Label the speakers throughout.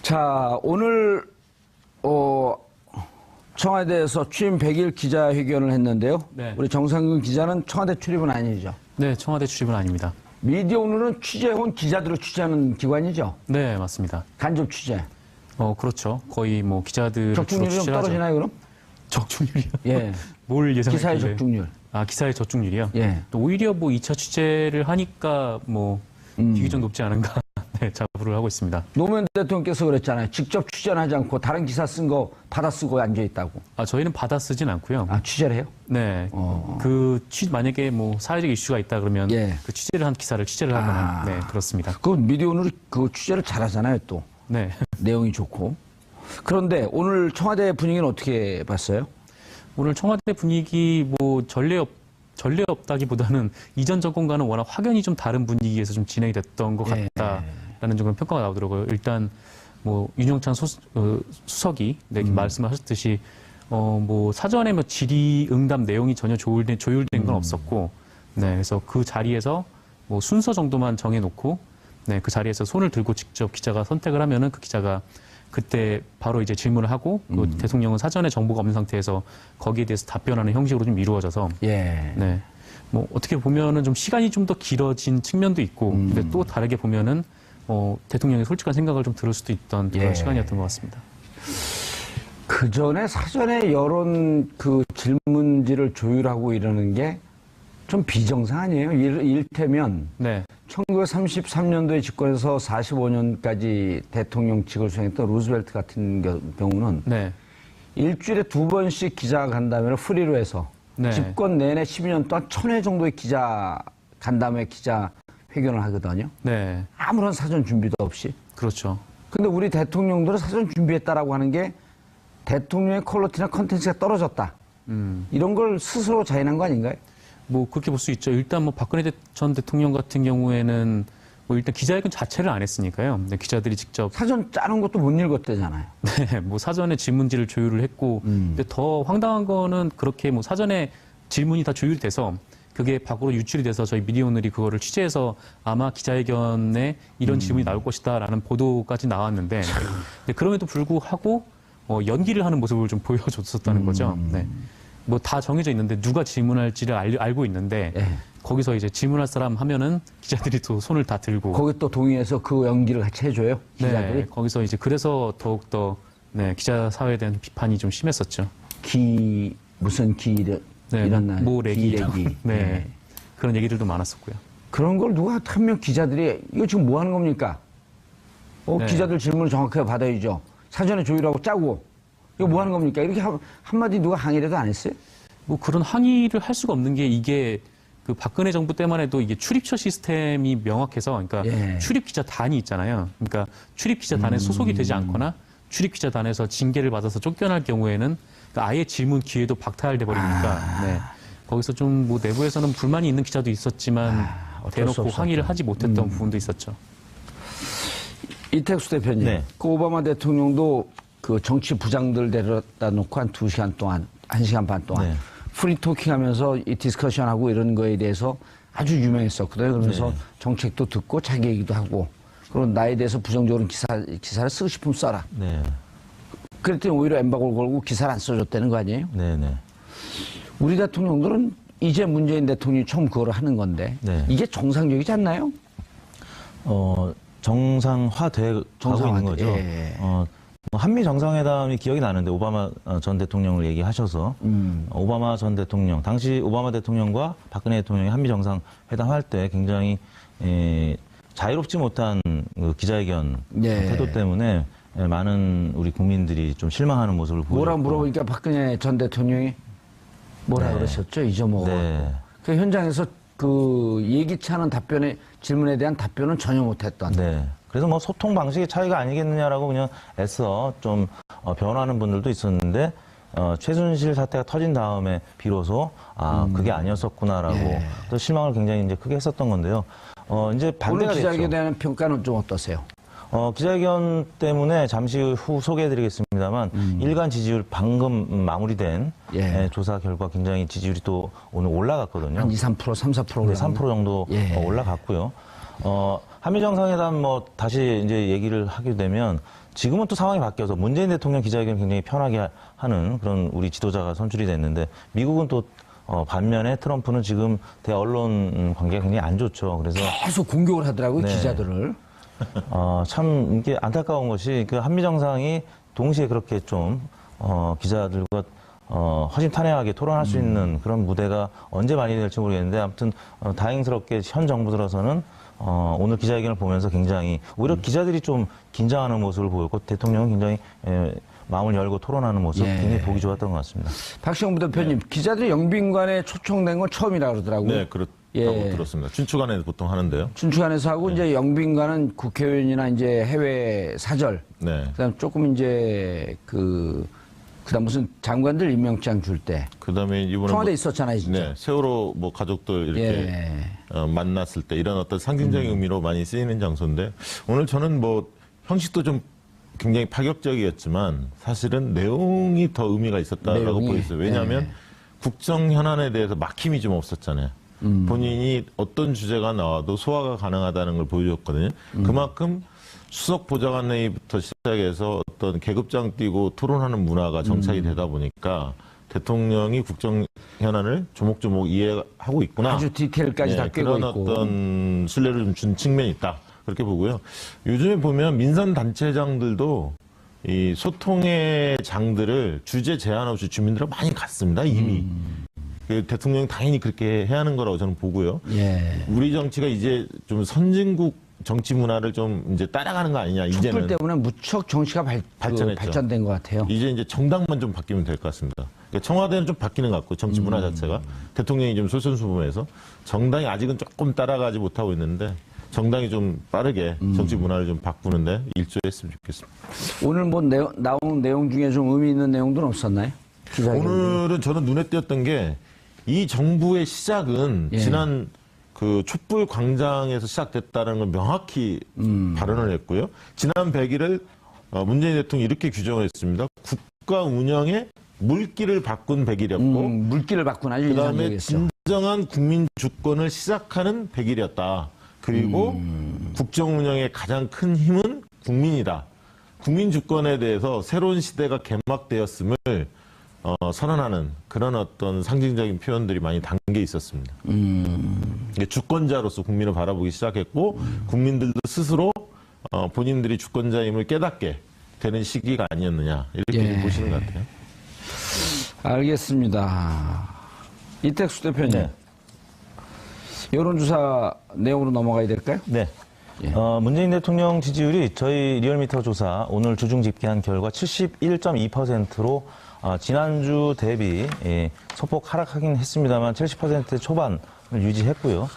Speaker 1: 자, 오늘 청와대에서 취임 100일 기자회견을 했는데요.
Speaker 2: 네.
Speaker 1: 우리 정상근 기자는 청와대 출입은 아니죠?
Speaker 2: 네, 청와대 출입은 아닙니다.
Speaker 1: 미디어 오늘은 취재해온 기자들을 취재하는 기관이죠?
Speaker 2: 네, 맞습니다.
Speaker 1: 간접 취재.
Speaker 2: 그렇죠. 거의 뭐 기자들
Speaker 1: 적중률이 좀 떨어지나요, 그럼?
Speaker 2: 적중률이요?
Speaker 1: 예.
Speaker 2: 뭘 예상했길래?
Speaker 1: 기사의 적중률.
Speaker 2: 아, 기사의 적중률이요?
Speaker 1: 예.
Speaker 2: 또 오히려 뭐 2차 취재를 하니까 뭐 비교 좀 높지 않은가 네, 자부를 하고 있습니다.
Speaker 1: 노무현 대통령께서 그랬잖아요. 직접 취재는 하지 않고 다른 기사 쓴 거 받아 쓰고 앉아있다고.
Speaker 2: 아, 저희는 받아 쓰진 않고요.
Speaker 1: 아, 취재를 해요?
Speaker 2: 네. 만약에 뭐 사회적 이슈가 있다 그러면
Speaker 1: 예.
Speaker 2: 그 취재를 한 기사를 취재를 하거나 네, 그렇습니다.
Speaker 1: 그 미디어 오늘 그 취재를 잘하잖아요, 또.
Speaker 2: 네.
Speaker 1: 내용이 좋고. 그런데 오늘 청와대 분위기는 어떻게 봤어요?
Speaker 2: 오늘 청와대 분위기 뭐 전례 없다기보다는 이전 정권과는 워낙 확연히 좀 다른 분위기에서 좀 진행이 됐던 것 같다라는 정도 평가가 나오더라고요. 일단 뭐 윤영찬 수석이 말씀하셨듯이 뭐 사전에 뭐 질의응답 내용이 전혀 조율된 건 없었고, 네, 그래서 그 자리에서 뭐 순서 정도만 정해놓고, 네, 그 자리에서 손을 들고 직접 기자가 선택을 하면은 그 기자가 그때 바로 이제 질문을 하고 그 대통령은 사전에 정보가 없는 상태에서 거기에 대해서 답변하는 형식으로 좀 이루어져서
Speaker 1: 예.
Speaker 2: 네. 뭐 어떻게 보면은 좀 시간이 좀 더 길어진 측면도 있고 근데 또 다르게 보면은 대통령의 솔직한 생각을 좀 들을 수도 있던 그런 시간이었던 것 같습니다.
Speaker 1: 그 전에 사전에 여론 그 질문지를 조율하고 이러는 게 좀 비정상 아니에요? 이를테면
Speaker 2: 네.
Speaker 1: 1933년도에 집권해서 45년까지 대통령직을 수행했던 루즈벨트 같은 경우는
Speaker 2: 네.
Speaker 1: 일주일에 2번씩 기자 간담회를 프리로 해서
Speaker 2: 네.
Speaker 1: 집권 내내 12년 동안 1000회 정도의 간담회 기자 회견을 하거든요.
Speaker 2: 네.
Speaker 1: 아무런 사전 준비도 없이.
Speaker 2: 그렇죠.
Speaker 1: 근데 우리 대통령들은 사전 준비했다라고 하는 게 대통령의 퀄리티나 컨텐츠가 떨어졌다. 이런 걸 스스로 자인한 거 아닌가요?
Speaker 2: 뭐 그렇게 볼 수 있죠. 일단 뭐 박근혜 전 대통령 같은 경우에는 뭐 일단 기자회견 자체를 안 했으니까요. 근데 기자들이 직접
Speaker 1: 사전 짜는 것도 못 읽었대잖아요.
Speaker 2: 네, 뭐 사전에 질문지를 조율을 했고, 근데 더 황당한 거는 그렇게 뭐 사전에 질문이 다 조율이 돼서 그게 밖으로 유출이 돼서 저희 미디어오늘이 그거를 취재해서 아마 기자회견에 이런 질문이 나올 것이다라는 보도까지 나왔는데, 근데 그럼에도 불구하고 연기를 하는 모습을 좀 보여줬었다는 거죠. 네. 뭐 다 정해져 있는데 누가 질문할지를 알고 있는데 거기서 이제 질문할 사람 하면은 기자들이 또 손을 다 들고
Speaker 1: 거기 또 동의해서 그 연기를 같이 해줘요. 기자들이.
Speaker 2: 네, 거기서 이제 그래서 더욱더 네, 기자 사회에 대한 비판이 좀 심했었죠.
Speaker 1: 무슨
Speaker 2: 네,
Speaker 1: 이런 날.
Speaker 2: 모래기.
Speaker 1: 기레기.
Speaker 2: 네. 그런 얘기들도 많았었고요.
Speaker 1: 그런 걸 누가 한 명 기자들이 이거 지금 뭐 하는 겁니까?
Speaker 2: 네.
Speaker 1: 기자들 질문을 정확하게 받아야죠. 사전에 조율하고 짜고. 이거 뭐 하는 겁니까? 이렇게 한마디 누가 항의라도 안 했어요?
Speaker 2: 뭐 그런 항의를 할 수가 없는 게 이게 그 박근혜 정부 때만 해도 이게 출입처 시스템이 명확해서 그러니까 출입 기자단이 있잖아요. 그러니까 출입 기자단에 소속이 되지 않거나 출입 기자단에서 징계를 받아서 쫓겨날 경우에는 그러니까 아예 질문 기회도 박탈돼 버리니까 네. 거기서 좀 뭐 내부에서는 불만이 있는 기자도 있었지만 대놓고 항의를 하지 못했던 부분도 있었죠.
Speaker 1: 이택수 대표님,
Speaker 3: 네.
Speaker 1: 그 오바마 대통령도 그 정치 부장들 데려다 놓고 한 2시간 동안, 1시간 반 동안 프리토킹 하면서 이 디스커션하고 이런 거에 대해서 아주 유명했었거든요. 그러면서 정책도 듣고 자기 얘기도 하고 그리고 나에 대해서 부정적으로 기사를 쓰고 싶으면 써라.
Speaker 3: 네.
Speaker 1: 그랬더니 오히려 엠바고를 걸고 기사를 안 써줬다는 거 아니에요?
Speaker 3: 네네.
Speaker 1: 우리 대통령들은 이제 문재인 대통령이 처음 그거를 하는 건데 이게 정상적이지 않나요?
Speaker 3: 정상화되고 있는 거죠.
Speaker 1: 예.
Speaker 3: 한미 정상회담이 기억이 나는데 오바마 전 대통령을 얘기하셔서 오바마 전 대통령 당시 오바마 대통령과 박근혜 대통령이 한미 정상회담 할 때 굉장히 자유롭지 못한 그 기자회견 태도 때문에 많은 우리 국민들이 좀 실망하는 모습을 보였고
Speaker 1: 뭐라 물어보니까 박근혜 전 대통령이 뭐라 그러셨죠? 잊어먹어. 그 현장에서 그 예기치 않은 질문에 대한 답변은 전혀 못했던.
Speaker 3: 네. 그래서 뭐 소통 방식의 차이가 아니겠느냐라고 그냥 애써 좀 변하는 분들도 있었는데 최순실 사태가 터진 다음에 비로소 그게 아니었었구나라고 또 실망을 굉장히 이제 크게 했었던 건데요. 이제 반대가
Speaker 1: 오늘 기자회견에
Speaker 3: 됐죠.
Speaker 1: 대한 평가는 좀 어떠세요?
Speaker 3: 기자회견 때문에 잠시 후 소개해드리겠습니다만 일간 지지율 방금 마무리된 조사 결과 굉장히 지지율이 또 오늘 올라갔거든요.
Speaker 1: 한 2, 3%, 3, 4%
Speaker 3: 네, 3% 정도 올라갔고요. 한미 정상회담 뭐 다시 이제 얘기를 하게 되면 지금은 또 상황이 바뀌어서 문재인 대통령 기자회견 굉장히 편하게 하는 그런 우리 지도자가 선출이 됐는데 미국은 또 반면에 트럼프는 지금 대언론 관계가 굉장히 안 좋죠. 그래서
Speaker 1: 계속 공격을 하더라고요,
Speaker 3: 네.
Speaker 1: 기자들을.
Speaker 3: 참 이게 안타까운 것이 그 한미 정상이 동시에 그렇게 좀 기자들과 허심탄회하게 토론할 수 있는 그런 무대가 언제 마련될지 모르겠는데 아무튼 다행스럽게 현 정부 들어서는 오늘 기자회견을 보면서 굉장히 오히려 기자들이 좀 긴장하는 모습을 보였고 대통령은 굉장히 마음을 열고 토론하는 모습
Speaker 1: 예.
Speaker 3: 굉장히 보기 좋았던 것 같습니다.
Speaker 1: 박시영 부대표님, 기자들이 영빈관에 초청된 건 처음이라 그러더라고요.
Speaker 4: 네, 그렇다고
Speaker 1: 예.
Speaker 4: 들었습니다. 춘추관에 보통 하는데요.
Speaker 1: 춘추관에서 하고 이제 영빈관은 국회의원이나 이제 해외 사절,
Speaker 4: 네.
Speaker 1: 그다음 조금 이제 그다음 무슨 장관들 임명장 줄 때
Speaker 4: 그다음에 이번에
Speaker 1: 청와대 있었잖아요, 진짜.
Speaker 4: 네, 세월호 뭐 가족들 이렇게 만났을 때 이런 어떤 상징적인 의미로 많이 쓰이는 장소인데 오늘 저는 뭐 형식도 좀 굉장히 파격적이었지만 사실은 내용이 더 의미가 있었다라고
Speaker 1: 내용이?
Speaker 4: 보였어요. 왜냐하면 국정 현안에 대해서 막힘이 좀 없었잖아요. 본인이 어떤 주제가 나와도 소화가 가능하다는 걸 보여줬거든요. 그만큼 수석 보좌관회의부터 시작해서 어떤 계급장 띄고 토론하는 문화가 정착이 되다 보니까 대통령이 국정 현안을 조목조목 이해하고 있구나.
Speaker 1: 아주 디테일까지 다 꿰고
Speaker 4: 그런
Speaker 1: 있고.
Speaker 4: 어떤 신뢰를 좀 준 측면이 있다. 그렇게 보고요. 요즘에 보면 민선 단체장들도 이 소통의 장들을 주제 제한 없이 주민들하고 많이 갔습니다. 이미. 그 대통령이 당연히 그렇게 해야 하는 거라고 저는 보고요.
Speaker 1: 예.
Speaker 4: 우리 정치가 이제 좀 선진국 정치 문화를 좀 이제 따라가는 거 아니냐,
Speaker 1: 촛불
Speaker 4: 이제는.
Speaker 1: 때문에 무척 정치가
Speaker 4: 발전했죠.
Speaker 1: 발전된 것 같아요.
Speaker 4: 이제 정당만 좀 바뀌면 될 것 같습니다. 그러니까 청와대는 좀 바뀌는 것 같고, 정치 문화 자체가. 대통령이 좀 솔선수범해서 정당이 아직은 조금 따라가지 못하고 있는데, 정당이 좀 빠르게 정치 문화를 좀 바꾸는데 일조했으면 좋겠습니다.
Speaker 1: 오늘 뭐 나온 내용 중에 좀 의미 있는 내용들은 없었나요? 기자회견.
Speaker 4: 오늘은 저는 눈에 띄었던 게 이 정부의 시작은
Speaker 1: 예.
Speaker 4: 지난 그 촛불 광장에서 시작됐다는 걸 명확히 발언을 했고요. 지난 100일을 문재인 대통령이 이렇게 규정을 했습니다. 국가 운영에 물길을 바꾼 100일이었고
Speaker 1: 물기를 바꾸나
Speaker 4: 그다음에 진정한 국민 주권을 시작하는 100일이었다. 그리고 국정 운영의 가장 큰 힘은 국민이다. 국민 주권에 대해서 새로운 시대가 개막되었음을 선언하는 그런 어떤 상징적인 표현들이 많이 담겨 있었습니다. 주권자로서 국민을 바라보기 시작했고 국민들도 스스로 본인들이 주권자임을 깨닫게 되는 시기가 아니었느냐 이렇게
Speaker 1: 예.
Speaker 4: 보시는 것 같아요.
Speaker 1: 알겠습니다. 이택수 대표님.
Speaker 3: 네.
Speaker 1: 여론조사 내용으로 넘어가야 될까요?
Speaker 3: 네.
Speaker 1: 예.
Speaker 3: 문재인 대통령 지지율이 저희 리얼미터 조사 오늘 주중 집계한 결과 71.2%로 지난주 대비 소폭 하락하긴 했습니다만 70% 초반을 유지했고요.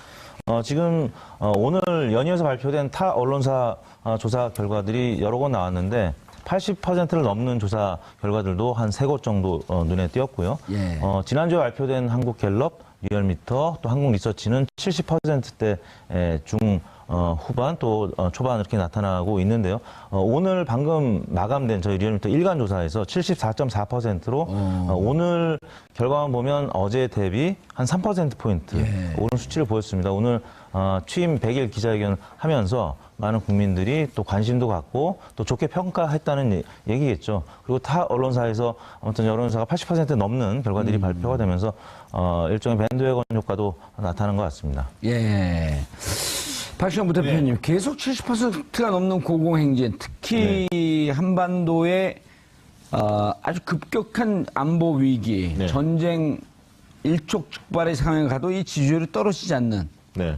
Speaker 3: 지금 오늘 연이어서 발표된 타 언론사 조사 결과들이 여러 곳 나왔는데 80%를 넘는 조사 결과들도 한 3곳 정도 눈에 띄었고요.
Speaker 1: 예.
Speaker 3: 지난주에 발표된 한국갤럽, 리얼미터, 또 한국리서치는 70%대 후반 또 초반 이렇게 나타나고 있는데요. 오늘 방금 마감된 저희 리얼미터 일간 조사에서 74.4%로 오늘 결과만 보면 어제 대비 한 3%포인트
Speaker 1: 예.
Speaker 3: 오른 수치를 보였습니다. 오늘 취임 100일 기자회견 하면서 많은 국민들이 또 관심도 갖고 또 좋게 평가했다는 얘기겠죠. 그리고 타 언론사에서 아무튼 여론조사가 80% 넘는 결과들이 발표가 되면서 일종의 밴드웨건 효과도 나타난 것 같습니다.
Speaker 1: 예. 박시영 대표님, 계속 70%가 넘는 고공행진, 특히 한반도의 아주 급격한 안보 위기,
Speaker 4: 네.
Speaker 1: 전쟁 일촉즉발의 상황에 가도 이 지지율이 떨어지지 않는,
Speaker 4: 네.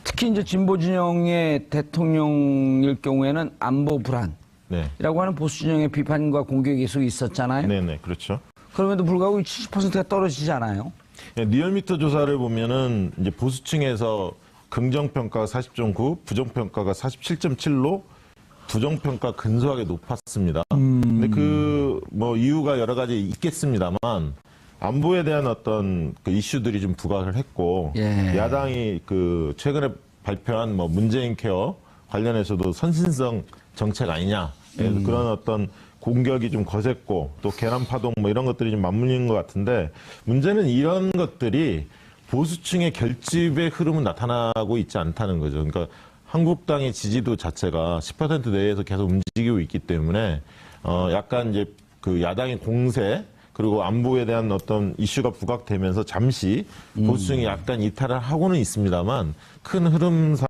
Speaker 1: 특히 이제 진보 진영의 대통령일 경우에는 안보 불안이라고
Speaker 4: 네.
Speaker 1: 하는 보수 진영의 비판과 공격이 계속 있었잖아요.
Speaker 4: 네네, 그렇죠.
Speaker 1: 그럼에도 불구하고 70%가 떨어지지 않아요.
Speaker 4: 리얼미터 조사를 보면은 이제 보수층에서 긍정평가가 40.9, 부정평가가 47.7로 부정평가 근소하게 높았습니다. 근데 뭐 이유가 여러 가지 있겠습니다만 안보에 대한 어떤 그 이슈들이 좀 부각을 했고
Speaker 1: 예.
Speaker 4: 야당이 그 최근에 발표한 뭐 문재인 케어 관련해서도 선신성 정책 아니냐 그런 어떤 공격이 좀 거셌고 또 계란파동 뭐 이런 것들이 좀 맞물리는 것 같은데 문제는 이런 것들이 보수층의 결집의 흐름은 나타나고 있지 않다는 거죠. 그러니까 한국당의 지지도 자체가 10% 내에서 계속 움직이고 있기 때문에 약간 이제 그 야당의 공세 그리고 안보에 대한 어떤 이슈가 부각되면서 잠시 보수층이 약간 이탈을 하고는 있습니다만 큰 흐름상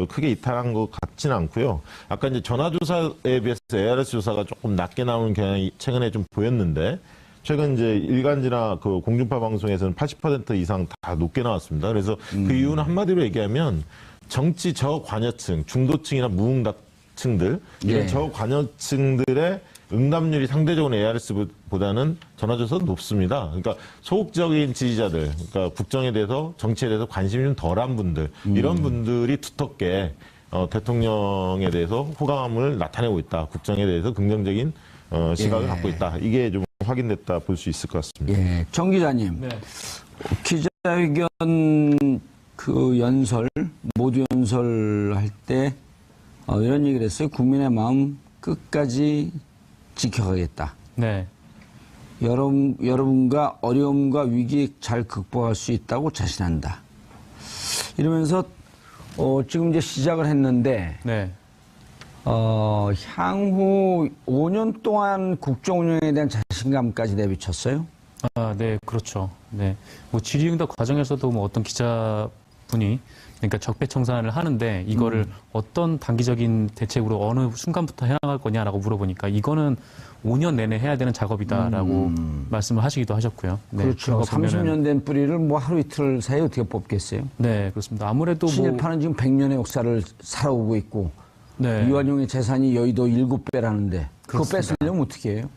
Speaker 4: 크게 이탈한 것 같지는 않고요. 아까 이제 전화조사에 비해서 ARS 조사가 조금 낮게 나오는 경향이 최근에 좀 보였는데 최근 이제 일간지나 그 공중파 방송에서는 80% 이상 다 높게 나왔습니다. 그래서 그 이유는 한마디로 얘기하면 정치 저관여층, 중도층이나 무응답층들 이런 저관여층들의 응답률이 상대적으로 ARS보다는 전화조사도 높습니다. 그러니까 소극적인 지지자들, 그러니까 국정에 대해서 정치에 대해서 관심이 좀 덜한 분들 이런 분들이 두텁게 대통령에 대해서 호감을 나타내고 있다. 국정에 대해서 긍정적인 시각을 갖고 있다. 이게 좀 확인됐다 볼 수 있을 것 같습니다.
Speaker 1: 예, 정 기자님.
Speaker 2: 네.
Speaker 1: 기자회견 그 연설, 모두 연설할 때 이런 얘기를 했어요. 국민의 마음 끝까지 지켜가겠다.
Speaker 2: 네.
Speaker 1: 여러분과 어려움과 위기 잘 극복할 수 있다고 자신한다. 이러면서 지금 이제 시작을 했는데
Speaker 2: 네.
Speaker 1: 향후 5년 동안 국정 운영에 대한 자신감까지 내비쳤어요.
Speaker 2: 아, 네, 그렇죠. 네. 뭐 질의응답 과정에서도 뭐 어떤 기자분이 그러니까 적폐청산을 하는데 이거를 어떤 단기적인 대책으로 어느 순간부터 해나갈 거냐라고 물어보니까 이거는 5년 내내 해야 되는 작업이다라고 말씀을 하시기도 하셨고요. 네,
Speaker 1: 그렇죠.
Speaker 2: 그거 보면은
Speaker 1: 30년 된 뿌리를 뭐 하루 이틀 사이에 어떻게 뽑겠어요?
Speaker 2: 네, 그렇습니다. 아무래도 뭐
Speaker 1: 친일파는 지금 100년의 역사를 살아오고 있고
Speaker 2: 네.
Speaker 1: 이완용의 재산이 여의도 7배라는데 그거 뺏으려면 어떻게 해요?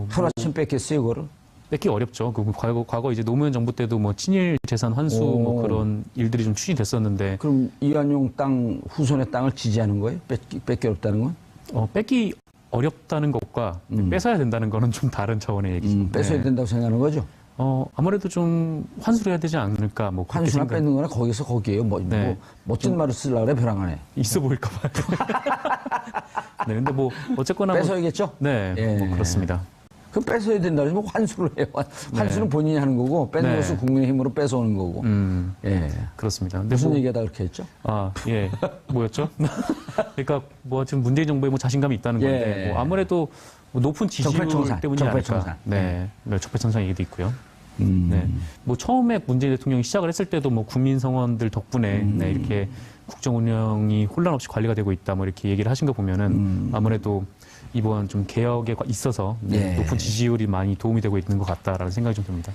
Speaker 1: 하루아침 뺏겠어요, 그거를?
Speaker 2: 뺏기 어렵죠. 그 과거 이제 노무현 정부 때도 뭐 친일 재산 환수 뭐 그런 일들이 좀 추진됐었는데
Speaker 1: 그럼 이완용 땅 후손의 땅을 지지하는 거예요? 뺏기 어렵다는 건?
Speaker 2: 뺏기 어렵다는 것과 뺏어야 된다는 거는 좀 다른 차원의 얘기죠.
Speaker 1: 뺏어야
Speaker 2: 네.
Speaker 1: 된다고 생각하는 거죠?
Speaker 2: 아무래도 좀 환수를 해야 되지 않을까. 뭐 그렇게
Speaker 1: 환수나
Speaker 2: 생각-
Speaker 1: 뺏는 거나 거기서 거기에요.
Speaker 2: 네.
Speaker 1: 멋진 말을 쓰려고 그래, 벼랑 안에.
Speaker 2: 있어 보일까 봐요. 네, 근데 뭐 어쨌거나 뭐-
Speaker 1: 뺏어야겠죠?
Speaker 2: 네,
Speaker 1: 예.
Speaker 2: 뭐 그렇습니다.
Speaker 1: 그럼 뺏어야 된다면 뭐 환수를 해요. 환수는 본인이 하는 거고 뺏는
Speaker 2: 네.
Speaker 1: 것은 국민의 힘으로 뺏어오는 거고. 예.
Speaker 2: 그렇습니다. 근데
Speaker 1: 무슨
Speaker 2: 뭐-
Speaker 1: 얘기하다 그렇게 했죠?
Speaker 2: 아, 예. 뭐였죠? 그러니까 뭐 지금 문재인 정부에 뭐 자신감이 있다는 건데
Speaker 1: 예.
Speaker 2: 뭐 아무래도 뭐 높은 지지율
Speaker 1: 적폐청산,
Speaker 2: 때문이
Speaker 1: 적폐청산.
Speaker 2: 아닐까. 네. 네, 적폐청산 얘기도 있고요. 네. 뭐 처음에 문재인 대통령이 시작을 했을 때도 뭐 국민 성원들 덕분에 네, 이렇게 국정 운영이 혼란 없이 관리가 되고 있다 뭐 이렇게 얘기를 하신 거 보면은 아무래도 이번 좀 개혁에 있어서 네,
Speaker 1: 예.
Speaker 2: 높은 지지율이 많이 도움이 되고 있는 것 같다라는 생각이 좀 듭니다.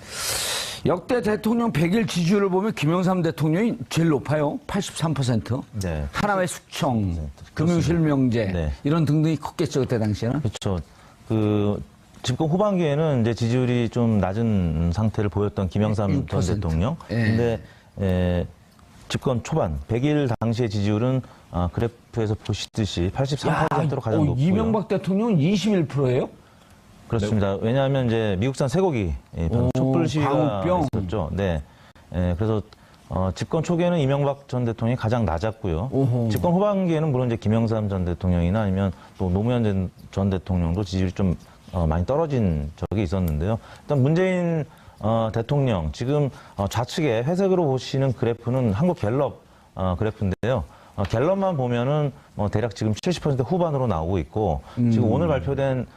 Speaker 1: 역대 대통령 100일 지지율을 보면 김영삼 대통령이 제일 높아요. 83%.
Speaker 3: 네.
Speaker 1: 하나의 숙청, 금융실명제
Speaker 3: 네.
Speaker 1: 이런 등등이 컸겠죠 그때 당시에는.
Speaker 3: 그렇죠. 집권 후반기에는 이제 지지율이 좀 낮은 상태를 보였던 김영삼 전
Speaker 1: 6%.
Speaker 3: 대통령.
Speaker 1: 예.
Speaker 3: 근데 집권 초반 100일 당시의 지지율은 그래프에서 보시듯이 83%로 가장 높고요.
Speaker 1: 이명박 대통령은 21%예요?
Speaker 3: 그렇습니다. 왜냐하면 이제 미국산 쇠고기 촛불 시위가
Speaker 1: 광우병.
Speaker 3: 있었죠. 네. 그래서 집권 초기에는 이명박 전 대통령이 가장 낮았고요.
Speaker 1: 오호.
Speaker 3: 집권 후반기에는 물론 이제 김영삼 전 대통령이나 아니면 또 노무현 전 대통령도 지지율이 좀 많이 떨어진 적이 있었는데요. 일단 문재인 대통령 지금 좌측에 회색으로 보시는 그래프는 한국 갤럽 그래프인데요. 갤럽만 보면은 대략 지금 70% 후반으로 나오고 있고 지금 오늘 발표된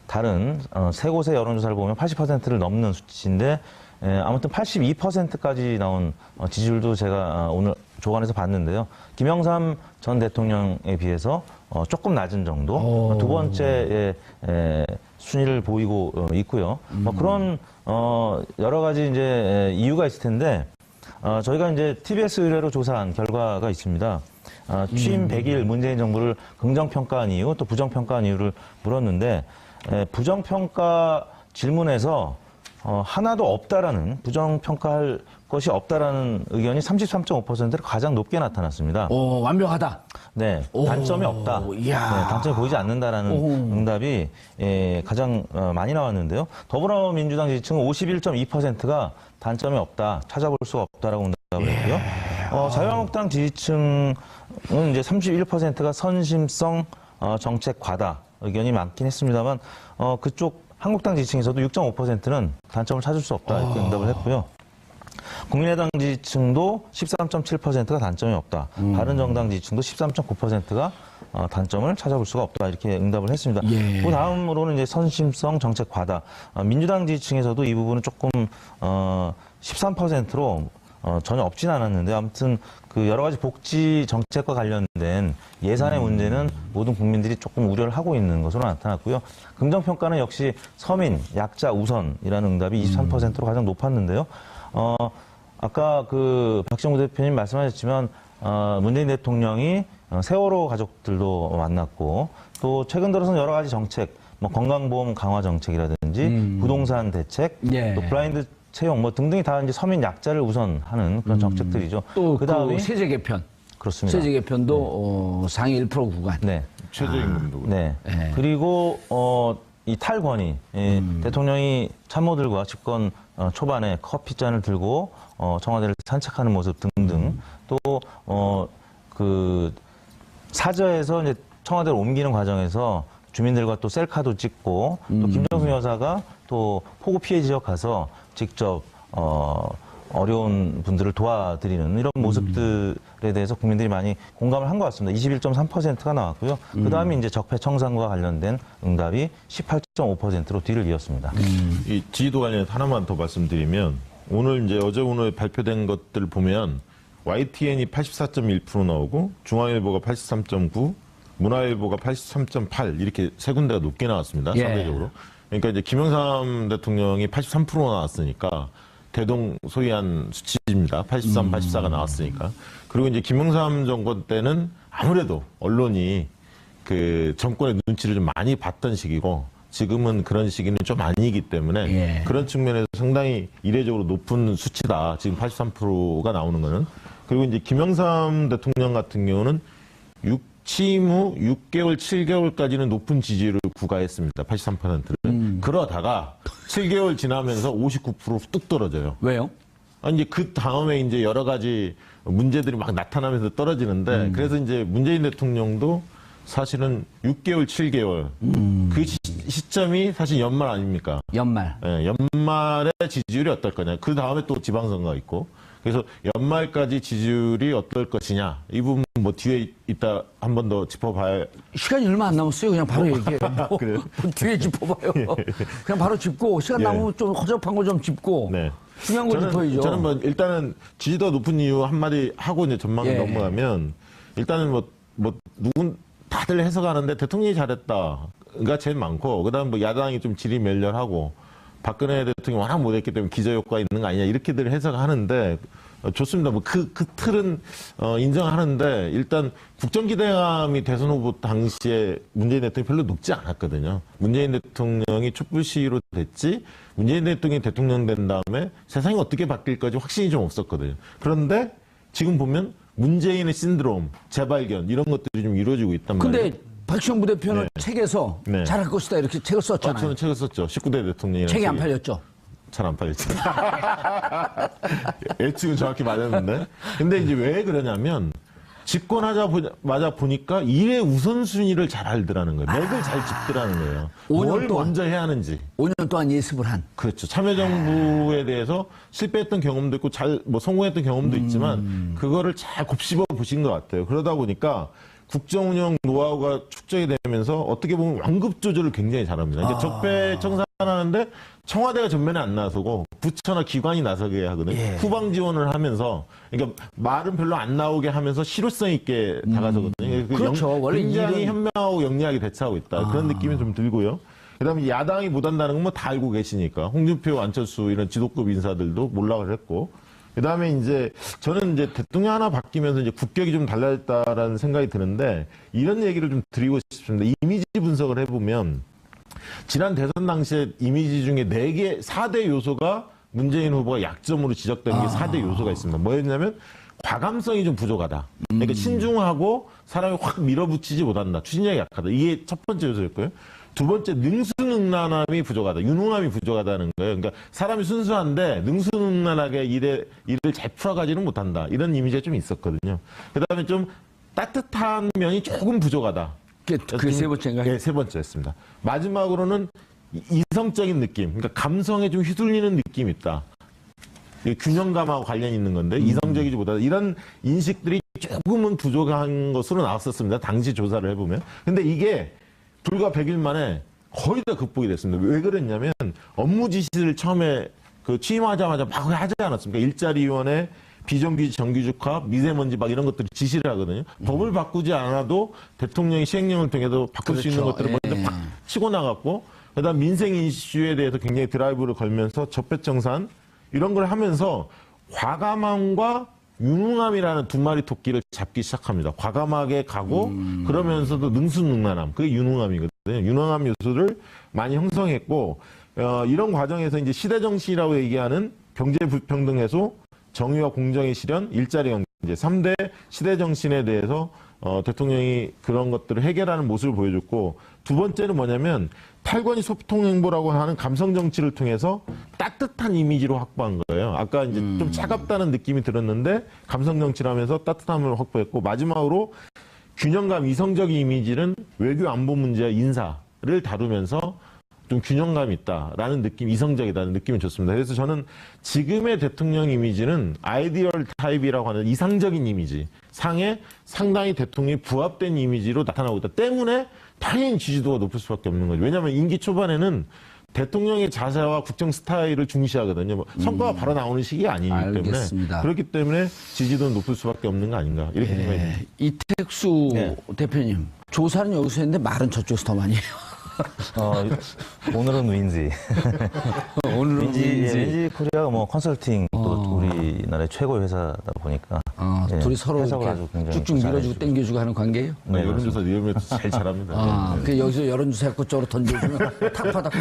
Speaker 3: 다른 세 곳의 여론조사를 보면 80%를 넘는 수치인데 아무튼 82%까지 나온 지지율도 제가 오늘 조간에서 봤는데요. 김영삼 전 대통령에 비해서 조금 낮은 정도, 두 번째의 순위를 보이고 있고요. 그런 여러 가지 이제 이유가 있을 텐데 저희가 이제 TBS 의뢰로 조사한 결과가 있습니다. 취임 100일 문재인 정부를 긍정평가한 이유, 또 부정평가한 이유를 물었는데 부정평가 질문에서 하나도 없다라는 부정평가할 것이 없다라는 의견이 33.5%로 가장 높게 나타났습니다.
Speaker 1: 완벽하다.
Speaker 3: 네, 단점이 없다.
Speaker 1: 이야.
Speaker 3: 네, 단점이 보이지 않는다라는 응답이 가장 많이 나왔는데요. 더불어민주당 지지층은 51.2%가 단점이 없다, 찾아볼 수가 없다라고 응답을 했고요. 자유한국당 지지층은 이제 31%가 선심성 정책 과다 의견이 많긴 했습니다만 그쪽 한국당 지지층에서도 6.5%는 단점을 찾을 수 없다 이렇게 응답을 했고요. 국민의당 지지층도 13.7%가 단점이 없다. 바른정당 지지층도 13.9%가 단점을 찾아볼 수가 없다. 이렇게 응답을 했습니다.
Speaker 1: 예.
Speaker 3: 그 다음으로는 이제 선심성 정책 과다. 민주당 지지층에서도 이 부분은 조금 13%로 전혀 없진 않았는데 아무튼 그 여러 가지 복지 정책과 관련된 예산의 문제는 모든 국민들이 조금 우려를 하고 있는 것으로 나타났고요. 긍정평가는 역시 서민, 약자 우선이라는 응답이 23%로 가장 높았는데요. 아까 그 박정우 대표님 말씀하셨지만 문재인 대통령이 세월호 가족들도 만났고 또 최근 들어서는 여러 가지 정책, 뭐 건강보험 강화 정책이라든지 부동산 대책,
Speaker 1: 예.
Speaker 3: 또 블라인드 채용 뭐 등등이 다 이제 서민 약자를 우선하는 그런 정책들이죠.
Speaker 1: 또
Speaker 3: 그다음에
Speaker 1: 그 세제 개편.
Speaker 3: 그렇습니다.
Speaker 1: 세제 개편도 상위 1% 구간.
Speaker 3: 네.
Speaker 4: 최저임금도.
Speaker 3: 네.
Speaker 1: 예.
Speaker 3: 그리고 이 탈권위 대통령이 참모들과 집권 초반에 커피잔을 들고 청와대를 산책하는 모습 등등 또 그 사저에서 이제 청와대를 옮기는 과정에서 주민들과 또 셀카도 찍고 또 김정숙 여사가 또 폭우 피해 지역 가서 직접 어려운 분들을 도와드리는 이런 모습들에 대해서 국민들이 많이 공감을 한 것 같습니다. 21.3%가 나왔고요. 그 다음에 이제 적폐청산과 관련된 응답이 18.5%로 뒤를 이었습니다.
Speaker 4: 이 지지도 관련해서 하나만 더 말씀드리면 오늘 이제 어제 오늘 발표된 것들 보면 YTN이 84.1% 나오고 중앙일보가 83.9, 문화일보가 83.8 이렇게 세 군데가 높게 나왔습니다.
Speaker 1: 예.
Speaker 4: 상대적으로. 그러니까 이제 김영삼 대통령이 83% 나왔으니까 대동소이한 수치입니다. 83, 84가 나왔으니까. 그리고 이제 김영삼 정권 때는 아무래도 언론이 그 정권의 눈치를 좀 많이 봤던 시기고 지금은 그런 시기는 좀 아니기 때문에
Speaker 1: 예.
Speaker 4: 그런 측면에서 상당히 이례적으로 높은 수치다. 지금 83%가 나오는 거는. 그리고 이제 김영삼 대통령 같은 경우는 취임 후 6개월, 7개월까지는 높은 지지율을 구가했습니다. 83%를. 그러다가 7개월 지나면서 59%로 뚝 떨어져요.
Speaker 1: 왜요?
Speaker 4: 아니, 이제 그 다음에 이제 여러 가지 문제들이 막 나타나면서 떨어지는데 그래서 이제 문재인 대통령도 사실은 6개월, 7개월 그 시점이 사실 연말 아닙니까?
Speaker 1: 연말.
Speaker 4: 예, 연말에 지지율이 어떨 거냐. 그 다음에 또 지방선거가 있고. 그래서 연말까지 지지율이 어떨 것이냐. 이 부분 뭐 뒤에 이따 한 번 더 짚어봐야.
Speaker 1: 시간이 얼마 안 남았어요. 그냥 바로 얘기해요. 뭐,
Speaker 4: 그래요?
Speaker 1: 뭐 뒤에 짚어봐요. 그냥 바로 짚고 시간
Speaker 4: 예.
Speaker 1: 남으면 좀 허접한 거 좀 짚고
Speaker 4: 네.
Speaker 1: 중요한 거 짚어야죠.
Speaker 4: 저는 뭐 일단은 지지도가 높은 이유 한마디 하고 이제 전망을
Speaker 1: 예.
Speaker 4: 넘어가면 일단은 뭐 누군 다들 해석하는데 대통령이 잘했다가 제일 많고 그다음 뭐 야당이 좀 질이 멸렬하고 박근혜 대통령이 워낙 못했기 때문에 기저효과 있는 거 아니냐 이렇게들 해석하는데 좋습니다. 뭐 그 틀은 인정하는데 일단 국정기대감이 대선 후보 당시에 문재인 대통령이 별로 높지 않았거든요. 문재인 대통령이 촛불 시위로 됐지 문재인 대통령이 대통령 된 다음에 세상이 어떻게 바뀔까지 확신이 좀 없었거든요. 그런데 지금 보면 문재인의 신드롬, 재발견 이런 것들이 좀 이루어지고 있단 말이에요.
Speaker 1: 근데 박시영 부대표는 책에서
Speaker 4: 네.
Speaker 1: 잘할 것이다 이렇게 책을 썼잖아요.
Speaker 4: 저는 책을 썼죠. 19대 대통령이라는
Speaker 1: 책이 안
Speaker 4: 책이.
Speaker 1: 팔렸죠.
Speaker 4: 잘 안 팔렸죠. 예측은 정확히 맞았는데. 근데 이제 왜 그러냐면 집권하자마자 보니까 일의 우선순위를 잘 알더라는 거예요. 맥을 잘 짚더라는 거예요.
Speaker 1: 5년
Speaker 4: 뭘
Speaker 1: 동안.
Speaker 4: 먼저 해야 하는지.
Speaker 1: 5년 동안 예습을 한.
Speaker 4: 그렇죠. 참여정부에 대해서 실패했던 경험도 있고 뭐 성공했던 경험도 있지만 그거를 잘 곱씹어 보신 것 같아요. 그러다 보니까 국정운영 노하우가 축적이 되면서 어떻게 보면 완급 조절을 굉장히 잘합니다. 그러니까 적폐 청산하는데 청와대가 전면에 안 나서고 부처나 기관이 나서게 하거든요.
Speaker 1: 예.
Speaker 4: 후방 지원을 하면서 그러니까 말은 별로 안 나오게 하면서 실효성 있게 다가서거든요.
Speaker 1: 그렇죠. 원래
Speaker 4: 굉장히
Speaker 1: 일은-
Speaker 4: 현명하고 영리하게 대처하고 있다. 그런 느낌이 좀 들고요. 그다음에 야당이 못한다는 건 뭐 다 알고 계시니까 홍준표, 안철수 이런 지도급 인사들도 몰락을 했고 그다음에 이제 저는 이제 대통령 하나 바뀌면서 이제 국격이 좀 달라졌다라는 생각이 드는데 이런 얘기를 좀 드리고 싶습니다. 이미지 분석을 해보면 지난 대선 당시에 이미지 중에 4대 요소가 문재인 후보가 약점으로 지적되는 게 4대 요소가 있습니다. 뭐였냐면 과감성이 좀 부족하다. 그러니까 신중하고 사람이 확 밀어붙이지 못한다. 추진력이 약하다. 이게 첫 번째 요소였고요. 두 번째 능수능란함이 부족하다. 유능함이 부족하다는 거예요. 그러니까 사람이 순수한데 능수능란하게 일을 잘 풀어가지는 못한다. 이런 이미지가 좀 있었거든요. 그다음에 좀 따뜻한 면이 조금 부족하다.
Speaker 1: 그게 세 번째인가요?
Speaker 4: 네, 세 번째였습니다. 마지막으로는 이성적인 느낌, 그러니까 감성에 좀 휘둘리는 느낌이 있다. 이게 균형감하고 관련이 있는 건데 이성적이지 못하다. 이런 인식들이 조금은 부족한 것으로 나왔었습니다. 당시 조사를 해보면. 근데 이게 불과 100일 만에 거의 다 극복이 됐습니다. 왜 그랬냐면 업무 지시를 처음에 그 취임하자마자 막 하지 않았습니까? 일자리위원회, 비정규직, 정규직화, 미세먼지 막 이런 것들을 지시를 하거든요. 법을 바꾸지 않아도 대통령이 시행령을 통해서 바꿀 수 있는 것들을 먼저 팍 치고 나갔고, 그다음 민생 이슈에 대해서 굉장히 드라이브를 걸면서 적폐청산 이런 걸 하면서 과감함과 유능함이라는 두 마리 토끼를 잡기 시작합니다. 과감하게 가고 그러면서도 능수능란함, 그게 유능함이거든요. 유능함 요소를 많이 형성했고, 이런 과정에서 이제 시대 정신이라고 얘기하는 경제 불평등 해소, 정의와 공정의 실현, 일자리 경제 3대 시대 정신에 대해서 대통령이 그런 것들을 해결하는 모습을 보여줬고, 두 번째는 뭐냐면 탈권위 소통 행보라고 하는 감성 정치를 통해서 따뜻한 이미지로 확보한 거예요. 아까 이제 좀 차갑다는 느낌이 들었는데 감성 정치를 하면서 따뜻함을 확보했고, 마지막으로 균형감, 이성적인 이미지는 외교 안보 문제와 인사를 다루면서 좀 균형감이 있다라는 느낌, 이성적이다는 느낌이 좋습니다. 그래서 저는 지금의 대통령 이미지는 아이디얼 타입이라고 하는 이상적인 이미지, 상에 상당히 대통령이 부합된 이미지로 나타나고 있다 때문에 당연히 지지도가 높을 수밖에 없는 거죠. 왜냐하면 임기 초반에는 대통령의 자세와 국정 스타일을 중시하거든요. 뭐 성과가 바로 나오는 시기 아니기
Speaker 1: 알겠습니다.
Speaker 4: 때문에 그렇기 때문에 지지도는 높을 수밖에 없는 거 아닌가 이렇게 생각이 듭니다.
Speaker 1: 이택수 대표님, 조사는 여기서 했는데 말은 저쪽에서 더 많이 해요.
Speaker 3: 오늘은 윈지.
Speaker 1: 오늘은
Speaker 3: 윈지 코리아가 뭐 컨설팅 또 우리나라의 최고의 회사다 보니까.
Speaker 1: 둘이 서로
Speaker 3: 해석을
Speaker 1: 이렇게
Speaker 3: 아주 굉장히
Speaker 1: 쭉쭉 밀어주고
Speaker 3: 잘해주고.
Speaker 1: 땡겨주고 하는 관계예요?
Speaker 4: 네, 여론조사 리얼미터 제일 잘합니다.
Speaker 1: 그 여기서 여론조사 그쪽으로 던져주면 탁파닥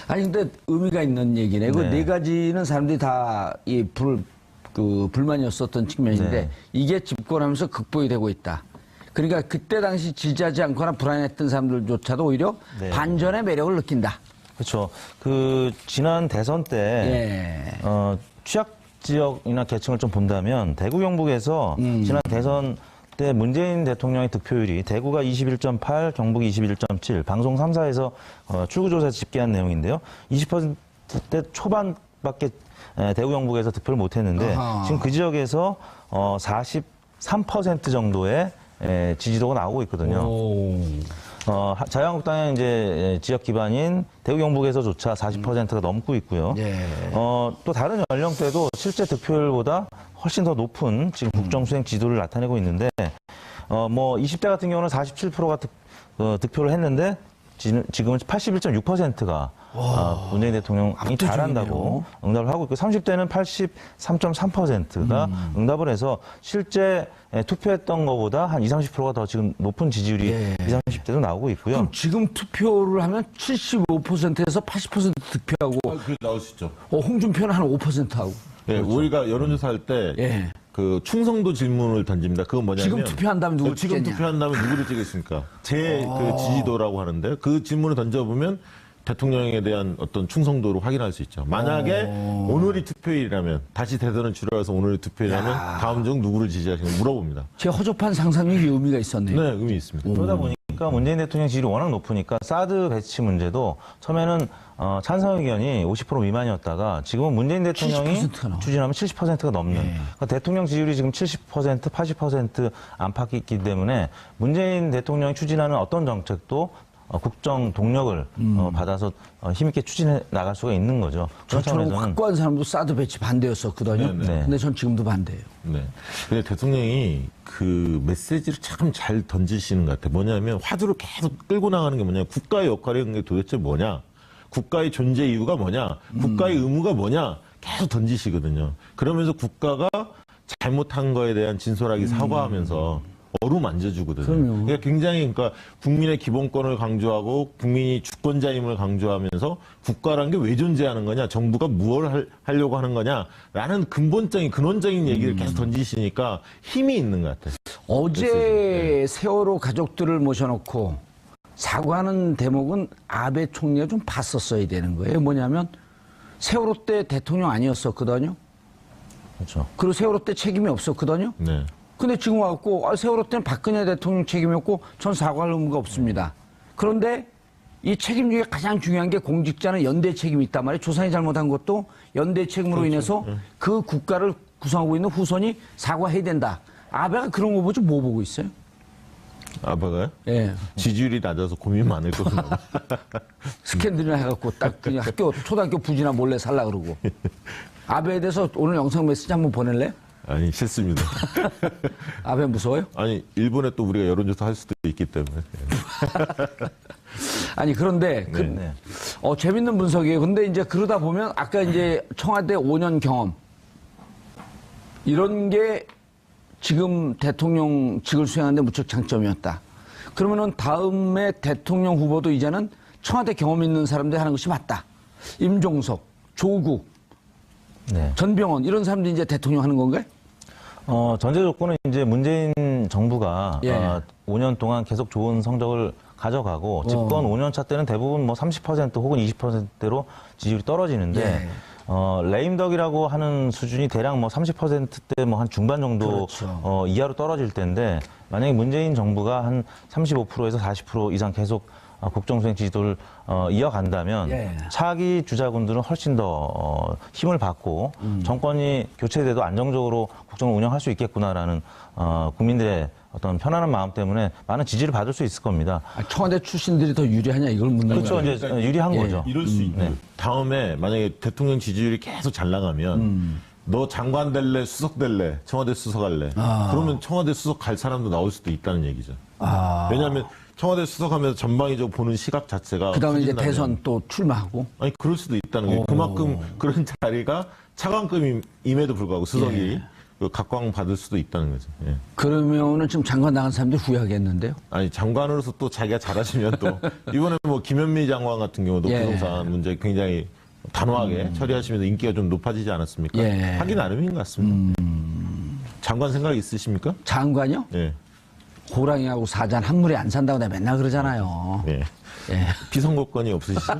Speaker 1: 아니 근데 의미가 있는 얘기네. 그 네 가지는 사람들이 다 이 불만이었었던 측면인데
Speaker 3: 네.
Speaker 1: 이게 집권하면서 극복이 되고 있다. 그러니까 그때 당시 지지하지 않거나 불안했던 사람들조차도 오히려
Speaker 3: 네.
Speaker 1: 반전의 매력을 느낀다.
Speaker 3: 그렇죠. 그 지난 대선 때 취약 지역이나 계층을 좀 본다면 대구 경북에서 지난 대선 때 문재인 대통령의 득표율이 대구가 21.8, 경북이 21.7, 방송 3사에서 출구조사 집계한 내용인데요. 20%대 초반밖에 대구 경북에서 득표를 못했는데 지금 그 지역에서 43% 정도의 지지도가 나오고 있거든요. 자유한국당의 이제 지역 기반인 대구 경북에서조차 40%가 넘고 있고요. 또 다른 연령대도 실제 득표율보다 훨씬 더 높은 지금 국정 수행 지도를 나타내고 있는데, 뭐 20대 같은 경우는 47%가 득표를 했는데 지금은 81.6%가 문재인 대통령이 잘한다고 응답을 하고 있고, 30대는 83.3%가 응답을 해서 실제 투표했던 것보다 한 20, 30%가 더 지금 높은 지지율이 20, 30대도 나오고 있고요.
Speaker 1: 그럼 지금 투표를 하면 75%에서 80% 득표하고
Speaker 4: 그게 나올 수 있죠.
Speaker 1: 홍준표는 한 5%하고.
Speaker 4: 예, 우리가 여론조사 할 때 그 충성도 질문을 던집니다. 그건 뭐냐면
Speaker 1: 지금 투표한다면 누구를
Speaker 4: 지금
Speaker 1: 찍겠냐?
Speaker 4: 투표한다면 누구를 찍겠습니까? 제 그 지지도라고 하는데 그 질문을 던져보면 대통령에 대한 어떤 충성도를 확인할 수 있죠. 만약에 오늘이 투표일이라면, 다시 대선을 치러서 오늘이 투표일이라면 다음 중 누구를 지지하시는지 물어봅니다.
Speaker 1: 제 허접한 상상력이 의미가 있었네요.
Speaker 4: 네, 의미 있습니다.
Speaker 3: 그러다 보니까 문재인 대통령 지지율이 워낙 높으니까 사드 배치 문제도 처음에는 찬성 의견이 50% 미만이었다가 지금은 문재인 대통령이
Speaker 1: 70%가 나와요.
Speaker 3: 추진하면 70%가 넘는. 그러니까 대통령 지지율이 지금 70%, 80% 안팎이기 때문에 문재인 대통령이 추진하는 어떤 정책도 국정 동력을 받아서 힘있게 추진해 나갈 수가 있는 거죠. 그런
Speaker 1: 저처럼
Speaker 3: 차원에서는
Speaker 1: 확고한 사람도 사드 배치 반대였었거든요.
Speaker 4: 네.
Speaker 1: 근데 전 지금도 반대예요.
Speaker 4: 네. 근데 대통령이 그 메시지를 참 잘 던지시는 것 같아요. 뭐냐면 화두를 계속 끌고 나가는 게 뭐냐. 국가의 역할이 게 도대체 뭐냐. 국가의 존재 이유가 뭐냐. 국가의 의무가 뭐냐. 계속 던지시거든요. 그러면서 국가가 잘못한 거에 대한 진솔하게 사과하면서 어루만져주거든요. 그러니까 굉장히 그러니까 국민의 기본권을 강조하고 국민이 주권자임을 강조하면서 국가라는 게 왜 존재하는 거냐, 정부가 무엇을 하려고 하는 거냐라는 근본적인 근원적인 얘기를 계속 던지시니까 힘이 있는 것 같아요.
Speaker 1: 어제 세월호 가족들을 모셔놓고 사과하는 대목은 아베 총리가 좀 봤었어야 되는 거예요. 뭐냐면 세월호 때 대통령 아니었었거든요.
Speaker 3: 그렇죠.
Speaker 1: 그리고 세월호 때 책임이 없었거든요.
Speaker 4: 네.
Speaker 1: 근데 지금 와갖고 세월호 때는 박근혜 대통령 책임이었고 전 사과할 의무가 없습니다. 그런데 이 책임 중에 가장 중요한 게 공직자는 연대 책임이 있단 말이에요. 조상이 잘못한 것도 연대 책임으로 인해서 그 국가를 구성하고 있는 후손이 사과해야 된다. 아베가 그런 거 보죠? 뭐 보고 있어요?
Speaker 4: 아빠가요?
Speaker 1: 예.
Speaker 4: 지지율이 낮아서 고민 많을 거예요.
Speaker 1: 스캔들이나 해갖고 딱 그냥 초등학교 부지나 몰래 살라 그러고. 아베에 대해서 오늘 영상 메시지 한번 보낼래?
Speaker 4: 아니, 싫습니다.
Speaker 1: 아베 무서워요?
Speaker 4: 아니, 일본에 또 우리가 여론조사 할 수도 있기 때문에.
Speaker 1: 아니, 그런데, 재밌는 분석이에요. 근데 이제 그러다 보면 아까 이제 청와대 5년 경험. 이런 게 지금 대통령직을 수행하는데 무척 장점이었다. 그러면은 다음에 대통령 후보도 이제는 청와대 경험 있는 사람들이 하는 것이 맞다. 임종석, 조국,
Speaker 3: 네.
Speaker 1: 전병헌 이런 사람들이 이제 대통령 하는 건가요?
Speaker 3: 전제 조건은 이제 문재인 정부가
Speaker 1: 예.
Speaker 3: 5년 동안 계속 좋은 성적을 가져가고 집권 5년 차 때는 대부분 뭐 30% 혹은 20%대로 지지율이 떨어지는데
Speaker 1: 예.
Speaker 3: 레임덕이라고 하는 수준이 대략 뭐 30%대 뭐 한 중반 정도
Speaker 1: 그렇죠.
Speaker 3: 이하로 떨어질 텐데 만약에 문재인 정부가 한 35%에서 40% 이상 계속 국정수행 지지도를 이어간다면
Speaker 1: 예.
Speaker 3: 차기 주자군들은 훨씬 더 힘을 받고 정권이 교체돼도 안정적으로 국정을 운영할 수 있겠구나라는 국민들의 어떤 편안한 마음 때문에 많은 지지를 받을 수 있을 겁니다.
Speaker 1: 청와대 출신들이 더 유리하냐 이걸 묻는
Speaker 3: 그렇죠.
Speaker 1: 거예요.
Speaker 3: 이제 유리한 거죠.
Speaker 4: 이럴 수 있는.
Speaker 3: 네.
Speaker 4: 다음에 만약에 대통령 지지율이 계속 잘 나가면 너 장관 될래, 수석 될래, 청와대 수석 할래. 그러면 청와대 수석 갈 사람도 나올 수도 있다는 얘기죠. 왜냐하면 청와대 수석하면서 전방위적으로 보는 시각 자체가
Speaker 1: 그다음에 이제
Speaker 4: 커진다면
Speaker 1: 대선 또 출마하고.
Speaker 4: 아니 그럴 수도 있다는 거예요. 그만큼 그런 자리가 차관급임에도 불구하고 수석이 그 각광 받을 수도 있다는 거죠. 예.
Speaker 1: 그러면은 지금 장관 나간 사람들이 후회하겠는데요?
Speaker 4: 아니 장관으로서 또 자기가 잘하시면 또 이번에 뭐 김현미 장관 같은 경우도
Speaker 1: 예.
Speaker 4: 부동산 문제 굉장히 단호하게 처리하시면서 인기가 좀 높아지지 않았습니까?
Speaker 1: 예.
Speaker 4: 하기 나름인 것 같습니다. 장관 생각 있으십니까?
Speaker 1: 장관요?
Speaker 4: 예.
Speaker 1: 호랑이하고 사자는 한 물에 안 산다고 내가 맨날 그러잖아요.
Speaker 4: 예.
Speaker 1: 예.
Speaker 4: 비선거권이 없으시죠?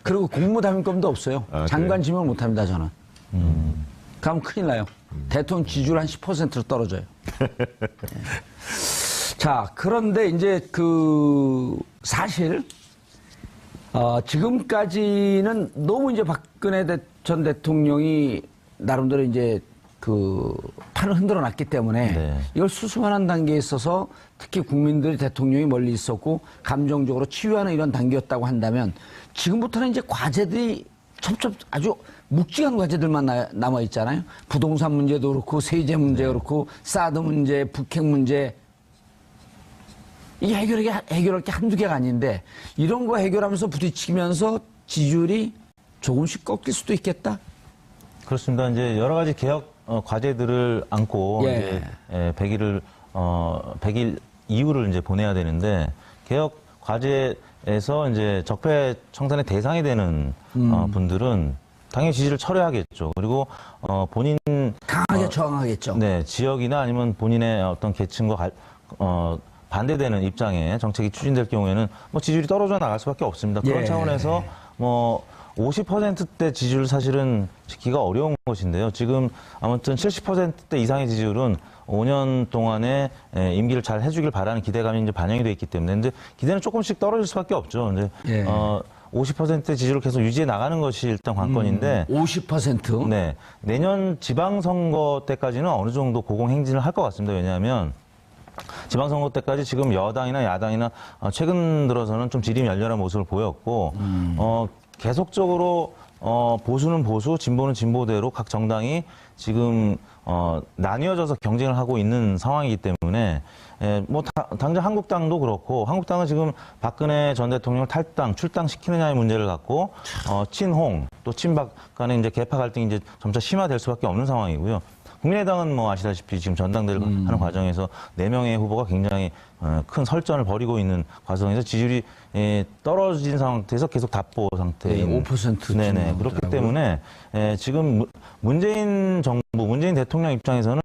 Speaker 1: 그리고 국무담임권도 없어요.
Speaker 4: 아,
Speaker 1: 장관 지명 못 합니다, 저는. 그럼 큰일 나요. 대통령 지지율 한 10%로 떨어져요. 예. 자, 그런데 이제 사실, 지금까지는 너무 이제 박근혜 전 대통령이 나름대로 이제 판을 흔들어 놨기 때문에
Speaker 3: 네.
Speaker 1: 이걸 수습하는 단계에 있어서 특히 국민들이 대통령이 멀리 있었고 감정적으로 치유하는 이런 단계였다고 한다면 지금부터는 이제 과제들이 아주 묵직한 과제들만 남아 있잖아요. 부동산 문제도 그렇고 세제 문제 그렇고 사드 문제, 북핵 문제 이게 해결할 게 한두 개가 아닌데 이런 거 해결하면서 부딪히면서 지지율이 조금씩 꺾일 수도 있겠다.
Speaker 3: 그렇습니다. 이제 여러 가지 개혁 과제들을 안고
Speaker 1: 예.
Speaker 3: 이제 100일 이후를 이제 보내야 되는데 개혁 과제에서 이제 적폐 청산의 대상이 되는 분들은 당연히 지지를 철회하겠죠. 그리고 본인
Speaker 1: 강하게 저항하겠죠.
Speaker 3: 네, 지역이나 아니면 본인의 어떤 계층과 반대되는 입장에 정책이 추진될 경우에는 뭐 지지율이 떨어져 나갈 수밖에 없습니다. 그런
Speaker 1: 예.
Speaker 3: 차원에서 뭐 50%대 지지율 사실은 지키기가 어려운 것인데요. 지금 아무튼 70%대 이상의 지지율은 5년 동안에 임기를 잘 해주길 바라는 기대감이 이제 반영이 돼 있기 때문에 근데 기대는 조금씩 떨어질 수밖에 없죠. 이제
Speaker 1: 예.
Speaker 3: 50%대 지지율을 계속 유지해 나가는 것이 일단 관건인데
Speaker 1: 50%?
Speaker 3: 네, 내년 지방선거 때까지는 어느 정도 고공행진을 할 것 같습니다. 왜냐하면 지방선거 때까지 지금 여당이나 야당이나 최근 들어서는 좀 지림열렬한 모습을 보였고 계속적으로 보수는 보수, 진보는 진보대로 각 정당이 지금 나뉘어져서 경쟁을 하고 있는 상황이기 때문에 뭐 당장 한국당도 그렇고 한국당은 지금 박근혜 전 대통령을 출당시키느냐의 문제를 갖고 친홍 또 친박 간의 이제 계파 갈등이 이제 점차 심화될 수밖에 없는 상황이고요. 국민의당은 뭐 아시다시피 지금 전당대회를 하는 과정에서 4명의 후보가 굉장히 큰 설전을 벌이고 있는 과정에서 지지율이 떨어진 상태에서 계속 답보 상태인.
Speaker 1: 네, 5%
Speaker 3: 네네. 그렇기 때문에 지금 문재인 정부, 문재인 대통령 입장에서는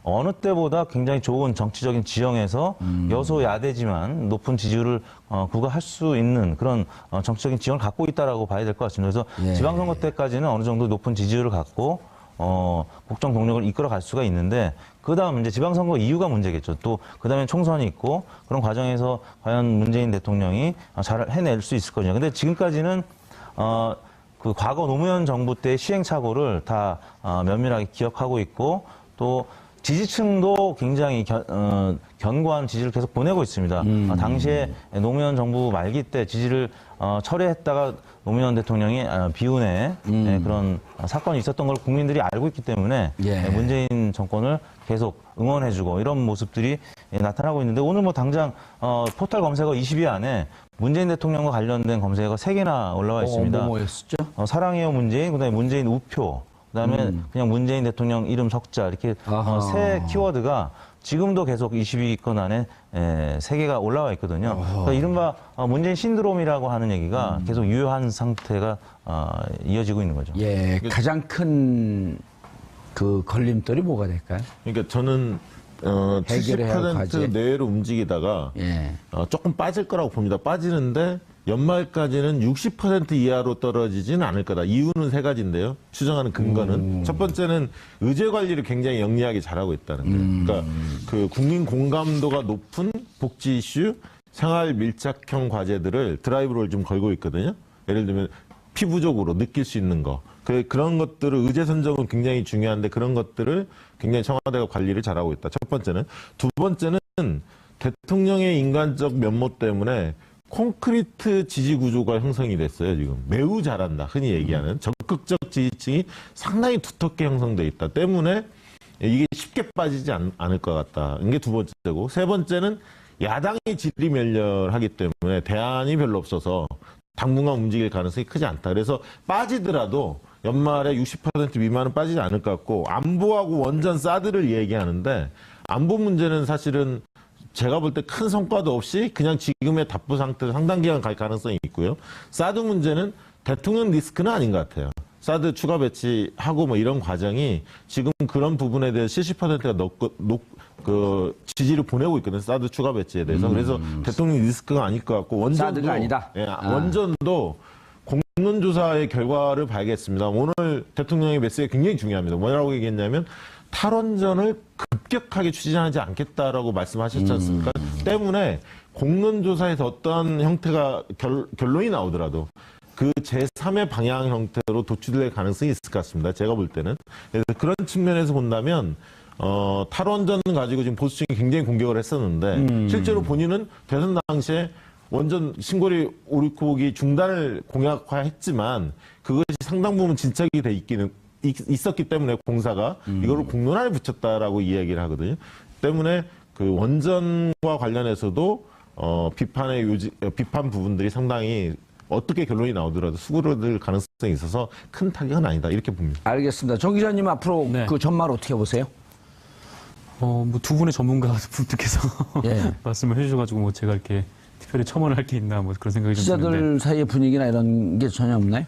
Speaker 3: 어느 때보다 굉장히 좋은 정치적인 지형에서 여소야대지만 높은 지지율을 구가할 수 있는 그런 정치적인 지형을 갖고 있다라고 봐야 될 것 같습니다. 그래서
Speaker 1: 예.
Speaker 3: 지방선거 때까지는 어느 정도 높은 지지율을 갖고 국정 동력을 이끌어 갈 수가 있는데 그다음 이제 지방선거 이유가 문제겠죠. 또 그다음에 총선이 있고 그런 과정에서 과연 문재인 대통령이 잘 해낼 수 있을 거냐. 근데 지금까지는 그 과거 노무현 정부 때 시행착오를 다 면밀하게 기억하고 있고 또 지지층도 굉장히 견고한 지지를 계속 보내고 있습니다. 당시에 노무현 정부 말기 때 지지를 철회했다가 노무현 대통령이 비운의 그런 사건이 있었던 걸 국민들이 알고 있기 때문에
Speaker 1: 예.
Speaker 3: 문재인 정권을 계속 응원해주고 이런 모습들이 나타나고 있는데 오늘 뭐 당장 포털 검색어 20위 안에 문재인 대통령과 관련된 검색어가 3개나 올라와 있습니다.
Speaker 1: 뭐였었죠?
Speaker 3: 사랑해요 문재인, 그다음에 문재인 우표, 그다음에 그냥 문재인 대통령 이름 석자 이렇게 세 키워드가 지금도 계속 20위권 안에 3개가 올라와 있거든요. 그러니까 이른바 문재인 신드롬이라고 하는 얘기가 계속 유효한 상태가 이어지고 있는 거죠.
Speaker 1: 예, 가장 큰 그 걸림돌이 뭐가 될까요?
Speaker 4: 그러니까 저는
Speaker 1: 해결해야 할
Speaker 4: 70%
Speaker 1: 과제.
Speaker 4: 내외로 움직이다가
Speaker 1: 예.
Speaker 4: 조금 빠질 거라고 봅니다. 빠지는데 연말까지는 60% 이하로 떨어지지는 않을 거다. 이유는 3가지인데요. 추정하는 근거는 첫 번째는 의제 관리를 굉장히 영리하게 잘하고 있다는 거예요. 그러니까 그 국민 공감도가 높은 복지 이슈, 생활 밀착형 과제들을 드라이브를 좀 걸고 있거든요. 예를 들면 피부적으로 느낄 수 있는 거. 그런 것들을 의제 선정은 굉장히 중요한데 그런 것들을 굉장히 청와대가 관리를 잘하고 있다. 첫 번째는. 두 번째는 대통령의 인간적 면모 때문에 콘크리트 지지 구조가 형성이 됐어요, 지금. 매우 잘한다. 흔히 얘기하는. 적극적 지지층이 상당히 두텁게 형성돼 있다. 때문에 이게 쉽게 빠지지 않을 것 같다. 이게 두 번째고. 세 번째는 야당이 지리멸렬하기 때문에 대안이 별로 없어서 당분간 움직일 가능성이 크지 않다. 그래서 빠지더라도 연말에 60% 미만은 빠지지 않을 것 같고 안보하고 원전 사드를 얘기하는데 안보 문제는 사실은 제가 볼 때 큰 성과도 없이 그냥 지금의 답부 상태로 상당 기간 갈 가능성이 있고요. 사드 문제는 대통령 리스크는 아닌 것 같아요. 사드 추가 배치하고 뭐 이런 과정이 지금 그런 부분에 대해서 70%가 지지를 보내고 있거든요. 사드 추가 배치에 대해서. 그래서 대통령 리스크가 아닐 것 같고 원전도
Speaker 1: 사드가 아니다.
Speaker 4: 예, 원전도 공론조사의 결과를 봐야겠습니다. 오늘 대통령의 메시지가 굉장히 중요합니다. 뭐라고 얘기했냐면 탈원전을 급격하게 추진하지 않겠다라고 말씀하셨지 않습니까? 때문에 공론조사에서 어떠한 형태가 결론이 나오더라도 그 제3의 방향 형태로 도출될 가능성이 있을 것 같습니다. 제가 볼 때는. 그래서 그런 측면에서 본다면 탈원전 가지고 지금 보수층이 굉장히 공격을 했었는데 실제로 본인은 대선 당시에 원전 신고리 오리코기 중단을 공약화했지만 그것이 상당 부분 진척이 돼 있었기 때문에 공사가 이거를 공론화에 붙였다라고 이야기를 하거든요. 때문에 그 원전과 관련해서도 비판 부분들이 상당히 어떻게 결론이 나오더라도 수그러들 가능성이 있어서 큰 타격은 아니다 이렇게 봅니다.
Speaker 1: 알겠습니다. 정 기자님 앞으로
Speaker 2: 네.
Speaker 1: 그 전말 어떻게 보세요?
Speaker 2: 뭐 두 분의 전문가 분들께서
Speaker 1: 예.
Speaker 2: 말씀을 해주셔가지고 뭐 제가 이렇게 특별히 첨언을 할 게 있나 뭐 그런 생각이 좀 드는데.
Speaker 1: 기자들 사이의 분위기나 이런 게 전혀 없나요?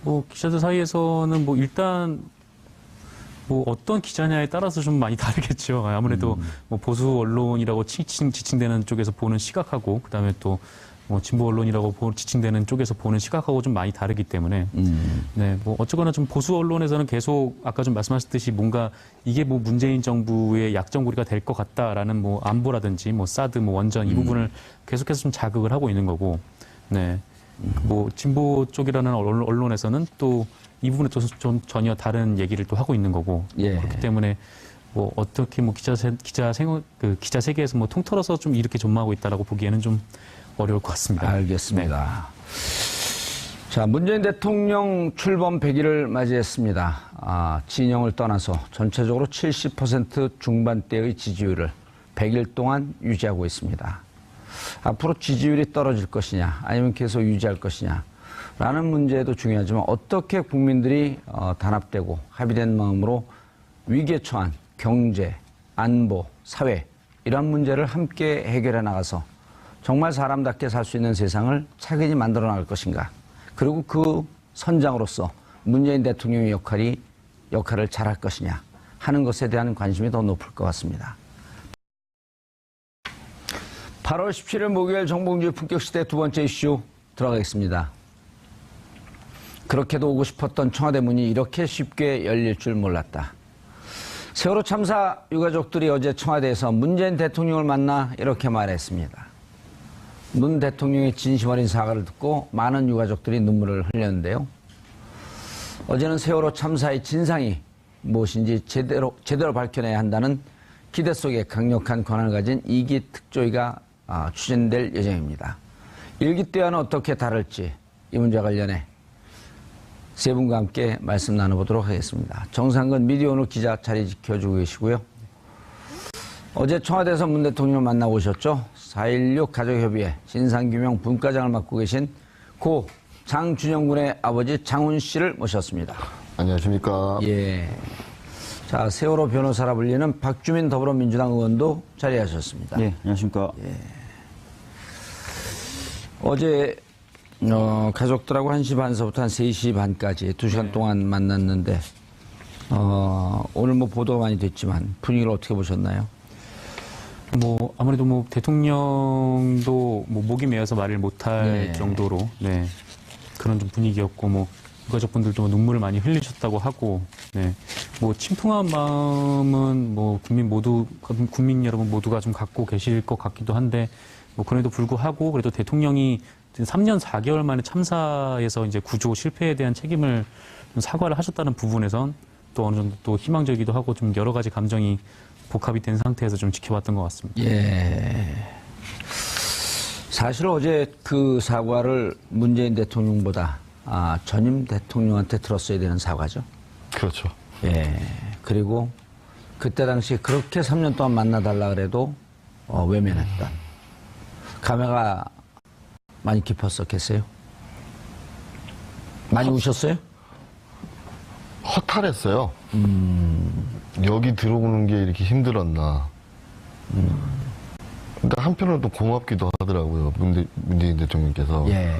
Speaker 2: 뭐 기자들 사이에서는 뭐 일단 뭐 어떤 기자냐에 따라서 좀 많이 다르겠죠. 아무래도 뭐 보수 언론이라고 지칭되는 쪽에서 보는 시각하고 그다음에 또 뭐 진보 언론이라고 지칭되는 쪽에서 보는 시각하고 좀 많이 다르기 때문에 네, 뭐 어쨌거나 좀 보수 언론에서는 계속 아까 좀 말씀하셨듯이 뭔가 이게 뭐 문재인 정부의 약점고리가 될 것 같다라는 뭐 안보라든지 뭐 사드 뭐 원전 이 부분을 계속해서 좀 자극을 하고 있는 거고 네. 뭐 진보 쪽이라는 언론에서는 또 이 부분에 또 좀 전혀 다른 얘기를 또 하고 있는 거고
Speaker 1: 예.
Speaker 2: 그렇기 때문에 뭐 어떻게 뭐 기자 세계에서 뭐 통틀어서 좀 이렇게 전망하고 있다라고 보기에는 좀 어려울 것 같습니다.
Speaker 1: 알겠습니다. 자, 문재인 대통령 출범 100일을 맞이했습니다. 진영을 떠나서 전체적으로 70% 중반대의 지지율을 100일 동안 유지하고 있습니다. 앞으로 지지율이 떨어질 것이냐 아니면 계속 유지할 것이냐 라는 문제도 중요하지만 어떻게 국민들이 단합되고 합의된 마음으로 위기에 처한 경제, 안보, 사회 이런 문제를 함께 해결해 나가서 정말 사람답게 살 수 있는 세상을 차근히 만들어 나갈 것인가. 그리고 그 선장으로서 문재인 대통령의 역할을 잘할 것이냐 하는 것에 대한 관심이 더 높을 것 같습니다. 8월 17일 목요일 정봉주의 품격시대 두 번째 이슈 들어가겠습니다. 그렇게도 오고 싶었던 청와대 문이 이렇게 쉽게 열릴 줄 몰랐다. 세월호 참사 유가족들이 어제 청와대에서 문재인 대통령을 만나 이렇게 말했습니다. 문 대통령의 진심 어린 사과를 듣고 많은 유가족들이 눈물을 흘렸는데요. 어제는 세월호 참사의 진상이 무엇인지 제대로 밝혀내야 한다는 기대 속에 강력한 권한을 가진 2기 특조위가 추진될 예정입니다. 1기 때와는 어떻게 다를지 이 문제와 관련해 세 분과 함께 말씀 나눠보도록 하겠습니다. 정상근 미디어오늘 기자 자리 지켜주고 계시고요. 어제 청와대에서 문 대통령을 만나고 오셨죠. 4.16 가족협의회 진상규명 분과장을 맡고 계신 고 장준영 군의 아버지 장훈 씨를 모셨습니다.
Speaker 5: 안녕하십니까.
Speaker 1: 예. 자, 세월호 변호사라 불리는 박주민 더불어민주당 의원도 자리하셨습니다.
Speaker 6: 네, 안녕하십니까.
Speaker 1: 예. 어제 가족들하고 1시 반서부터 한 3시 반까지 2시간 동안 만났는데 오늘 뭐 보도가 많이 됐지만 분위기를 어떻게 보셨나요?
Speaker 2: 뭐 아무래도 뭐 대통령도 뭐 목이 메어서 말을 못할
Speaker 1: 네.
Speaker 2: 정도로 네, 그런 좀 분위기였고 뭐 유가족분들도 뭐 눈물을 많이 흘리셨다고 하고 네, 뭐 침통한 마음은 뭐 국민 여러분 모두가 좀 갖고 계실 것 같기도 한데 뭐 그럼에도 불구하고 그래도 대통령이 3년 4개월 만에 참사에서 이제 구조 실패에 대한 책임을 좀 사과를 하셨다는 부분에선 또 어느 정도 또 희망적이기도 하고 좀 여러 가지 감정이 복합이 된 상태에서 좀 지켜봤던 것 같습니다.
Speaker 1: 예. 사실 어제 그 사과를 문재인 대통령보다 전임 대통령한테 들었어야 되는 사과죠.
Speaker 5: 그렇죠.
Speaker 1: 예. 그리고 그때 당시 그렇게 3년 동안 만나달라 그래도 외면했던. 감회가 많이 깊었었겠어요? 많이 우셨어요?
Speaker 5: 허탈했어요. 여기 들어오는 게 이렇게 힘들었나. 근데 한편으로 또 고맙기도 하더라고요. 문재인 대통령께서.
Speaker 1: 예.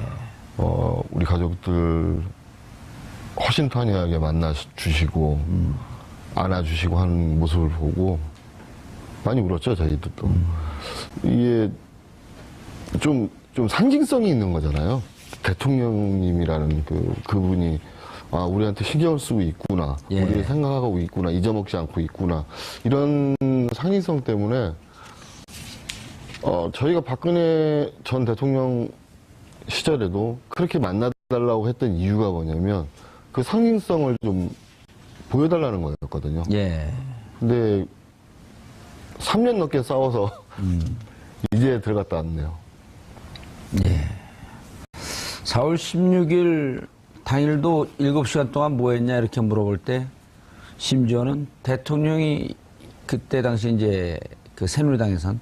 Speaker 5: 우리 가족들 허심탄회하게 만나주시고, 안아주시고 하는 모습을 보고 많이 울었죠, 저희도 또. 이게 좀 상징성이 있는 거잖아요. 대통령님이라는 그분이 우리한테 신경을 쓰고 있구나.
Speaker 1: 예.
Speaker 5: 우리를 생각하고 있구나. 잊어먹지 않고 있구나. 이런 상징성 때문에 저희가 박근혜 전 대통령 시절에도 그렇게 만나달라고 했던 이유가 뭐냐면 그 상징성을 좀 보여달라는 거였거든요.
Speaker 1: 예.
Speaker 5: 근데 3년 넘게 싸워서 이제 들어갔다 왔네요.
Speaker 1: 예. 4월 16일 당일도 7시간 동안 뭐 했냐 이렇게 물어볼 때 심지어는 대통령이 그때 당시 이제 그 새누리당에선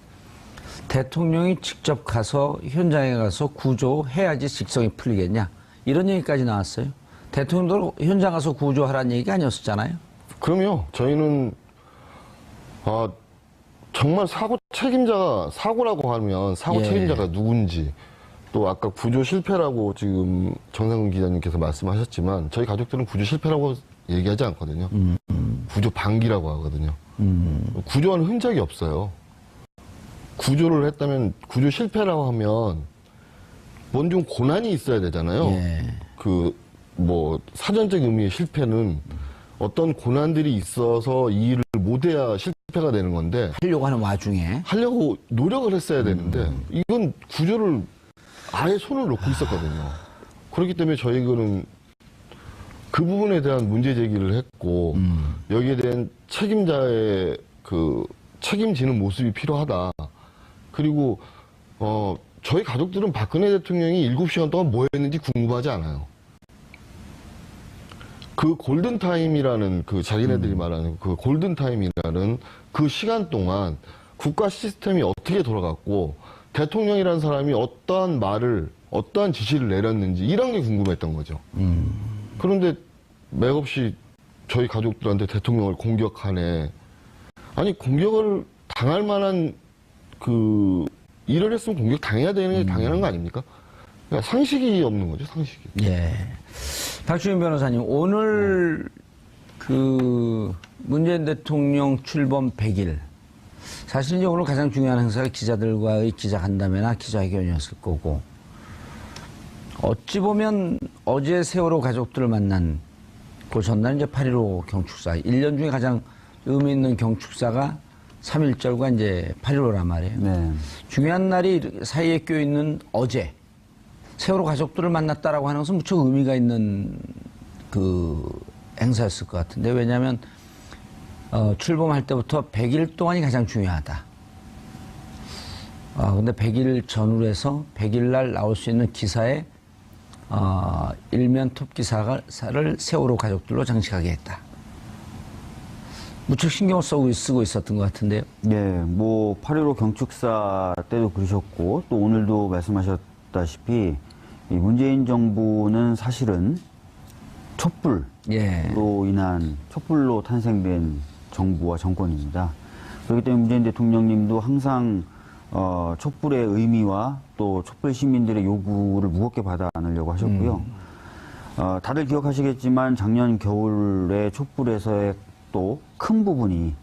Speaker 1: 대통령이 직접 가서 현장에 가서 구조해야지 직성이 풀리겠냐 이런 얘기까지 나왔어요. 대통령도 현장 가서 구조하라는 얘기가 아니었었잖아요.
Speaker 5: 그럼요. 저희는 정말 사고라고 하면 사고
Speaker 1: 예.
Speaker 5: 책임자가 누군지 또 아까 구조 실패라고 지금 정상근 기자님께서 말씀하셨지만 저희 가족들은 구조 실패라고 얘기하지 않거든요. 구조 방기라고 하거든요. 구조하는 흔적이 없어요. 구조를 했다면 구조 실패라고 하면 뭔 좀 고난이 있어야 되잖아요.
Speaker 1: 예.
Speaker 5: 사전적 의미의 실패는 어떤 고난들이 있어서 이 일을 못해야 실패가 되는 건데
Speaker 1: 하려고 하는 와중에
Speaker 5: 하려고 노력을 했어야 되는데 이건 구조를 아예 손을 놓고 있었거든요. 그렇기 때문에 저희는 그 부분에 대한 문제 제기를 했고 여기에 대한 책임자의 책임지는 모습이 필요하다. 그리고 저희 가족들은 박근혜 대통령이 7시간 동안 뭐 했는지 궁금하지 않아요. 그 골든타임이라는 자기네들이 말하는 그 골든타임이라는 그 시간 동안 국가 시스템이 어떻게 돌아갔고 대통령이라는 사람이 어떠한 말을 어떠한 지시를 내렸는지 이런 게 궁금했던 거죠. 그런데 맥없이 저희 가족들한테 대통령을 공격하네. 아니 공격을 당할 만한 일을 했으면 공격 당해야 되는 게 당연한 거 아닙니까? 그러니까 상식이 없는 거죠, 상식이.
Speaker 1: 예. 박주민 변호사님, 오늘 문재인 대통령 출범 100일. 사실 이제 오늘 가장 중요한 행사가 기자들과의 기자간담회나 기자회견이었을 거고, 어찌 보면 어제 세월호 가족들을 만난 그 전날 이제 8.15 경축사, 1년 중에 가장 의미 있는 경축사가 3.1절과 이제 8.15란 말이에요.
Speaker 6: 네.
Speaker 1: 중요한 날이 사이에 껴있는 어제 세월호 가족들을 만났다라고 하는 것은 무척 의미가 있는 그 행사였을 것 같은데, 왜냐하면 출범할 때부터 100일 동안이 가장 중요하다. 근데 100일 전후로 해서 100일 날 나올 수 있는 기사에 일면 톱 기사를 세월호 가족들로 장식하게 했다. 무척 신경을 쓰고 있었던 것 같은데요.
Speaker 6: 예, 뭐 8.15 경축사 때도 그러셨고 또 오늘도 말씀하셨다시피 이 문재인 정부는 사실은 촛불로
Speaker 1: 예.
Speaker 6: 인한 촛불로 탄생된 정부와 정권입니다. 그렇기 때문에 문재인 대통령님도 항상 촛불의 의미와 또 촛불 시민들의 요구를 무겁게 받아 안으려고 하셨고요. 다들 기억하시겠지만 작년 겨울에 촛불에서의 또 큰 부분이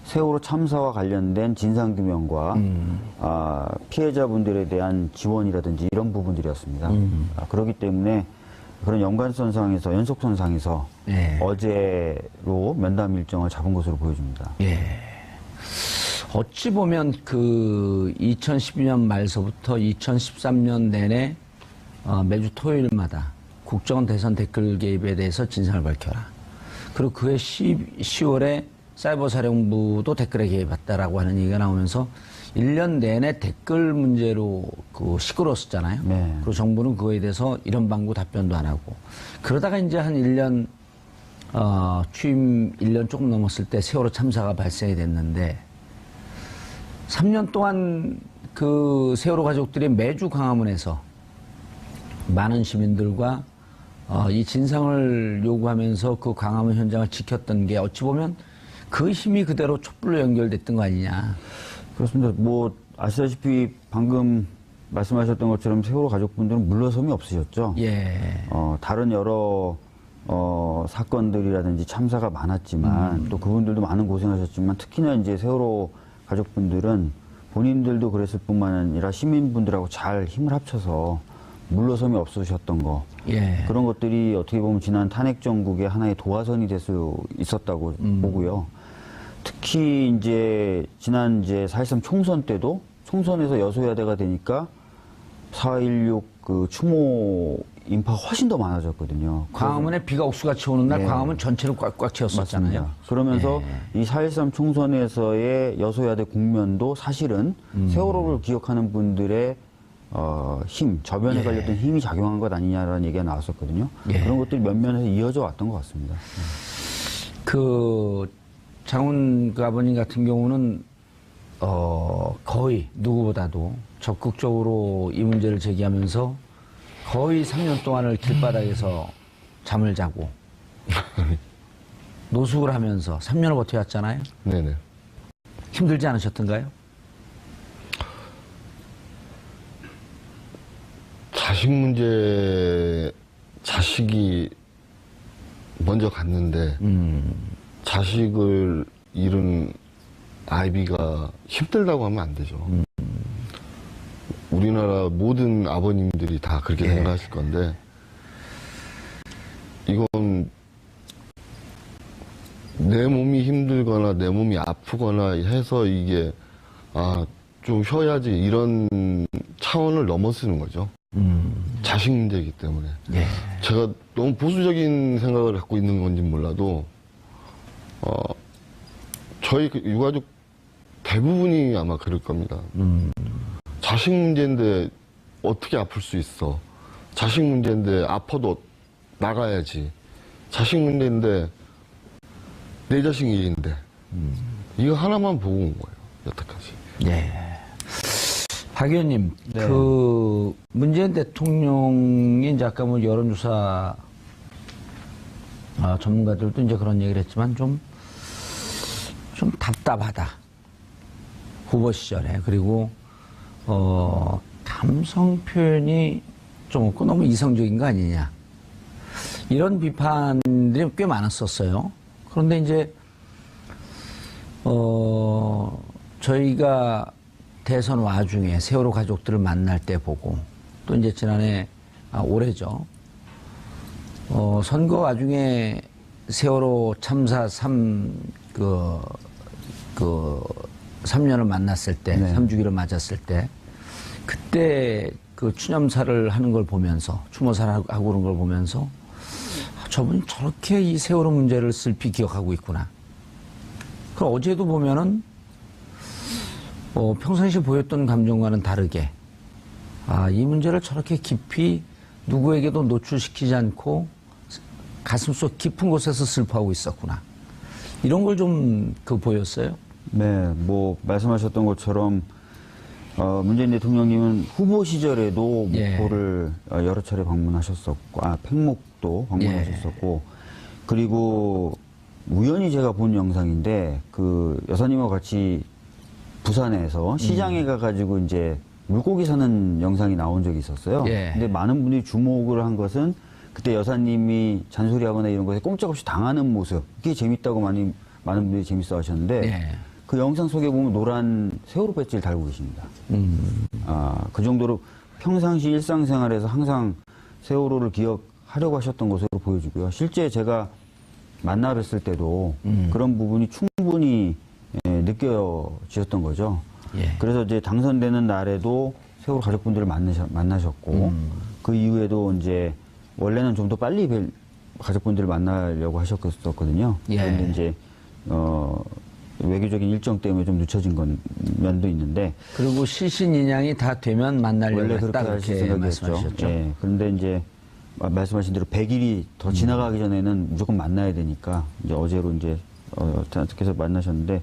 Speaker 6: 세월호 참사와 관련된 진상규명과 피해자분들에 대한 지원이라든지 이런 부분들이었습니다. 그렇기 때문에 그런 연속선상에서
Speaker 1: 예.
Speaker 6: 어제로 면담 일정을 잡은 것으로 보여집니다.
Speaker 1: 예. 어찌 보면 그 2012년 말서부터 2013년 내내 매주 토요일마다 국정원 대선 댓글 개입에 대해서 진상을 밝혀라. 그리고 그해 10월에 사이버사령부도 댓글에 개입했다라고 하는 얘기가 나오면서 1년 내내 댓글 문제로 시끄러웠었잖아요.
Speaker 6: 네.
Speaker 1: 그리고 정부는 그거에 대해서 이런 방구 답변도 안 하고. 그러다가 이제 한 1년, 취임 1년 조금 넘었을 때 세월호 참사가 발생이 됐는데 3년 동안 그 세월호 가족들이 매주 광화문에서 많은 시민들과 이 진상을 요구하면서 그 광화문 현장을 지켰던 게 어찌 보면 그 힘이 그대로 촛불로 연결됐던 거 아니냐.
Speaker 6: 그렇습니다. 뭐 아시다시피 방금 말씀하셨던 것처럼 세월호 가족분들은 물러섬이 없으셨죠.
Speaker 1: 예.
Speaker 6: 다른 여러 사건들이라든지 참사가 많았지만 또 그분들도 많은 고생하셨지만 특히나 이제 세월호 가족분들은 본인들도 그랬을 뿐만 아니라 시민분들하고 잘 힘을 합쳐서 물러섬이 없으셨던 거.
Speaker 1: 예.
Speaker 6: 그런 것들이 어떻게 보면 지난 탄핵 정국의 하나의 도화선이 될 수 있었다고 보고요. 특히 이제 지난 4.13 총선 때도 총선에서 여소야대가 되니까 4.16 그 추모 인파가 훨씬 더 많아졌거든요.
Speaker 1: 광화문에 비가 옥수같이 오는 날
Speaker 6: 네.
Speaker 1: 광화문 전체를 꽉꽉 채웠었잖아요.
Speaker 6: 맞습니다. 그러면서 이 4.13 총선에서의 여소야대 국면도 사실은 세월호를 기억하는 분들의 힘, 저변에 걸렸던 힘이 작용한 것 아니냐라는 얘기가 나왔었거든요.
Speaker 1: 예.
Speaker 6: 그런 것들이 면면에서 이어져 왔던 것 같습니다.
Speaker 1: 그 장훈 그 아버님 같은 경우는 거의 누구보다도 적극적으로 이 문제를 제기하면서 거의 3년 동안을 길바닥에서 잠을 자고 노숙을 하면서 3년을 버텨왔잖아요.
Speaker 5: 네네.
Speaker 1: 힘들지 않으셨던가요?
Speaker 5: 자식 문제, 자식이 먼저 갔는데, 자식을 잃은 아이비가 힘들다고 하면 안 되죠. 우리나라 모든 아버님들이 다 그렇게
Speaker 1: 예.
Speaker 5: 생각하실 건데, 이건 내 몸이 힘들거나 내 몸이 아프거나 해서 이게, 좀 쉬어야지 이런 차원을 넘어서는 거죠. 자식 문제이기 때문에.
Speaker 1: 예.
Speaker 5: 제가 너무 보수적인 생각을 갖고 있는 건지 몰라도, 저희 그 유가족 대부분이 아마 그럴 겁니다. 자식 문제인데 어떻게 아플 수 있어? 자식 문제인데 아파도 나가야지. 자식 문제인데 내 자식 일인데. 이거 하나만 보고 온 거예요, 여태까지.
Speaker 1: 예. 박 의원님,
Speaker 6: 네.
Speaker 1: 그 문재인 대통령이 이제 아까 뭐 여론조사 전문가들도 이제 그런 얘기를 했지만 좀 답답하다. 후보 시절에. 그리고 감성 표현이 좀 없고 너무 이성적인 거 아니냐. 이런 비판들이 꽤 많았었어요. 그런데 이제 저희가 대선 와중에 세월호 가족들을 만날 때 보고 또 이제 지난해 올해죠. 선거 와중에 세월호 참사 3년을 만났을 때,
Speaker 6: 네.
Speaker 1: 3주기를 맞았을 때, 그때 그 추념사를 하는 걸 보면서, 추모사를 하고 그런 걸 보면서, 저분 저렇게 이 세월호 문제를 슬피 기억하고 있구나. 그럼 어제도 보면은, 평상시 보였던 감정과는 다르게, 이 문제를 저렇게 깊이 누구에게도 노출시키지 않고 가슴속 깊은 곳에서 슬퍼하고 있었구나. 이런 걸 좀 보였어요.
Speaker 6: 네, 뭐 말씀하셨던 것처럼 문재인 대통령님은 후보 시절에도
Speaker 1: 예.
Speaker 6: 목포를 여러 차례 방문하셨었고, 팽목도 방문하셨었고, 그리고 우연히 제가 본 영상인데 그 여사님과 같이 부산에서 시장에 가가지고 이제 물고기 사는 영상이 나온 적이 있었어요.
Speaker 1: 예.
Speaker 6: 근데 많은 분들이 주목을 한 것은 그때 여사님이 잔소리하거나 이런 것에 꼼짝없이 당하는 모습, 그게 재밌다고 많은 분들이 재밌어 하셨는데,
Speaker 1: 예.
Speaker 6: 그 영상 속에 보면 노란 세월호 배지를 달고 계십니다. 그 정도로 평상시 일상생활에서 항상 세월호를 기억하려고 하셨던 것으로 보여지고요. 실제 제가 만나 뵀을 때도 그런 부분이 충분히 느껴지셨던 거죠.
Speaker 1: 예.
Speaker 6: 그래서 이제 당선되는 날에도 세월호 가족분들을 만나셨고, 그 이후에도 이제 원래는 좀 더 빨리 가족분들을 만나려고 하셨었거든요.
Speaker 1: 예.
Speaker 6: 그런데 이제 외교적인 일정 때문에 좀 늦춰진 면도 있는데,
Speaker 1: 그리고 시신인양이 다 되면 만나려고
Speaker 6: 원래
Speaker 1: 했다,
Speaker 6: 그렇게 하실
Speaker 1: 그렇게
Speaker 6: 생각이었죠.
Speaker 1: 말씀하셨죠.
Speaker 6: 예. 그런데 이제 말씀하신 대로 100일이 더 지나가기 전에는 무조건 만나야 되니까 이제 어제로 이제 계속 만나셨는데,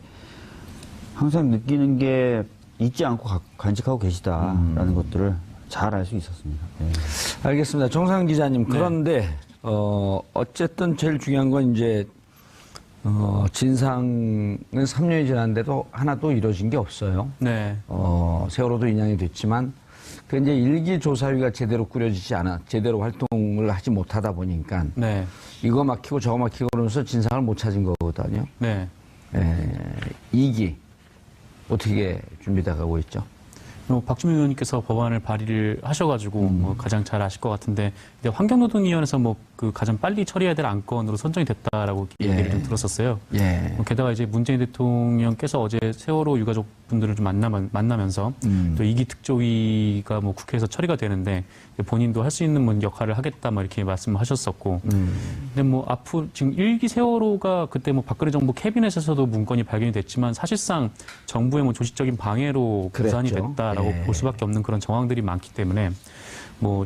Speaker 6: 항상 느끼는 게 잊지 않고 간직하고 계시다라는 것들을 잘 알 수 있었습니다. 예.
Speaker 1: 알겠습니다. 정상 기자님, 그런데 어쨌든 제일 중요한 건 이제 진상은 3년이 지났는데도 하나도 이루어진 게 없어요.
Speaker 2: 네.
Speaker 1: 세월호도 인양이 됐지만 그 이제 일기조사위가 제대로 제대로 활동을 하지 못하다 보니까
Speaker 2: 네.
Speaker 1: 이거 막히고 저거 막히고 그러면서 진상을 못 찾은 거거든요.
Speaker 2: 네.
Speaker 1: 2기 어떻게 준비돼 가고 있죠?
Speaker 2: 박주민 의원님께서 법안을 발의를 하셔가지고 가장 잘 아실 것 같은데, 이제 환경노동위원회에서 그 가장 빨리 처리해야 될 안건으로 선정이 됐다라고 얘기를 좀 들었었어요.
Speaker 1: 예.
Speaker 2: 게다가 이제 문재인 대통령께서 어제 세월호 유가족분들을 좀 만나면서 또 2기 특조위가 국회에서 처리가 되는데 본인도 할 수 있는 역할을 하겠다 이렇게 말씀하셨었고, 근데 앞으로 지금 1기 세월호가 그때 박근혜 정부 캐비넷에서도 문건이 발견이 됐지만 사실상 정부의 조직적인 방해로 부산이
Speaker 1: 그랬죠.
Speaker 2: 됐다라고
Speaker 1: 예.
Speaker 2: 볼 수밖에 없는 그런 정황들이 많기 때문에,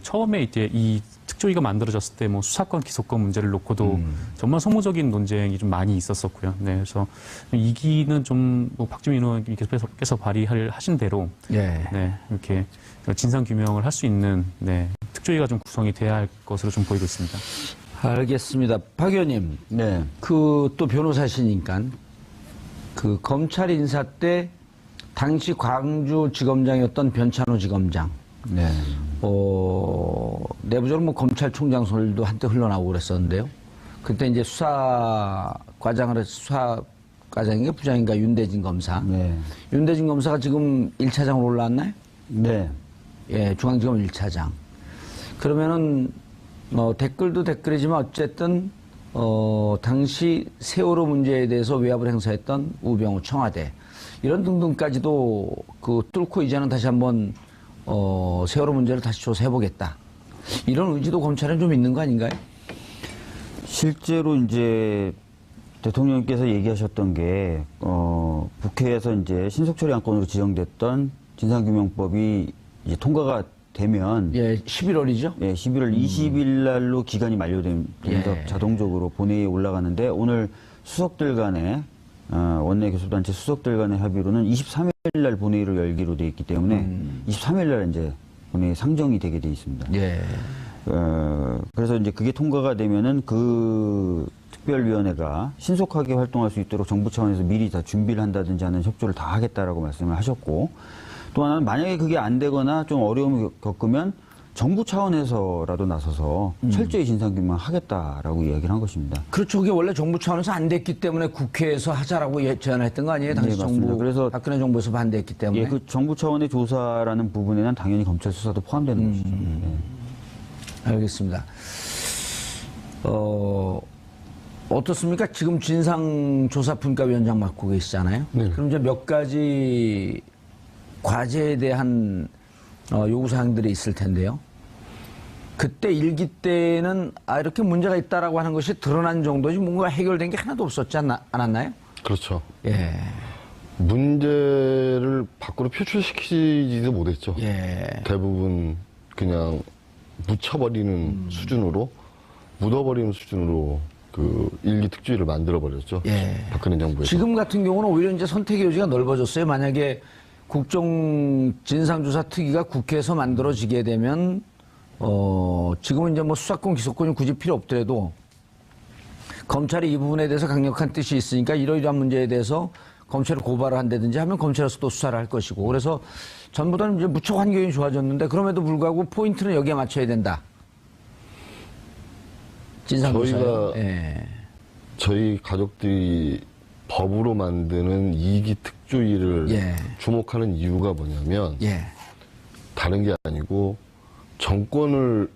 Speaker 2: 처음에 이제 이 특조위가 만들어졌을 때 수사권 기소권 문제를 놓고도 정말 소모적인 논쟁이 좀 많이 있었었고요. 네, 그래서 2기는 좀 박주민 의원님께서 발의하신 대로
Speaker 1: 예.
Speaker 2: 네, 이렇게 진상 규명을 할 수 있는 특조위가 좀 구성이 돼야 할 것으로 좀 보이고 있습니다.
Speaker 1: 알겠습니다. 박 의원님,
Speaker 6: 네.
Speaker 1: 또 변호사시니까 검찰 인사 때 당시 광주지검장이었던 변찬호 지검장,
Speaker 6: 네.
Speaker 1: 내부적으로 검찰총장 소리도 한때 흘러나오고 그랬었는데요. 그때 이제 수사과장인가 부장인가 윤대진 검사.
Speaker 6: 네.
Speaker 1: 윤대진 검사가 지금 1차장으로 올라왔나요?
Speaker 6: 네.
Speaker 1: 예, 중앙지검 1차장. 그러면은, 댓글도 댓글이지만 어쨌든, 당시 세월호 문제에 대해서 외압을 행사했던 우병우 청와대. 이런 등등까지도 뚫고 이제는 다시 한번, 세월호 문제를 다시 조사해보겠다. 이런 의지도 검찰에 좀 있는 거 아닌가요?
Speaker 6: 실제로 이제 대통령께서 얘기하셨던 게, 국회에서 이제 신속처리 안건으로 지정됐던 진상규명법이 이제 통과가 되면,
Speaker 1: 예, 11월이죠?
Speaker 6: 예, 11월 20일 날로 기간이 만료되면서
Speaker 1: 예.
Speaker 6: 자동적으로 본회의에 올라가는데, 오늘 수석들 간의, 원내 교섭단체 수석들 간의 합의로는 23일 날 본회의를 열기로 돼 있기 때문에, 23일 날 이제 본회의 상정이 되게 돼 있습니다.
Speaker 1: 예.
Speaker 6: 그래서 이제 그게 통과가 되면은 그 특별위원회가 신속하게 활동할 수 있도록 정부 차원에서 미리 다 준비를 한다든지 하는 협조를 다 하겠다라고 말씀을 하셨고, 또 하나는 만약에 그게 안 되거나 좀 어려움을 겪으면 정부 차원에서라도 나서서 철저히 진상규명 하겠다라고 이야기를 한 것입니다.
Speaker 1: 그렇죠. 그게 원래 정부 차원에서 안 됐기 때문에 국회에서 하자라고 제안했던 거 아니에요? 당시
Speaker 6: 네, 맞습니다.
Speaker 1: 정부,
Speaker 6: 그래서
Speaker 1: 박근혜 정부에서 반대했기 때문에.
Speaker 6: 예, 그 정부 차원의 조사라는 부분에는 당연히 검찰 수사도 포함되는 것이죠.
Speaker 1: 알겠습니다. 어떻습니까? 지금 진상조사분과위원장 맡고 계시잖아요.
Speaker 5: 네.
Speaker 1: 그럼 이제 몇 가지 과제에 대한 요구사항들이 있을 텐데요. 그때 일기 때는 이렇게 문제가 있다라고 하는 것이 드러난 정도지 뭔가 해결된 게 하나도 없었지 않았나요?
Speaker 5: 그렇죠.
Speaker 1: 예.
Speaker 5: 문제를 밖으로 표출시키지도 못했죠.
Speaker 1: 예.
Speaker 5: 대부분 그냥 묻혀버리는 수준으로, 묻어버리는 수준으로 그 일기 특주위를 만들어버렸죠.
Speaker 1: 예.
Speaker 5: 박근혜 정부에서.
Speaker 1: 지금 같은 경우는 오히려 이제 선택의 여지가 넓어졌어요. 만약에 국정 진상조사 특위가 국회에서 만들어지게 되면 지금은 이제 뭐 수사권 기소권이 굳이 필요 없더라도 검찰이 이 부분에 대해서 강력한 뜻이 있으니까 이러이러한 문제에 대해서 검찰을 고발을 한다든지 하면 검찰에서 또 수사를 할 것이고, 그래서 전보다는 이제 무척 환경이 좋아졌는데 그럼에도 불구하고 포인트는 여기에 맞춰야 된다. 진상조사요. 예.
Speaker 5: 저희 가족들이 법으로 만드는 이기 특조위를
Speaker 1: 예.
Speaker 5: 주목하는 이유가 뭐냐면
Speaker 1: 예.
Speaker 5: 다른 게 아니고 정권은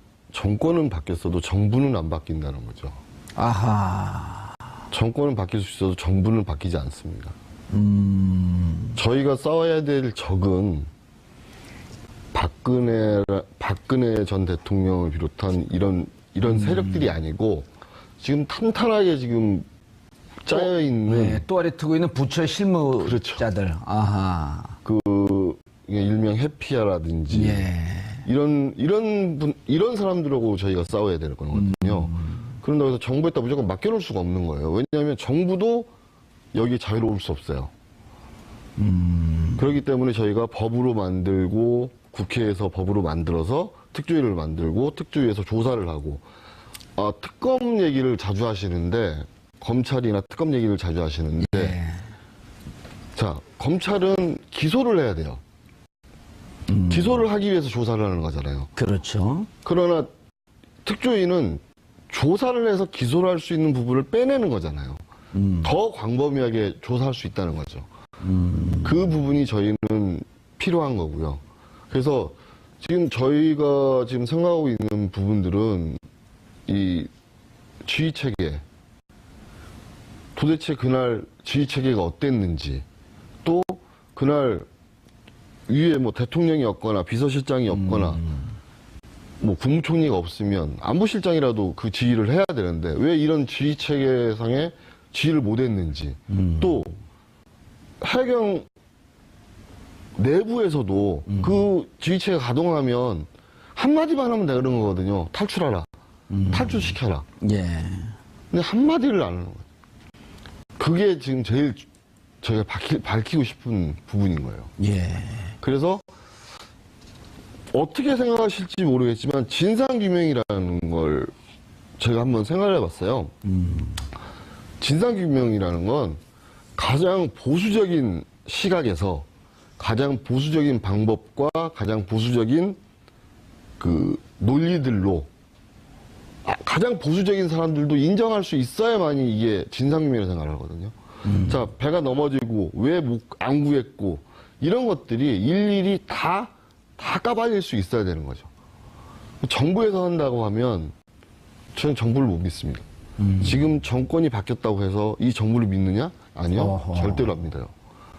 Speaker 5: 바뀌었어도 정부는 안 바뀐다는 거죠.
Speaker 1: 아하.
Speaker 5: 정권은 바뀔 수 있어도 정부는 바뀌지 않습니다. 저희가 싸워야 될 적은 박근혜 전 대통령을 비롯한 이런 세력들이 아니고 지금 탄탄하게 지금 짜여 있는
Speaker 1: 네, 또 아래 트고 있는 부처 실무자들.
Speaker 5: 그렇죠.
Speaker 1: 아하.
Speaker 5: 그 일명 해피아라든지
Speaker 1: 예.
Speaker 5: 이런 사람들하고 저희가 싸워야 될 거거든요. 그런다고 해서 정부에다 무조건 맡겨놓을 수가 없는 거예요. 왜냐하면 정부도 여기 자유로울 수 없어요. 그렇기 때문에 저희가 법으로 만들고 국회에서 법으로 만들어서 특조위를 만들고 특조위에서 조사를 하고, 특검 얘기를 자주 하시는데, 검찰이나 특검 얘기를 자주 하시는데,
Speaker 1: 예.
Speaker 5: 자, 검찰은 기소를 해야 돼요. 기소를 하기 위해서 조사를 하는 거잖아요.
Speaker 1: 그렇죠.
Speaker 5: 그러나 특조위는 조사를 해서 기소를 할 수 있는 부분을 빼내는 거잖아요. 더 광범위하게 조사할 수 있다는 거죠. 그 부분이 저희는 필요한 거고요. 그래서 지금 저희가 지금 생각하고 있는 부분들은 이 지휘체계, 도대체 그날 지휘체계가 어땠는지, 또 그날 위에 뭐 대통령이 없거나 비서실장이 없거나 뭐 국무총리가 없으면 안보실장이라도 그 지휘를 해야 되는데 왜 이런 지휘체계상에 지휘를 못했는지, 또 해경 내부에서도 그 지휘체가 가동하면 한마디만 하면 되는 거거든요. 탈출하라. 탈출시켜라.
Speaker 1: 예.
Speaker 5: 근데 한마디를 안 하는 거예요. 그게 지금 제일 저희가 밝히고 싶은 부분인 거예요.
Speaker 1: 예.
Speaker 5: 그래서 어떻게 생각하실지 모르겠지만 진상규명이라는 걸 제가 한번 생각을 해봤어요. 진상규명이라는 건 가장 보수적인 시각에서 가장 보수적인 방법과 가장 보수적인 그 논리들로 가장 보수적인 사람들도 인정할 수 있어야만이 이게 진상규명이라고 생각을 하거든요. 자, 배가 넘어지고 왜 안 구했고 이런 것들이 일일이 다 까발릴 수 있어야 되는 거죠. 정부에서 한다고 하면 저는 정부를 못 믿습니다. 지금 정권이 바뀌었다고 해서 이 정부를 믿느냐? 아니요.
Speaker 1: 어허.
Speaker 5: 절대로 안 믿어요.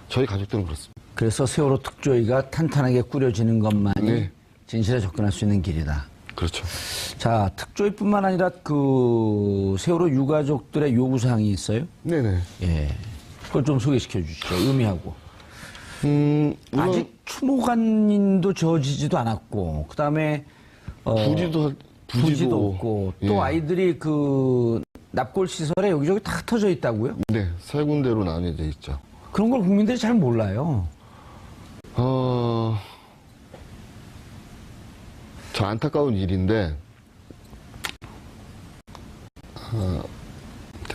Speaker 5: 저희 가족들은 그렇습니다.
Speaker 1: 그래서 세월호 특조위가 탄탄하게 꾸려지는 것만이
Speaker 5: 네.
Speaker 1: 진실에 접근할 수 있는 길이다.
Speaker 5: 그렇죠.
Speaker 1: 자, 특조위뿐만 아니라 그 세월호 유가족들의 요구사항이 있어요.
Speaker 5: 네네.
Speaker 1: 예. 그걸 좀 소개시켜 주시죠. 의미하고.
Speaker 5: 우선
Speaker 1: 아직 추모관인도 지어지지도 않았고, 그 다음에 부지도 없고, 또
Speaker 5: 예.
Speaker 1: 아이들이 그 납골 시설에 여기저기 다 흩어져 있다고요?
Speaker 5: 네, 세 군데로 나뉘어져 있죠.
Speaker 1: 그런 걸 국민들이 잘 몰라요.
Speaker 5: 저 안타까운 일인데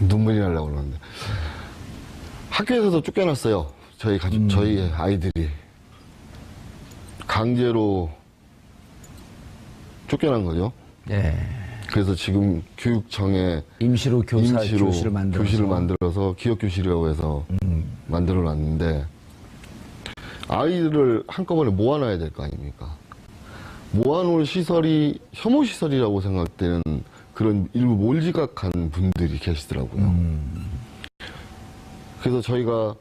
Speaker 5: 눈물이 나려고 그러는데 학교에서도 쫓겨났어요. 저희 가족, 저희 아이들이 강제로 쫓겨난 거죠.
Speaker 1: 예.
Speaker 5: 그래서 지금 교육청에
Speaker 1: 임시로 교실을
Speaker 5: 만들어서 기억교실이라고 해서 만들어 놨는데 아이들을 한꺼번에 모아놔야 될 거 아닙니까? 모아놓을 시설이 혐오 시설이라고 생각되는 그런 일부 몰지각한 분들이 계시더라고요. 그래서 저희가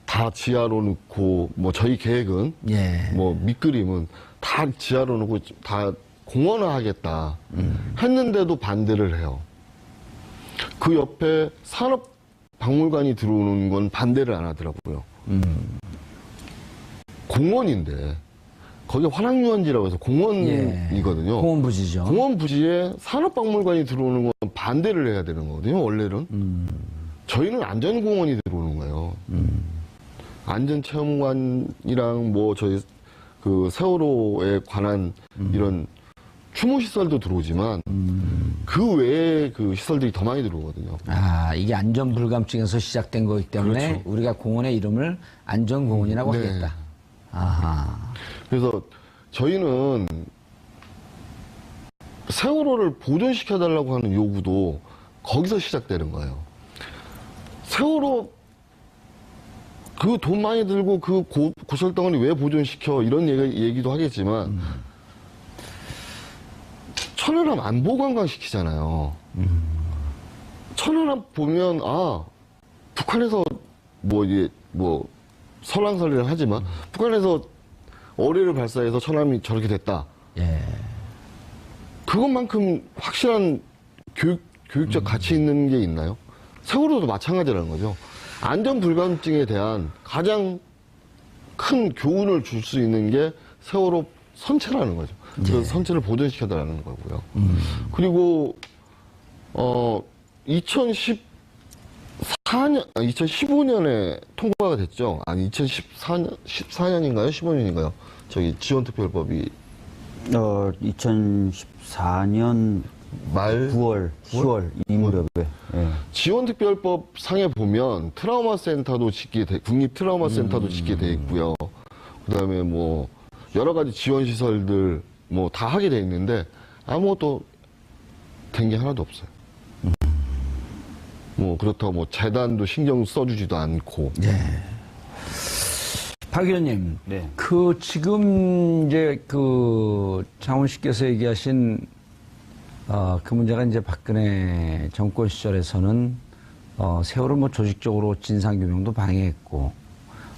Speaker 5: 다 지하로 넣고 뭐 저희 계획은
Speaker 1: 예.
Speaker 5: 뭐 밑그림은 다 지하로 넣고 다 공원화하겠다 했는데도 반대를 해요. 그 옆에 산업박물관이 들어오는 건 반대를 안 하더라고요. 공원인데 거기 화랑유원지라고 해서 공원이거든요.
Speaker 1: 공원 부지죠.
Speaker 5: 공원 부지에 산업박물관이 들어오는 건 반대를 해야 되는 거거든요. 원래는 저희는 안전공원이 들어오는 거예요. 안전체험관이랑 뭐 저희 그 세월호에 관한 이런 추모 시설도 들어오지만 그 외에 그 시설들이 더 많이 들어오거든요.
Speaker 1: 아, 이게 안전불감증에서 시작된 거기 때문에
Speaker 5: 그렇죠.
Speaker 1: 우리가 공원의 이름을 안전공원이라고
Speaker 5: 네.
Speaker 1: 하겠다. 아하.
Speaker 5: 그래서 저희는 세월호를 보존시켜달라고 하는 요구도 거기서 시작되는 거예요. 세월호 그 돈 많이 들고 그 고설덩어리 왜 보존시켜 이런 얘기도 하겠지만 천안함 안보 관광시키잖아요. 천안함 보면 북한에서 뭐 이게 뭐 설왕설래를 하지만 북한에서 어뢰를 발사해서 천안함이 저렇게 됐다.
Speaker 1: 예.
Speaker 5: 그것만큼 확실한 교육적 가치 있는 게 있나요? 세월호도 마찬가지라는 거죠. 안전불감증에 대한 가장 큰 교훈을 줄 수 있는 게 세월호 선체라는 거죠. 그 선체를 보존시켜달라는 거고요. 그리고 2015년에 통과가 됐죠. 아니 2014년인가요? 15년인가요? 저기 지원특별법이
Speaker 6: 2014년
Speaker 5: 말
Speaker 6: 9월, 10월 이 무렵에. 예.
Speaker 5: 지원특별법 상에 보면 트라우마 센터도 짓게 국립 트라우마 센터도 짓게 돼 있고요. 그다음에 뭐 여러 가지 지원 시설들 뭐 다 하게 돼 있는데 아무것도 된 게 하나도 없어요. 뭐 그렇다고 뭐 재단도 신경 써주지도 않고.
Speaker 1: 박 의원님,
Speaker 6: 네.
Speaker 1: 그 지금 이제 그 장훈 씨께서 얘기하신 그 문제가 이제 박근혜 정권 시절에서는 세월호 뭐 조직적으로 진상규명도 방해했고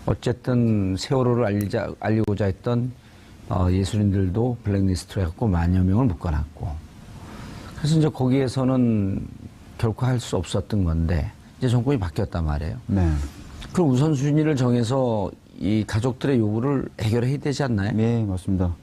Speaker 1: 어쨌든 세월호를 알리고자 했던 예술인들도 블랙리스트로 해갖고 만여 명을 묶어놨고 그래서 이제 거기에서는 결코 할 수 없었던 건데 이제 정권이 바뀌었단 말이에요.
Speaker 6: 네.
Speaker 1: 그럼 우선순위를 정해서 이 가족들의 요구를 해결해야 되지 않나요?
Speaker 6: 네, 맞습니다.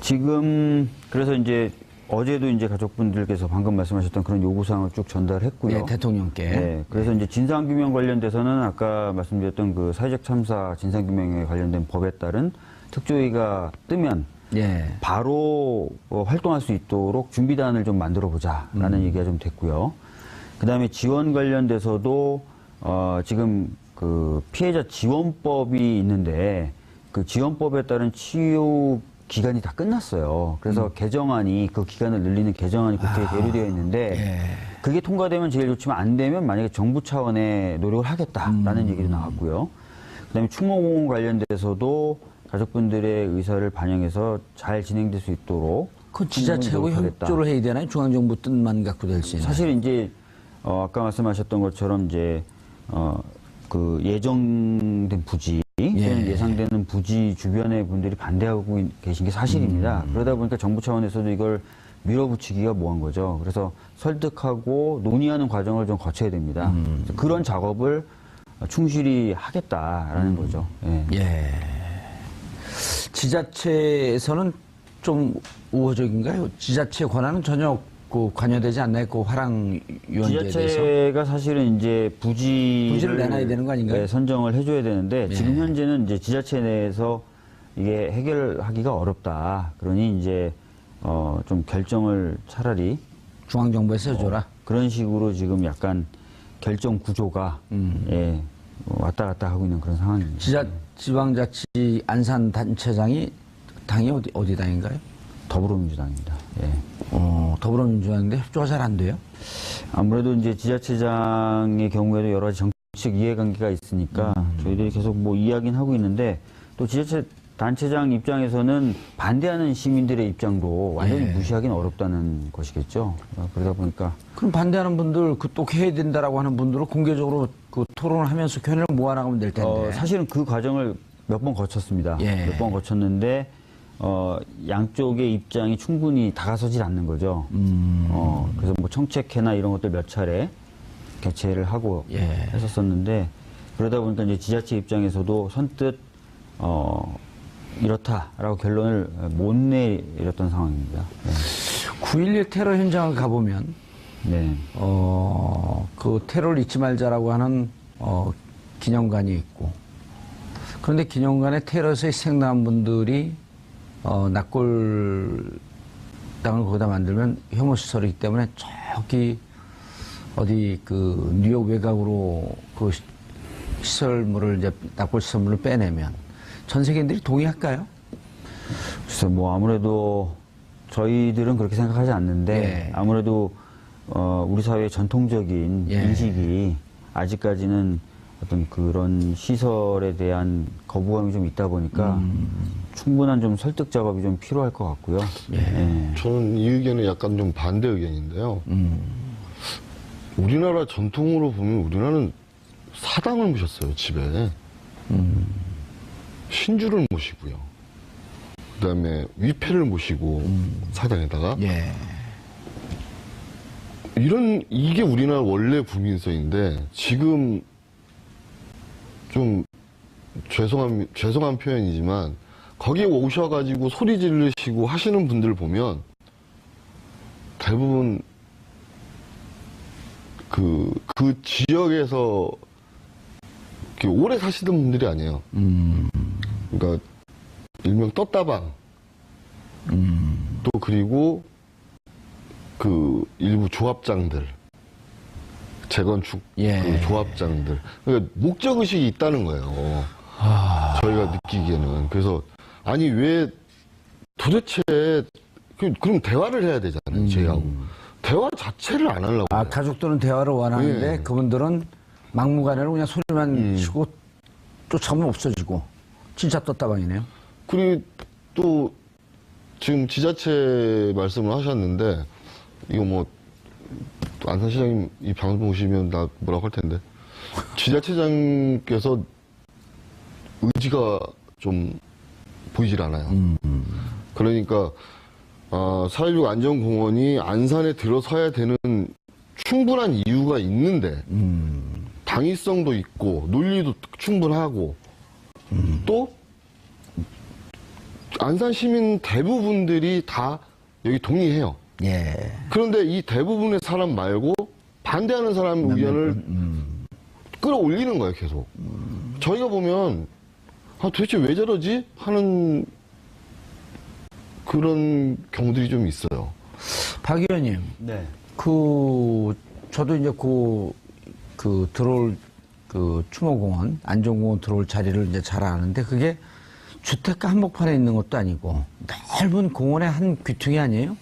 Speaker 6: 지금 그래서 이제 어제도 이제 가족분들께서 방금 말씀하셨던 그런 요구사항을 쭉 전달했고요.
Speaker 1: 네, 대통령께.
Speaker 6: 네, 그래서 이제 진상규명 관련돼서는 아까 말씀드렸던 그 사회적 참사 진상규명에 관련된 법에 따른 특조위가 뜨면
Speaker 1: 예.
Speaker 6: 바로 활동할 수 있도록 준비단을 좀 만들어 보자라는 얘기가 좀 됐고요. 그 다음에 지원 관련돼서도 지금 그 피해자 지원법이 있는데 그 지원법에 따른 치유 기간이 다 끝났어요. 그래서 개정안이 그 기간을 늘리는 개정안이 국회에 계류되어 있는데 그게 통과되면 제일 좋지만 안 되면 만약에 정부 차원의 노력을 하겠다라는 얘기도 나왔고요. 그다음에 추모공원 관련돼서도 가족분들의 의사를 반영해서 잘 진행될 수 있도록
Speaker 1: 그 지자체하고
Speaker 6: 노력하겠다.
Speaker 1: 협조를 해야 되나요? 중앙정부 뜻만 갖고 될 수 있나요?
Speaker 6: 사실 이제 아까 말씀하셨던 것처럼 이제 그 예정된 부지 또는 예상되는 부지 주변의 분들이 반대하고 계신 게 사실입니다. 그러다 보니까 정부 차원에서도 이걸 밀어붙이기가 뭐한 거죠. 그래서 설득하고 논의하는 과정을 좀 거쳐야 됩니다. 그런 작업을 충실히 하겠다라는 거죠. 예.
Speaker 1: 예. 지자체에서는 좀 우호적인가요? 지자체 권한은 전혀 그 관여되지 않나요? 그 화랑유원지에 대해서.
Speaker 6: 지자체가 사실은 이제 부지를
Speaker 1: 내놔야 되는 거 아닌가요?
Speaker 6: 네, 선정을 해줘야 되는데 지금 현재는 이제 지자체 내에서 이게 해결하기가 어렵다. 그러니 이제 좀 결정을 차라리
Speaker 1: 중앙정부에서 해줘라.
Speaker 6: 그런 식으로 지금 약간 결정 구조가 예, 왔다 갔다 하고 있는 그런 상황입니다.
Speaker 1: 지방자치 안산단체장이 당이 어디 당인가요?
Speaker 6: 더불어민주당입니다. 예.
Speaker 1: 더불어민주당인데 협조가 잘 안 돼요?
Speaker 6: 아무래도 이제 지자체장의 경우에도 여러 가지 정치적 이해관계가 있으니까 저희들이 계속 뭐 이야기는 하고 있는데 또 지자체 단체장 입장에서는 반대하는 시민들의 입장도 완전히
Speaker 1: 예.
Speaker 6: 무시하기는 어렵다는 것이겠죠. 그러다 보니까
Speaker 1: 그럼 반대하는 분들, 그 또 해야 된다라고 하는 분들을 공개적으로 그 토론을 하면서 견해를 모아나가면 될 텐데.
Speaker 6: 사실은 그 과정을 몇 번 거쳤습니다.
Speaker 1: 예.
Speaker 6: 몇 번 거쳤는데 양쪽의 입장이 충분히 다가서질 않는 거죠. 그래서 뭐 청책회나 이런 것들 몇 차례 개최를 하고
Speaker 1: 예.
Speaker 6: 했었었는데 그러다 보니까 이제 지자체 입장에서도 선뜻 이렇다라고 결론을 못 내렸던 상황입니다.
Speaker 1: 9.11 테러 현장을 가보면,
Speaker 6: 네.
Speaker 1: 그 테러를 잊지 말자라고 하는, 기념관이 있고, 그런데 기념관에 테러에서 희생당한 분들이, 납골당을 거기다 만들면 혐오시설이기 때문에 저기, 어디 그 뉴욕 외곽으로 그 시설물을 이제 납골 시설물을 빼내면 전 세계인들이 동의할까요?
Speaker 6: 그래서 뭐 아무래도 저희들은 그렇게 생각하지 않는데
Speaker 1: 예.
Speaker 6: 아무래도 우리 사회의 전통적인
Speaker 1: 예.
Speaker 6: 인식이 아직까지는 어떤 그런 시설에 대한 거부감이 좀 있다 보니까 충분한 좀 설득 작업이 좀 필요할 것 같고요. 예.
Speaker 5: 저는 이 의견에 약간 좀 반대 의견인데요. 우리나라 전통으로 보면 우리나라는 사당을 모셨어요, 집에. 신주를 모시고요. 그 다음에 위패를 모시고, 사당에다가.
Speaker 1: 예.
Speaker 5: 이게 우리나라 원래 국민성인데, 지금 좀 죄송한 표현이지만, 거기에 오셔가지고 소리 지르시고 하시는 분들 보면, 대부분 그 지역에서 이렇게 오래 사시던 분들이 아니에요. 그러니까 일명 떴다방. 또 그리고 그 일부 조합장들, 재건축
Speaker 1: 예.
Speaker 5: 그 조합장들. 그러니까 목적 의식이 있다는 거예요. 저희가 느끼기에는. 그래서 아니 왜 도대체 그럼 대화를 해야 되잖아요. 저희하고. 대화 자체를 안 하려고.
Speaker 1: 아,
Speaker 5: 해요.
Speaker 1: 가족들은 대화를 원하는데
Speaker 5: 예.
Speaker 1: 그분들은 막무가내로 그냥 소리만 치고 쫓아오면 없어지고. 진짜 떴다방이네요.
Speaker 5: 그리고 또 지금 지자체 말씀을 하셨는데 이거 뭐 안산시장님 이 방송 보시면 나 뭐라고 할 텐데 지자체장께서 의지가 좀 보이질 않아요. 그러니까 4.16 안전공원이 안산에 들어서야 되는 충분한 이유가 있는데 당위성도 있고 논리도 충분하고 또 안산 시민 대부분들이 다 여기 동의해요.
Speaker 1: 예.
Speaker 5: 그런데 이 대부분의 사람 말고 반대하는 사람 의견을 끌어올리는 거예요, 계속. 저희가 보면 도대체 왜 저러지? 하는 그런 경우들이 좀 있어요.
Speaker 1: 박 의원님,
Speaker 6: 네.
Speaker 1: 저도 이제 들어올 추모공원, 안전공원 들어올 자리를 이제 잘 아는데 그게 주택가 한복판에 있는 것도 아니고 넓은 공원의 한 귀퉁이 아니에요?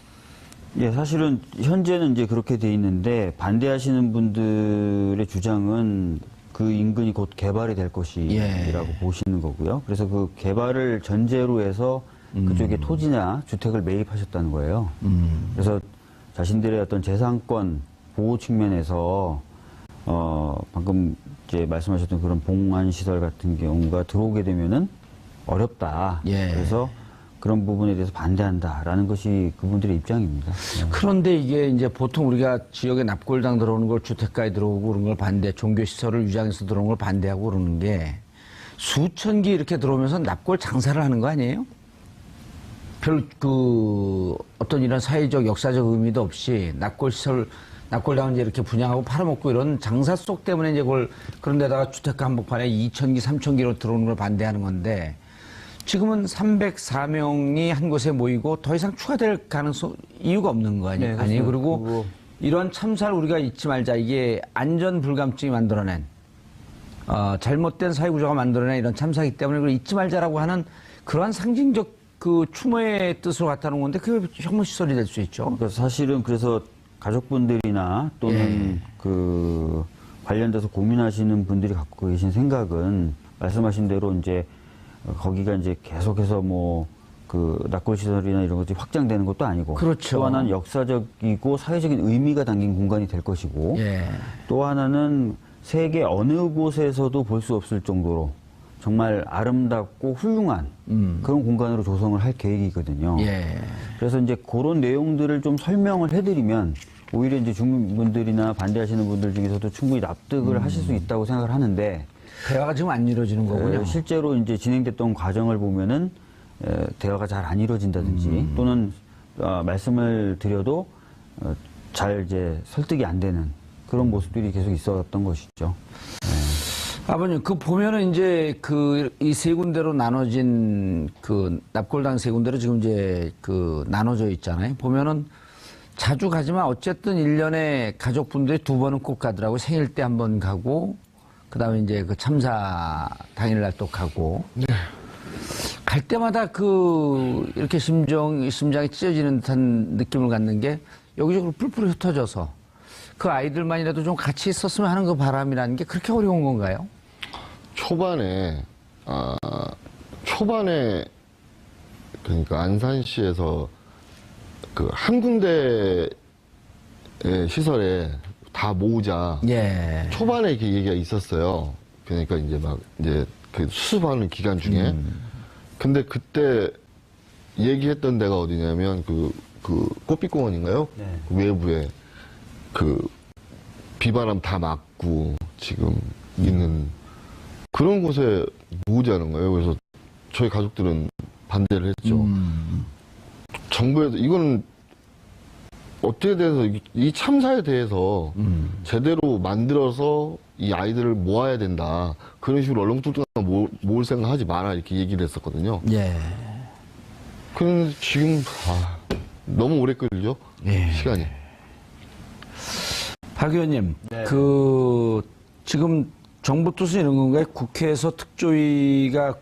Speaker 6: 예, 사실은 현재는 이제 그렇게 돼 있는데 반대하시는 분들의 주장은 그 인근이 곧 개발이 될 것이라고 보시는 거고요. 그래서 그 개발을 전제로 해서 그쪽에 토지나 주택을 매입하셨다는 거예요. 그래서 자신들의 어떤 재산권 보호 측면에서 방금 이제 말씀하셨던 그런 봉안 시설 같은 경우가 들어오게 되면은 어렵다.
Speaker 1: 예.
Speaker 6: 그래서 그런 부분에 대해서 반대한다라는 것이 그분들의 입장입니다.
Speaker 1: 그런데 이게 이제 보통 우리가 지역에 납골당 들어오는 걸 주택가에 들어오고 그런 걸 반대, 종교시설을 위장해서 들어오는 걸 반대하고 그러는 게 수천 기 이렇게 들어오면서 납골 장사를 하는 거 아니에요? 어떤 이런 사회적, 역사적 의미도 없이 납골당을 이제 이렇게 분양하고 팔아먹고 이런 장사 속 때문에 이제 그런 데다가 주택가 한복판에 2,000기, 3,000기로 들어오는 걸 반대하는 건데 지금은 304명이 한 곳에 모이고 더 이상 추가될 이유가 없는 거 아니에요?
Speaker 6: 네,
Speaker 1: 그리고 이런 참사를 우리가 잊지 말자. 이게 안전 불감증이 만들어낸 잘못된 사회구조가 만들어낸 이런 참사이기 때문에 그걸 잊지 말자라고 하는 그러한 상징적 그 추모의 뜻으로 갖다놓은 건데 그게 혐오시설이 될 수 있죠.
Speaker 6: 그러니까 사실은 그래서 가족분들이나 또는 그 관련돼서 고민하시는 분들이 갖고 계신 생각은 말씀하신 대로 이제 거기가 이제 계속해서 납골 시설이나 이런 것들이 확장되는 것도 아니고.
Speaker 1: 그렇죠.
Speaker 6: 또 하나는 역사적이고 사회적인 의미가 담긴 공간이 될 것이고.
Speaker 1: 예.
Speaker 6: 또 하나는 세계 어느 곳에서도 볼 수 없을 정도로 정말 아름답고 훌륭한 그런 공간으로 조성을 할 계획이거든요.
Speaker 1: 예.
Speaker 6: 그래서 이제 그런 내용들을 좀 설명을 해드리면 오히려 이제 주민분들이나 반대하시는 분들 중에서도 충분히 납득을 하실 수 있다고 생각을 하는데
Speaker 1: 대화가 지금 안 이루어지는 거군요.
Speaker 6: 실제로 이제 진행됐던 과정을 보면은 대화가 잘 안 이루어진다든지 또는 말씀을 드려도 잘 이제 설득이 안 되는 그런 모습들이 계속 있었던 것이죠.
Speaker 1: 아버님, 그 보면은 이제 이 세 군데로 나눠진 납골당 세 군데로 지금 이제 나눠져 있잖아요. 보면은 자주 가지만 어쨌든 1년에 가족분들이 2번은 꼭 가더라고요. 생일 때 1번 가고, 그 다음에 이제 그 참사 당일날 또 가고.
Speaker 5: 네.
Speaker 1: 갈 때마다 이렇게 심장이 찢어지는 듯한 느낌을 갖는 게 여기저기로 뿔뿔이 흩어져서 그 아이들만이라도 좀 같이 있었으면 하는 그 바람이라는 게 그렇게 어려운 건가요?
Speaker 5: 초반에 그러니까 안산시에서 한 군데의 시설에 다 모으자.
Speaker 1: 예.
Speaker 5: 초반에 이렇게 얘기가 있었어요. 그러니까 이제 그 수습하는 기간 중에. 근데 그때 얘기했던 데가 어디냐면 꽃빛공원인가요?
Speaker 6: 네.
Speaker 5: 그 외부에 비바람 다 막고 지금 있는 그런 곳에 모으자는 거예요. 그래서 저희 가족들은 반대를 했죠. 정부에서 이거는 어떻게 돼서 이 참사에 대해서 제대로 만들어서 이 아이들을 모아야 된다. 그런 식으로 얼렁뚱땅 모을 생각하지 마라 이렇게 얘기를 했었거든요.
Speaker 1: 예.
Speaker 5: 그런데 지금 너무 오래 끌죠.
Speaker 1: 예.
Speaker 5: 시간이.
Speaker 1: 박 의원님,
Speaker 6: 네.
Speaker 1: 지금 정부 뜻은 이런 건가요? 국회에서 특조위가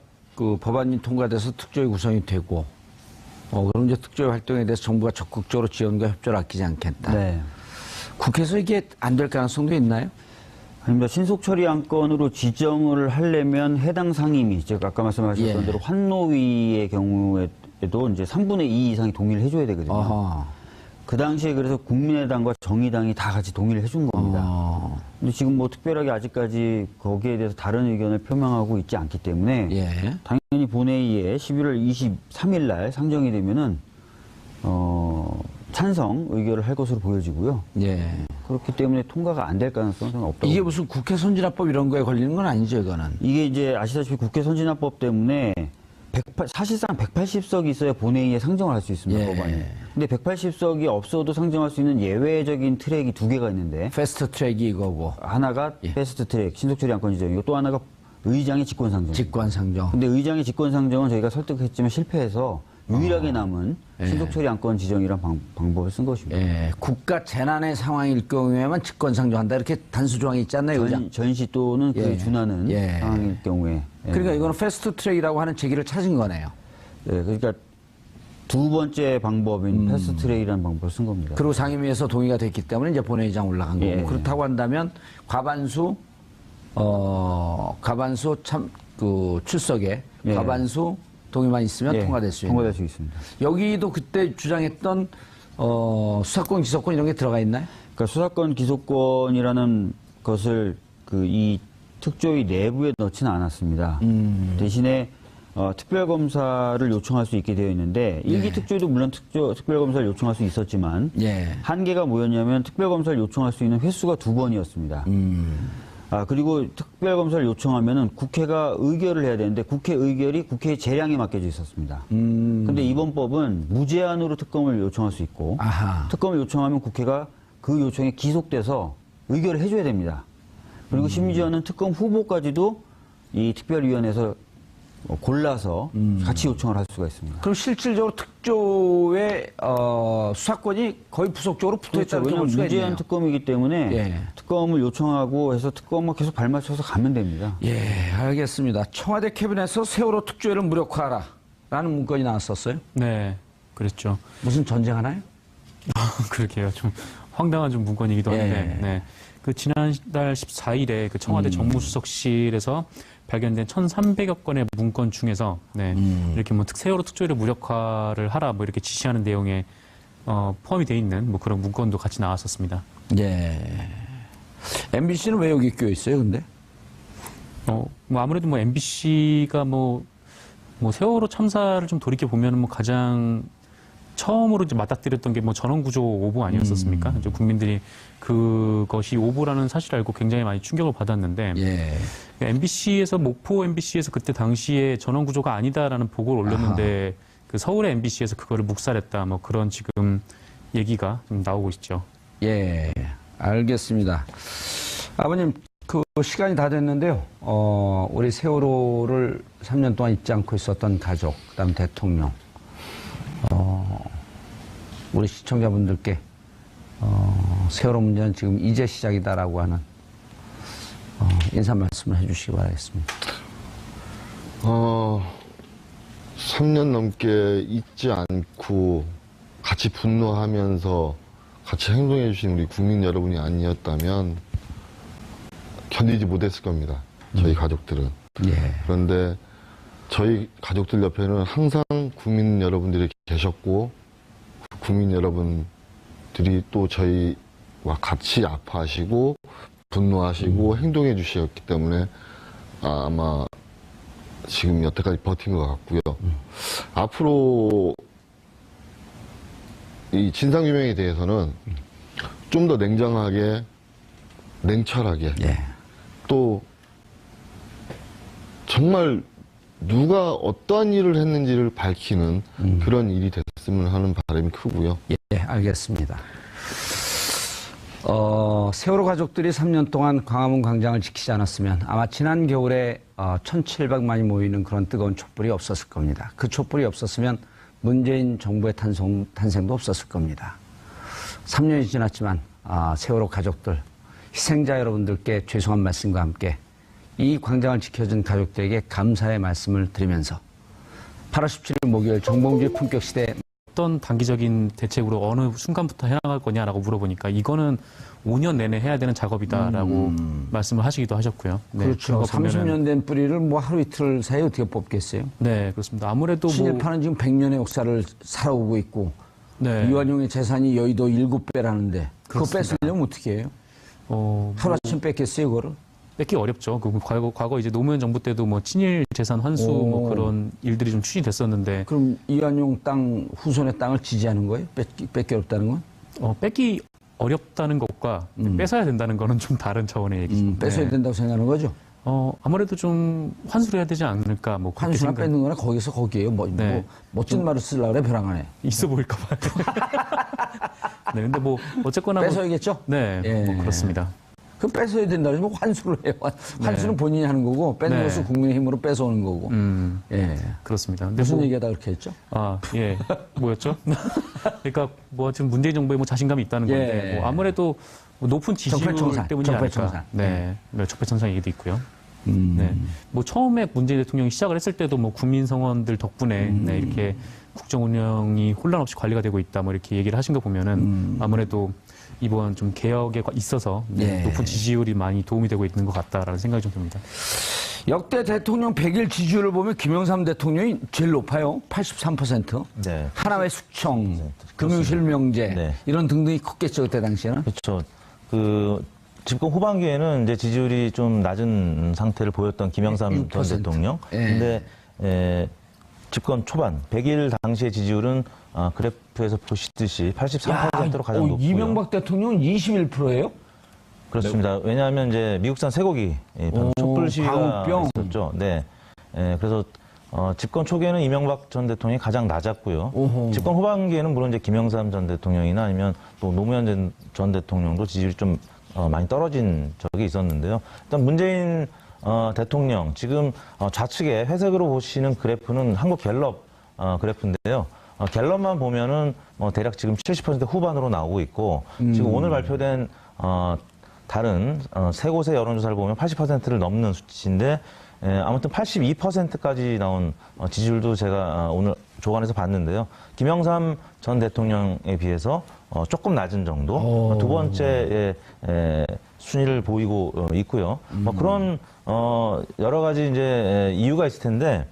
Speaker 1: 법안이 통과돼서 특조위 구성이 되고, 그럼 이제 특조위 활동에 대해서 정부가 적극적으로 지원과 협조를 아끼지 않겠다.
Speaker 6: 네.
Speaker 1: 국회에서 이게 안 될 가능성도 있나요?
Speaker 6: 아닙니다. 신속 처리 안건으로 지정을 하려면 해당 상임위, 제가 아까 말씀하셨던
Speaker 1: 예.
Speaker 6: 대로 환노위의 경우에도 이제 3분의 2 이상이 동의를 해줘야 되거든요.
Speaker 1: 어허.
Speaker 6: 그 당시에 그래서 국민의당과 정의당이 다 같이 동의를 해준 겁니다. 근데 지금 특별하게 아직까지 거기에 대해서 다른 의견을 표명하고 있지 않기 때문에
Speaker 1: 예.
Speaker 6: 당연히 본회의에 11월 23일 날 상정이 되면은 찬성 의결을 할 것으로 보여지고요.
Speaker 1: 예.
Speaker 6: 그렇기 때문에 통과가 안 될 가능성은 없다고.
Speaker 1: 이게 무슨 국회 선진화법 이런 거에 걸리는 건 아니죠, 이거는?
Speaker 6: 이게 이제 아시다시피 국회 선진화법 때문에 사실상 180석이 있어야 본회의에 상정을 할 수 있습니다,
Speaker 1: 예.
Speaker 6: 법안이. 근데 180석이 없어도 상정할 수 있는 예외적인 트랙이 2개가 있는데
Speaker 1: 패스트 트랙이 이거고,
Speaker 6: 하나가 패스트 트랙, 신속처리 안건 지정이고 또 하나가 의장의 직권상정.
Speaker 1: 직권상정.
Speaker 6: 근데 의장의 직권상정은 저희가 설득했지만 실패해서 유일하게 남은 신속처리 안건 지정이란 방법을 쓴 것입니다.
Speaker 1: 예. 국가 재난의 상황일 경우에만 직권상정한다. 이렇게 단수 조항이 있지 않나요, 의장?
Speaker 6: 전시 또는 그에
Speaker 1: 예.
Speaker 6: 준하는
Speaker 1: 예.
Speaker 6: 상황일 경우에. 예.
Speaker 1: 그러니까 이거는 패스트 트랙이라고 하는 제기를 찾은 거네요.
Speaker 6: 네, 그러니까 두 번째 방법인 패스트 트랙이라는 방법을 쓴 겁니다.
Speaker 1: 그리고 상임위에서 동의가 됐기 때문에 이제 본회의장 올라간 거고.
Speaker 6: 예.
Speaker 1: 그렇다고 한다면 과반수 출석에
Speaker 6: 예.
Speaker 1: 과반수 동의만 있으면
Speaker 6: 예,
Speaker 1: 통과될 수 있는.
Speaker 6: 통과될 수 있습니다.
Speaker 1: 여기도 그때 주장했던 수사권, 기소권 이런 게 들어가 있나요?
Speaker 6: 그러니까 수사권, 기소권이라는 것을 이 특조위 내부에 넣지는 않았습니다. 대신에 특별검사를 요청할 수 있게 되어 있는데 일기 특조위도 물론 특별검사를 요청할 수 있었지만
Speaker 1: 예.
Speaker 6: 한계가 뭐였냐면 특별검사를 요청할 수 있는 횟수가 2번이었습니다. 그리고 특별검사를 요청하면은 국회가 의결을 해야 되는데 국회 의결이 국회의 재량에 맡겨져 있었습니다. 근데 이번 법은 무제한으로 특검을 요청할 수 있고
Speaker 1: 아하.
Speaker 6: 특검을 요청하면 국회가 그 요청에 기속돼서 의결을 해줘야 됩니다. 그리고 심지어는 특검 후보까지도 이 특별위원회에서 골라서 같이 요청을 할 수가 있습니다.
Speaker 1: 그럼 실질적으로 특조의 수사권이 거의 부속적으로 붙어있다고
Speaker 6: 왜냐하면
Speaker 1: 볼 수가
Speaker 6: 무제한
Speaker 1: 있네요.
Speaker 6: 특검이기 때문에
Speaker 1: 예.
Speaker 6: 특검을 요청하고 해서 특검을 계속 발맞춰서 가면 됩니다.
Speaker 1: 예, 알겠습니다. 청와대 캐비넷에서 세월호 특조위를 무력화하라 라는 문건이 나왔었어요.
Speaker 2: 네, 그랬죠.
Speaker 1: 무슨 전쟁하나요?
Speaker 2: 그러게요. 좀 황당한 좀 문건이기도 한데,
Speaker 1: 예.
Speaker 2: 네. 지난달 14일에 청와대 정무수석실에서 발견된 1,300여 건의 문건 중에서 네, 이렇게 뭐 세월호 특조위를 무력화를 하라 뭐 이렇게 지시하는 내용에 포함이 돼 있는 뭐 그런 문건도 같이 나왔었습니다.
Speaker 1: 예. MBC는 왜 여기 끼어 있어요, 근데?
Speaker 2: 뭐 아무래도 뭐 MBC가 뭐 세월호 참사를 좀 돌이켜 보면은 뭐 가장 처음으로 이제 맞닥뜨렸던 게 뭐 전원구조 오보 아니었었습니까? 이제 국민들이 그것이 오보라는 사실을 알고 굉장히 많이 충격을 받았는데
Speaker 1: 예.
Speaker 2: MBC에서 목포 MBC에서 그때 당시에 전원구조가 아니다라는 보고를 올렸는데 그 서울의 MBC에서 그거를 묵살했다 뭐 그런 지금 얘기가 좀 나오고 있죠.
Speaker 1: 예. 알겠습니다. 아버님, 그 시간이 다 됐는데요. 우리 세월호를 3년 동안 잊지 않고 있었던 가족, 그다음 대통령, 우리 시청자분들께 세월호 문제는 지금 이제 시작이다라고 하는 인사 말씀을 해주시기 바라겠습니다.
Speaker 5: 3년 넘게 잊지 않고 같이 분노하면서 같이 행동해 주신 우리 국민 여러분이 아니었다면 견디지 못했을 겁니다. 저희 가족들은.
Speaker 1: 예.
Speaker 5: 그런데 저희 가족들 옆에는 항상 국민 여러분들이 계셨고 국민 여러분들이 또 저희와 같이 아파하시고 분노하시고 행동해 주셨기 때문에 아마 지금 여태까지 버틴 것 같고요. 앞으로 이 진상규명에 대해서는 좀 더 냉정하게, 냉철하게,
Speaker 1: 예.
Speaker 5: 또 정말 누가 어떠한 일을 했는지를 밝히는 그런 일이 됐으면 하는 바람이 크고요.
Speaker 1: 예, 알겠습니다. 세월호 가족들이 3년 동안 광화문 광장을 지키지 않았으면 아마 지난 겨울에 1,700만이 모이는 그런 뜨거운 촛불이 없었을 겁니다. 그 촛불이 없었으면 문재인 정부의 탄생도 없었을 겁니다. 3년이 지났지만 세월호 가족들, 희생자 여러분들께 죄송한 말씀과 함께 이 광장을 지켜준 가족들에게 감사의 말씀을 드리면서 8월 17일 목요일 정봉주의 품격시대
Speaker 2: 어떤 단기적인 대책으로 어느 순간부터 해나갈 거냐라고 물어보니까 이거는 5년 내내 해야 되는 작업이다라고 말씀을 하시기도 하셨고요. 네,
Speaker 1: 그렇죠.
Speaker 2: 그런 거 보면은-
Speaker 1: 30년 된 뿌리를 뭐 하루 이틀 사이에 어떻게 뽑겠어요?
Speaker 2: 네, 그렇습니다. 아무래도 뭐
Speaker 1: 친일파는 지금 100년의 역사를 살아오고 있고
Speaker 2: 네,
Speaker 1: 이완용의 재산이 여의도 7배라는데 그거
Speaker 2: 그렇습니다.
Speaker 1: 뺏으려면 어떻게 해요?
Speaker 2: 뭐
Speaker 1: 하루아침 뺏겠어요, 그거를?
Speaker 2: 뺏기 어렵죠. 그 과거 이제 노무현 정부 때도 뭐 친일 재산 환수
Speaker 1: 오.
Speaker 2: 뭐 그런 일들이 좀 추진됐었는데
Speaker 1: 그럼 이완용 땅, 후손의 땅을 지지하는 거예요? 뺏기 어렵다는 건?
Speaker 2: 뺏기 어렵다는 것과 뺏어야 된다는 거는 좀 다른 차원의 얘기죠.
Speaker 1: 뺏어야
Speaker 2: 네.
Speaker 1: 된다고 생각하는 거죠?
Speaker 2: 아무래도 좀 환수를 해야 되지 않을까 뭐 그렇게
Speaker 1: 환수나
Speaker 2: 생각-
Speaker 1: 뺏는 거나 거기서 거기에요.
Speaker 2: 네.
Speaker 1: 멋진 말을 쓰려고 그래, 벼랑 안에.
Speaker 2: 있어 보일까 봐요. 네, 근데 뭐 어쨌거나 뭐-
Speaker 1: 뺏어야겠죠?
Speaker 2: 네,
Speaker 1: 예.
Speaker 2: 뭐 그렇습니다.
Speaker 1: 그럼 뺏어야 된다 그러면 환수를 해요. 환수는 본인이 하는 거고 뺏는
Speaker 2: 네.
Speaker 1: 것은 국민의힘으로 뺏어오는 거고. 예.
Speaker 2: 그렇습니다. 근데
Speaker 1: 무슨
Speaker 2: 뭐-
Speaker 1: 얘기하다 그렇게 했죠?
Speaker 2: 예. 뭐였죠? 그러니까 뭐 지금 문재인 정부에 뭐 자신감이 있다는 건데
Speaker 1: 예.
Speaker 2: 뭐 아무래도 뭐 높은 지지율
Speaker 1: 적폐청산,
Speaker 2: 때문이
Speaker 1: 적폐청산.
Speaker 2: 아닐까. 네. 네, 적폐청산 얘기도 있고요. 네. 뭐 처음에 문재인 대통령이 시작을 했을 때도 뭐 국민 성원들 덕분에 네, 이렇게 국정 운영이 혼란 없이 관리가 되고 있다 뭐 이렇게 얘기를 하신 거 보면은 아무래도 이번 좀 개혁에 있어서
Speaker 1: 예.
Speaker 2: 높은 지지율이 많이 도움이 되고 있는 것 같다라는 생각이 좀 듭니다.
Speaker 1: 역대 대통령 100일 지지율을 보면 김영삼 대통령이 제일 높아요. 83%.
Speaker 3: 네.
Speaker 1: 하나의 숙청, 금융실명제
Speaker 3: 네.
Speaker 1: 이런 등등이 컸겠죠 그때 당시에는.
Speaker 3: 그렇죠. 그 집권 후반기에는 이제 지지율이 좀 낮은 상태를 보였던 김영삼 전
Speaker 1: 6%.
Speaker 3: 대통령.
Speaker 1: 예.
Speaker 3: 근데 집권 초반 100일 당시의 지지율은 그래프에서 보시듯이 83%로 가장 높고요.
Speaker 1: 이명박 대통령은 21%예요?
Speaker 3: 그렇습니다. 왜냐하면 이제 미국산 쇠고기 바로 촛불 시위가
Speaker 1: 광우병.
Speaker 3: 있었죠. 네. 그래서 집권 초기에는 이명박 전 대통령이 가장 낮았고요.
Speaker 1: 오호.
Speaker 3: 집권 후반기에는 물론 이제 김영삼 전 대통령이나 아니면 또 노무현 전 대통령도 지지율이 좀 많이 떨어진 적이 있었는데요. 일단 문재인 대통령 지금 좌측에 회색으로 보시는 그래프는 한국 갤럽 그래프인데요. 갤럽만 보면은 대략 지금 70% 후반으로 나오고 있고 지금 오늘 발표된 다른 세 곳의 여론조사를 보면 80%를 넘는 수치인데 아무튼 82%까지 나온 지지율도 제가 오늘 조간에서 봤는데요. 김영삼 전 대통령에 비해서 조금 낮은 정도. 두 번째 순위를 보이고 있고요. 뭐 그런 여러 가지 이제 이유가 있을 텐데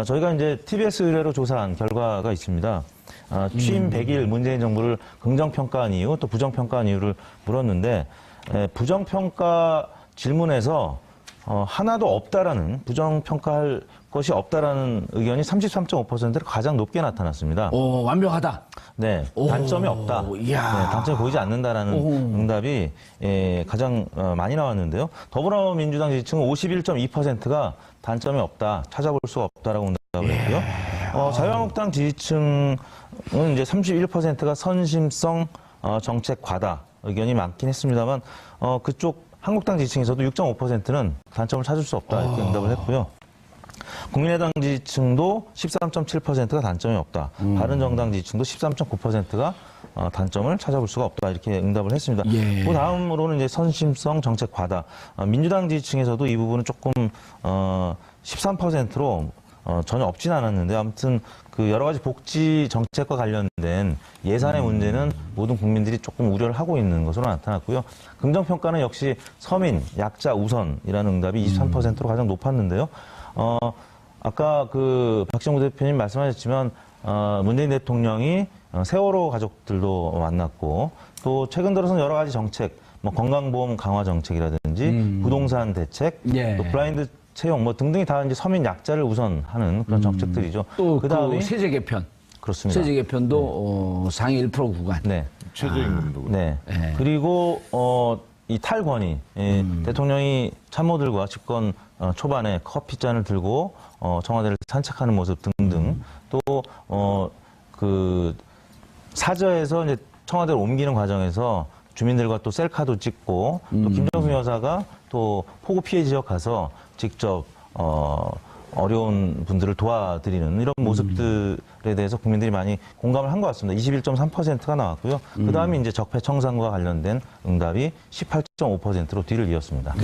Speaker 3: 저희가 이제 TBS 의뢰로 조사한 결과가 있습니다. 취임 100일 문재인 정부를 긍정평가한 이유, 또 부정평가한 이유를 물었는데 부정평가 질문에서 하나도 없다라는, 부정평가할 것이 없다라는 의견이 33.5%로 가장 높게 나타났습니다.
Speaker 1: 오, 완벽하다.
Speaker 3: 네, 단점이 없다.
Speaker 1: 이야.
Speaker 3: 네, 단점이 보이지 않는다라는 응답이 가장 많이 나왔는데요. 더불어민주당 지지층은 51.2%가 단점이 없다, 찾아볼 수가 없다라고 응답을 했고요. 자유한국당 지지층은 이제 31%가 선심성 정책 과다 의견이 많긴 했습니다만 그쪽 한국당 지지층에서도 6.5%는 단점을 찾을 수 없다 이렇게 응답을 했고요. 국민의당 지지층도 13.7%가 단점이 없다. 바른정당 지지층도 13.9%가 단점을 찾아볼 수가 없다 이렇게 응답을 했습니다.
Speaker 1: 예.
Speaker 3: 그 다음으로는 이제 선심성 정책 과다. 민주당 지지층에서도 이 부분은 조금 13%로 전혀 없진 않았는데 아무튼 그 여러 가지 복지 정책과 관련된 예산의 문제는 모든 국민들이 조금 우려를 하고 있는 것으로 나타났고요. 긍정평가는 역시 서민, 약자 우선이라는 응답이 23%로 가장 높았는데요. 아까 그 박정우 대표님 말씀하셨지만 문재인 대통령이 세월호 가족들도 만났고 또 최근 들어서는 여러 가지 정책, 뭐 건강보험 강화 정책이라든지 부동산 대책,
Speaker 1: 예.
Speaker 3: 또 블라인드 채용 뭐 등등이 다 이제 서민 약자를 우선하는 그런 정책들이죠.
Speaker 1: 또
Speaker 3: 그다음에
Speaker 1: 그 세제 개편.
Speaker 3: 그렇습니다.
Speaker 1: 세제 개편도 상위 1% 구간.
Speaker 3: 네.
Speaker 4: 최저임금도.
Speaker 3: 네.
Speaker 1: 네.
Speaker 3: 그리고 이 탈권위 대통령이 참모들과 집권 초반에 커피잔을 들고 청와대를 산책하는 모습 등등 또 그 사저에서 이제 청와대를 옮기는 과정에서 주민들과 또 셀카도 찍고 또 김정숙 여사가 또 폭우 피해 지역 가서 직접 어려운 분들을 도와드리는 이런 모습들에 대해서 국민들이 많이 공감을 한 것 같습니다. 21.3%가 나왔고요. 그 다음에 이제 적폐청산과 관련된 응답이 18.5%로 뒤를 이었습니다.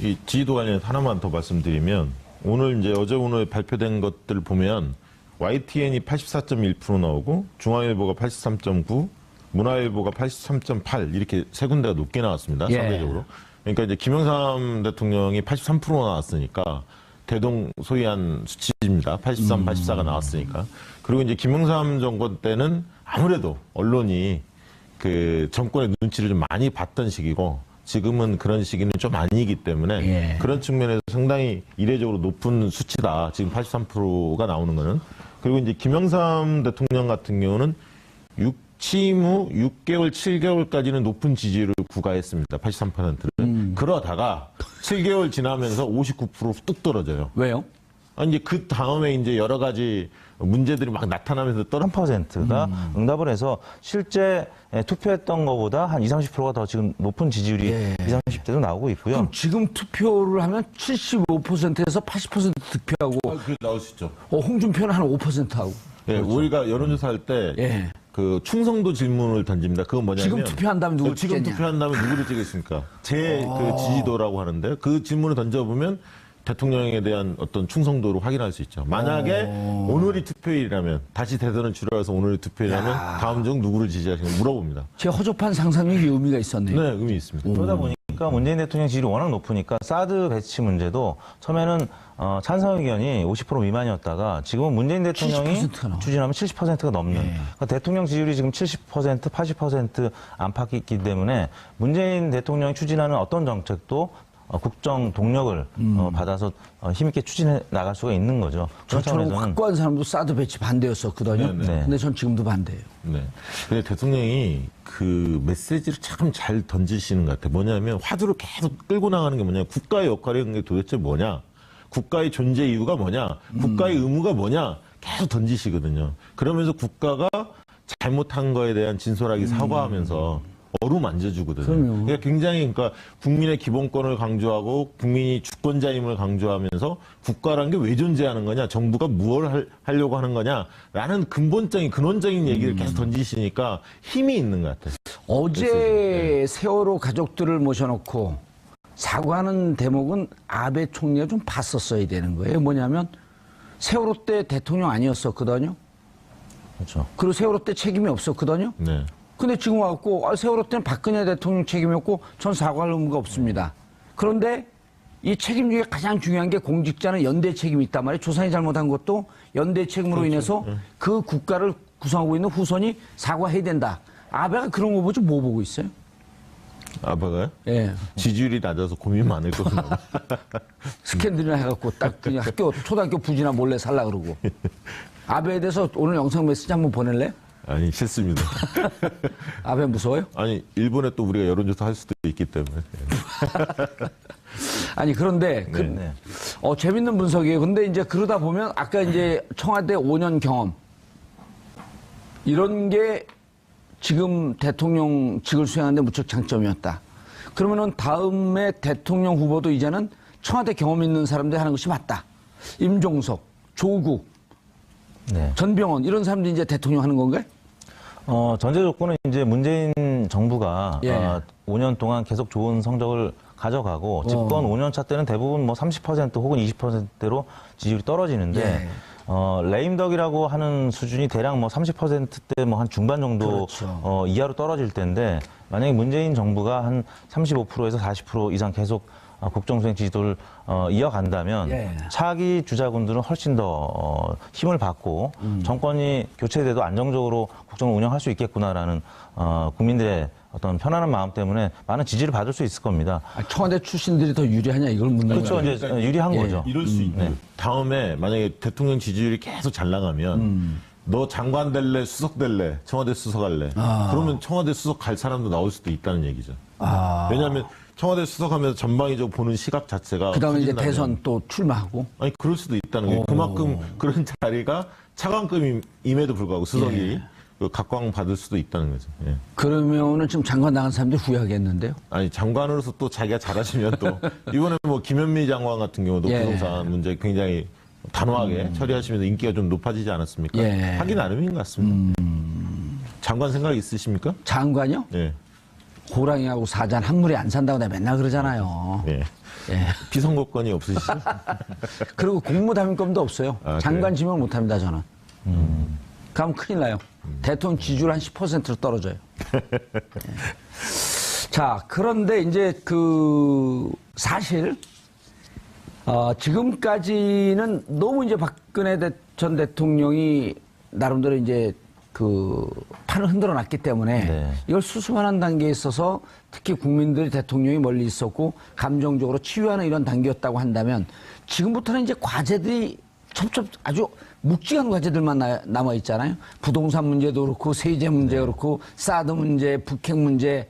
Speaker 4: 이 지지도 관련해서 하나만 더 말씀드리면 오늘 이제 어제 오늘 발표된 것들 보면 YTN이 84.1% 나오고 중앙일보가 83.9, 문화일보가 83.8 이렇게 세 군데가 높게 나왔습니다.
Speaker 1: 예.
Speaker 4: 상대적으로. 그러니까 이제 김영삼 대통령이 83% 나왔으니까 대동소이한 수치입니다. 83, 84가 나왔으니까. 그리고 이제 김영삼 정권 때는 아무래도 언론이 그 정권의 눈치를 좀 많이 봤던 시기고 지금은 그런 시기는 좀 아니기 때문에
Speaker 1: 예.
Speaker 4: 그런 측면에서 상당히 이례적으로 높은 수치다. 지금 83%가 나오는 거는. 그리고 이제 김영삼 대통령 같은 경우는 취임 후 6개월, 7개월까지는 높은 지지율을 구가했습니다. 83%를. 그러다가 7개월 지나면서 59%로 뚝 떨어져요.
Speaker 1: 왜요?
Speaker 4: 아니, 이제 그 다음에 이제 여러 가지 문제들이 막 나타나면서
Speaker 3: 3%가 응답을 해서 실제 투표했던 것보다 한 20, 30%가 더 지금 높은 지지율이
Speaker 1: 예.
Speaker 3: 20, 30대도 나오고 있고요.
Speaker 1: 그럼 지금 투표를 하면 75%에서 80% 득표하고
Speaker 4: 그게 나올 수 있죠.
Speaker 1: 홍준표는 한 5%하고.
Speaker 4: 예, 우리가 여론조사 할 때
Speaker 1: 예.
Speaker 4: 그 충성도 질문을 던집니다. 그건 뭐냐면
Speaker 1: 지금 투표한다면 누구를
Speaker 4: 지금
Speaker 1: 찍겠냐?
Speaker 4: 투표한다면 누구를 찍겠습니까? 제 그 지지도라고 하는데 그 질문을 던져보면 대통령에 대한 어떤 충성도를 확인할 수 있죠. 만약에 오늘이 투표일이라면 다시 대선을 치러서 오늘이 투표일이라면 다음 중 누구를 지지하시는지 물어봅니다.
Speaker 1: 제 허접한 상상력이 의미가 있었네요.
Speaker 4: 네, 의미 있습니다.
Speaker 3: 그러다 보니까 문재인 대통령 지지율이 워낙 높으니까 사드 배치 문제도 처음에는 찬성 의견이 50% 미만이었다가 지금은 문재인 대통령이
Speaker 1: 70%가 나와요.
Speaker 3: 추진하면 70%가 넘는 그러니까 대통령 지지율이 지금 70%, 80% 안팎이기 때문에 문재인 대통령이 추진하는 어떤 정책도 국정 동력을 받아서 힘있게 추진해 나갈 수가 있는 거죠. 그런
Speaker 1: 저처럼
Speaker 3: 차원에서는
Speaker 1: 확고한 사람도 사드 배치 반대였었거든요.
Speaker 4: 네, 네.
Speaker 1: 근데 전 지금도 반대예요.
Speaker 4: 네. 근데 대통령이 그 메시지를 참 잘 던지시는 것 같아요. 뭐냐면 화두를 계속 끌고 나가는 게 뭐냐. 국가의 역할이 도대체 뭐냐. 국가의 존재 이유가 뭐냐. 국가의 의무가 뭐냐. 계속 던지시거든요. 그러면서 국가가 잘못한 거에 대한 진솔하게 사과하면서 어루만져주거든요.
Speaker 1: 그럼요.
Speaker 4: 그러니까 굉장히 그러니까 국민의 기본권을 강조하고 국민이 주권자임을 강조하면서 국가라는 게 왜 존재하는 거냐, 정부가 무엇을 하려고 하는 거냐라는 근본적인 근원적인 얘기를 계속 던지시니까 힘이 있는 것 같아요.
Speaker 1: 어제 세월호 가족들을 모셔놓고 사과하는 대목은 아베 총리가 좀 봤었어야 되는 거예요. 뭐냐면 세월호 때 대통령 아니었었거든요.
Speaker 3: 그렇죠.
Speaker 1: 그리고 세월호 때 책임이 없었거든요.
Speaker 4: 네.
Speaker 1: 근데 지금 와갖고 세월호 때는 박근혜 대통령 책임이었고 전 사과할 의무가 없습니다. 그런데 이 책임 중에 가장 중요한 게 공직자는 연대 책임이 있단 말이에요. 조상이 잘못한 것도 연대 책임으로 인해서 그 국가를 구성하고 있는 후손이 사과해야 된다. 아베가 그런 거 보지 뭐 보고 있어요?
Speaker 4: 아빠가요?
Speaker 1: 예.
Speaker 4: 지지율이 낮아서 고민 많을 거구나.
Speaker 1: 스캔들이나 해갖고 딱 그냥 초등학교 부지나 몰래 살라 그러고. 아베에 대해서 오늘 영상 메시지 한번 보낼래?
Speaker 4: 아니, 싫습니다.
Speaker 1: 아베 무서워요?
Speaker 4: 아니, 일본에 또 우리가 여론조사 할 수도 있기 때문에.
Speaker 1: 아니 그런데 재밌는 분석이에요. 근데 이제 그러다 보면 아까 이제 청와대 5년 경험 이런 게 지금 대통령직을 수행하는데 무척 장점이었다. 그러면은 다음에 대통령 후보도 이제는 청와대 경험 있는 사람들이 하는 것이 맞다. 임종석, 조국, 전병헌 이런 사람들이 이제 대통령 하는 건가요?
Speaker 3: 전제 조건은 이제 문재인 정부가
Speaker 1: 예.
Speaker 3: 5년 동안 계속 좋은 성적을 가져가고 집권 5년 차 때는 대부분 뭐 30% 혹은 20%대로 지지율이 떨어지는데 레임덕이라고 하는 수준이 대략 뭐 30%대 뭐 한 중반 정도
Speaker 1: 그렇죠.
Speaker 3: 이하로 떨어질 텐데 만약에 문재인 정부가 한 35%에서 40% 이상 계속 국정수행 지지도를 이어간다면 차기 주자군들은 훨씬 더 힘을 받고 정권이 교체돼도 안정적으로 국정을 운영할 수 있겠구나라는 국민들의 어떤 편안한 마음 때문에 많은 지지를 받을 수 있을 겁니다.
Speaker 1: 청와대 출신들이 더 유리하냐 이걸 묻는
Speaker 3: 그렇죠.
Speaker 1: 거예요.
Speaker 3: 이제 유리한 거죠.
Speaker 4: 이럴 수 있는. 다음에 만약에 대통령 지지율이 계속 잘 나가면 너 장관 될래, 수석 될래, 청와대 수석 할래. 그러면 청와대 수석 갈 사람도 나올 수도 있다는 얘기죠. 왜냐하면 청와대 수석하면서 전방위적으로 보는 시각 자체가
Speaker 1: 그다음에 이제
Speaker 4: 커진다면
Speaker 1: 대선 또 출마하고.
Speaker 4: 아니 그럴 수도 있다는 게 그만큼 그런 자리가 차관급임에도 불구하고 수석이 그 각광 받을 수도 있다는 거죠. 예.
Speaker 1: 그러면은 지금 장관 나간 사람들이 후회하겠는데요?
Speaker 4: 아니 장관으로서 또 자기가 잘하시면 또 이번에 뭐 김현미 장관 같은 경우도 부동산 문제 굉장히 단호하게 처리하시면서 인기가 좀 높아지지 않았습니까? 하기 나름인 것 같습니다. 장관 생각 있으십니까?
Speaker 1: 장관요?
Speaker 4: 예.
Speaker 1: 호랑이하고 사자 한 물에 안 산다고 내가 맨날 그러잖아요.
Speaker 4: 예. 비선거권이 없으시죠?
Speaker 1: 그리고 공무담임권도 없어요. 장관 지명 못합니다 저는. 그러면 큰일 나요. 대통령 지지율 한 10%로 떨어져요. 자, 그런데 이제 사실 지금까지는 너무 이제 박근혜 전 대통령이 나름대로 이제 판을 흔들어 놨기 때문에 이걸 수습하는 단계에 있어서 특히 국민들이 대통령이 멀리 있었고 감정적으로 치유하는 이런 단계였다고 한다면 지금부터는 이제 과제들이 아주 묵직한 과제들만 남아 있잖아요. 부동산 문제도 그렇고 세제 문제 그렇고 사드 문제, 북핵 문제